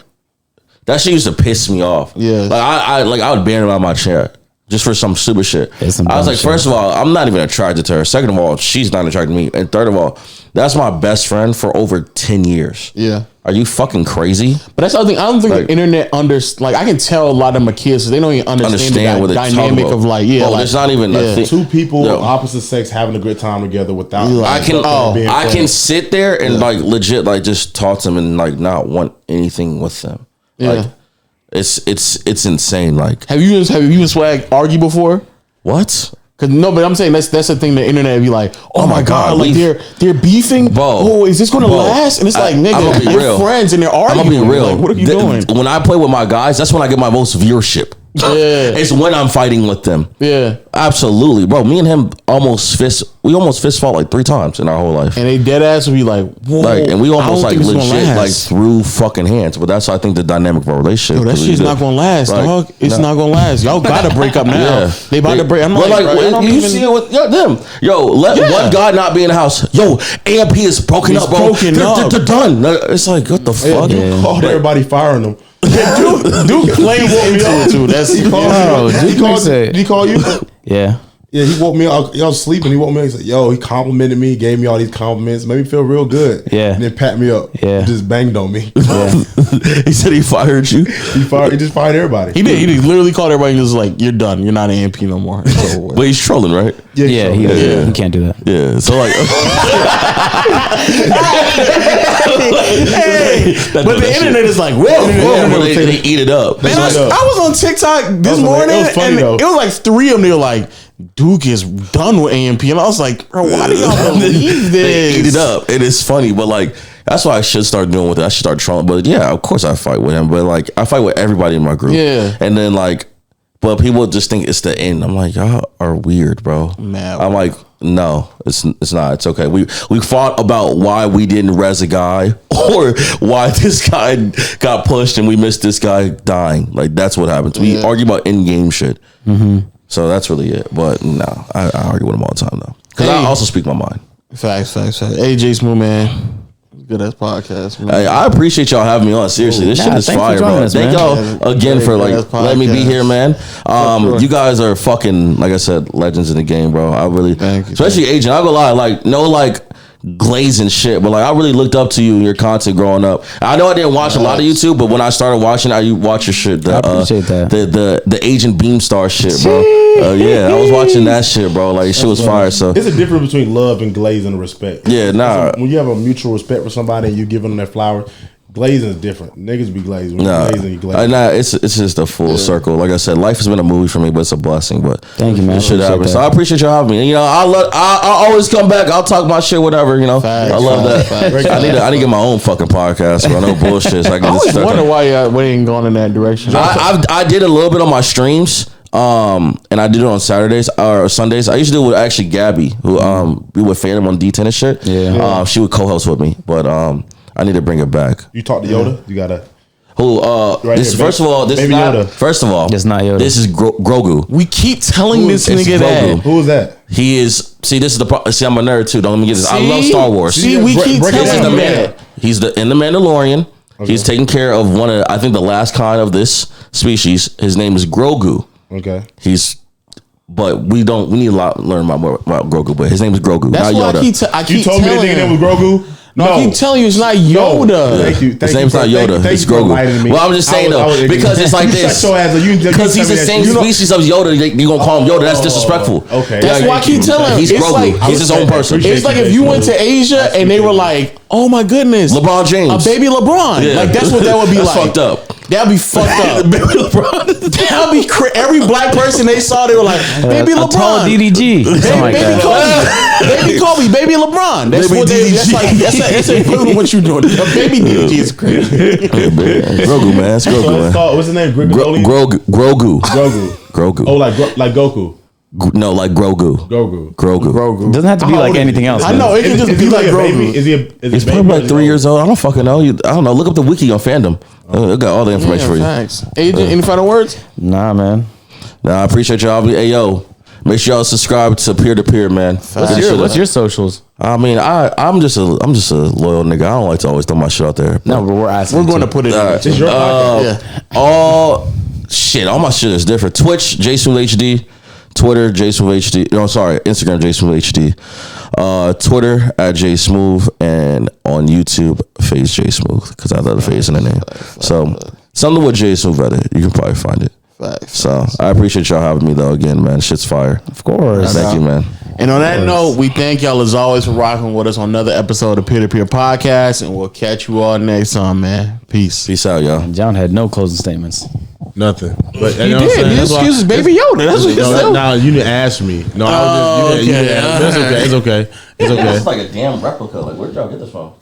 that shit used to piss me off. Yeah. Like I would ban her out of my chair just for some stupid shit. I was like, first of all, I'm not even attracted to her. Second of all, she's not attracted to me. And third of all, that's my best friend for over 10 years. Yeah. Are you fucking crazy?
But that's the other thing. I don't think the internet like I can tell a lot of my kids, so they don't even understand the dynamic of like,
it's not even
two people of opposite sex having a good time together without.
I can sit there and like legit like just talk to them and like not want anything with them. Yeah. Like it's insane. Like
have you and Swag argue before?
What?
Cause no, but I'm saying that's the thing. The internet be like, oh my god, like they're beefing. Bro, oh, is this gonna last? And it's like, nigga, you're friends and they're arguing.
I'm gonna be real.
Like, what are you doing?
When I play with my guys, that's when I get my most viewership. It's when I'm fighting with them.
Yeah.
Absolutely, bro. Me and him almost fist fought like 3 times in our whole life.
And they dead ass would be like, whoa.
Like, and we almost like legit like
last.
threw fucking hands. But that's I think the dynamic of our relationship.
Yo, that shit's not gonna last,
like,
dog. It's not gonna last. Y'all gotta break up now.
Yeah.
They about to break. I'm
but
like,
like
bro, I don't
you
even-
see it with them. Yo, let one guy not be in the house. Yo, AMP is broken
He's
up, bro.
broken up.
They're done. It's like what the fuck?
Called everybody firing them.
Dude played into it too. That's
He called you?
Yeah.
Yeah, he woke me up. I was sleeping. He woke me up. He said, yo, he complimented me, gave me all these compliments, made me feel real good.
Yeah.
And then pat me up.
Yeah.
Just banged on me.
He said he fired you.
He just fired everybody.
He did. He literally called everybody and was like, "You're done. You're not an AMP no more."
But he's trolling, right?
Yeah, he can't do that.
Yeah. So like,
But the internet is like, whoa.
they eat it up.
Man, I was on TikTok this morning,
it was funny,
and
though.
it was like 3 of them. They were like, Duke is done with AMP, and I was like, bro, why do y'all believe
They eat
this?
it up. It is funny, but like that's what I should start doing with it. I should start trolling. But yeah, of course I fight with him. But like I fight with everybody in my group.
Yeah.
And then like, but people just think it's the end. I'm like, y'all are weird, bro.
Man,
I'm like, no, it's not. It's okay. We fought about why we didn't res a guy or why this guy got pushed and we missed this guy dying. Like that's what happens. We argue about in game shit. Mm-hmm. So that's really it. But no, I argue with him all the time though, because I also speak my mind.
Facts. Hey, JSMOOTH, man. Good ass podcast, man.
Hey, I appreciate y'all having me on. Seriously, this shit is fire, bro. Thank y'all again for like letting me be here, man. You guys are fucking, like I said, legends in the game, bro. I really, especially Agent. I'm gonna lie, like no like glazing shit, but like I really looked up to you and your content growing up. I know I didn't watch a lot of YouTube, but when I started watching, I watch your shit.
I appreciate that.
The Agent Beamstar shit, bro. Yeah, I was watching that shit, bro. Like shit was fire. So
it's a difference between love and glazing and respect.
Yeah, nah.
When you have a mutual respect for somebody and you giving them their flowers, glazing is different. Niggas be glazing. When
Nah,
you glazing, you glazing.
nah, it's just a full circle. Like I said, life has been a movie for me, but it's a blessing. But
Thank you, man.
Shit
Appreciate
happens.
that.
So I appreciate y'all having me. And, you know, I always come back. I'll talk my shit, whatever. You know, I love that. I need to get my own fucking podcast, bro. No bullshit. So I can
I
just
always wonder why we ain't going in that direction.
I did a little bit on my streams. And I did it on Saturdays or Sundays. I used to do it with actually Gabby, who we would fan him on D10 and shit.
Yeah.
She would co-host with me, but I need to bring it back.
You talk to Yoda, you gotta.
Who?
Right
This
here,
first of all, this is
Baby
not.
Yoda.
First of all,
It's not Yoda.
This is Grogu.
We keep telling this
It's
nigga
Grogu.
that.
Who is that?
He is. See, this is the. See, I'm a nerd too. Don't let me get this. I love Star Wars.
See, we keep
break it
telling
down,
him
man.
that.
He's in the Mandalorian. Okay. He's taking care of one of, I think, the last kind of this species. His name is Grogu.
Okay.
But we need a lot learn more about Grogu. But his name is Grogu.
That's
not
why
Yoda.
I keep
You told me that
telling
nigga name
him.
was Grogu.
No, I keep telling you it's not Yoda.
Thank you.
His name's not Yoda. It's Grogu. Well, I'm just saying though, because it's like this. Because he's the same species of Yoda. You gonna call him Yoda? That's disrespectful.
Okay.
That's why I keep telling him.
He's
It's
Grogu.
like-
He's his own person.
It's like if you went to Asia and they were like, "Oh my goodness,
LeBron James,
a baby LeBron."
Yeah.
Like that's what that would be
That's
like.
fucked up.
That'd be fucked up.
Baby LeBron.
That'd be every black person they saw, they were like, "Baby
a tall
LeBron."
DDG. Something like
Baby
that.
Kobe, baby Kobe, baby LeBron. That's
Baby
what they. That's
DDG.
like that's equivalent to what you doing. A baby DDG is crazy.
Grogu, man. It's Grogu, man.
What's his name?
Grogu.
Grogu.
Grogu.
Oh, like Goku.
No, like Grogu.
Grogu.
It doesn't have to be
How
like
old is
anything
he?
else.
I
man.
know it can just
Is
be
he
like
a
Grogu.
baby? Is he a
He's probably like 3 years old. I don't fucking know. I don't know. Look up the wiki on fandom. I got all the information for you.
Facts. Agent, any final words?
Nah, man.
Nah, I appreciate y'all. Hey, yo, make sure y'all subscribe to Peer to Peer, man.
What's your socials?
I mean, I'm just a loyal nigga. I don't like to always throw my shit out there.
No, but we're asking.
We're going to
too.
put it.
It's your podcast.
All my shit is different. Twitch, JSMOOTH HD. Twitter, JSMOOTH HD. No, sorry, Instagram, JSMOOTH HD. Twitter at JSMOOTH, and on YouTube, FAZE JSMOOTH, because I love the FAZE in the name. So something with JSMOOTH at it. You can probably find it. So I appreciate y'all having me though. Again, man, shit's fire.
Of course.
Thank you, man.
And on that note, we thank y'all as always for rocking with us on another episode of Peer to Peer Podcast, and we'll catch you all next time, man. Peace.
Peace out, y'all.
John had no closing statements.
Nothing. But
He did. His excuse is Baby Yoda. That's what he said.
No, you didn't ask me. No, I was just, you didn't ask me. It's okay. It's okay. It's okay.
It's like a damn replica. Like, where'd y'all get this from?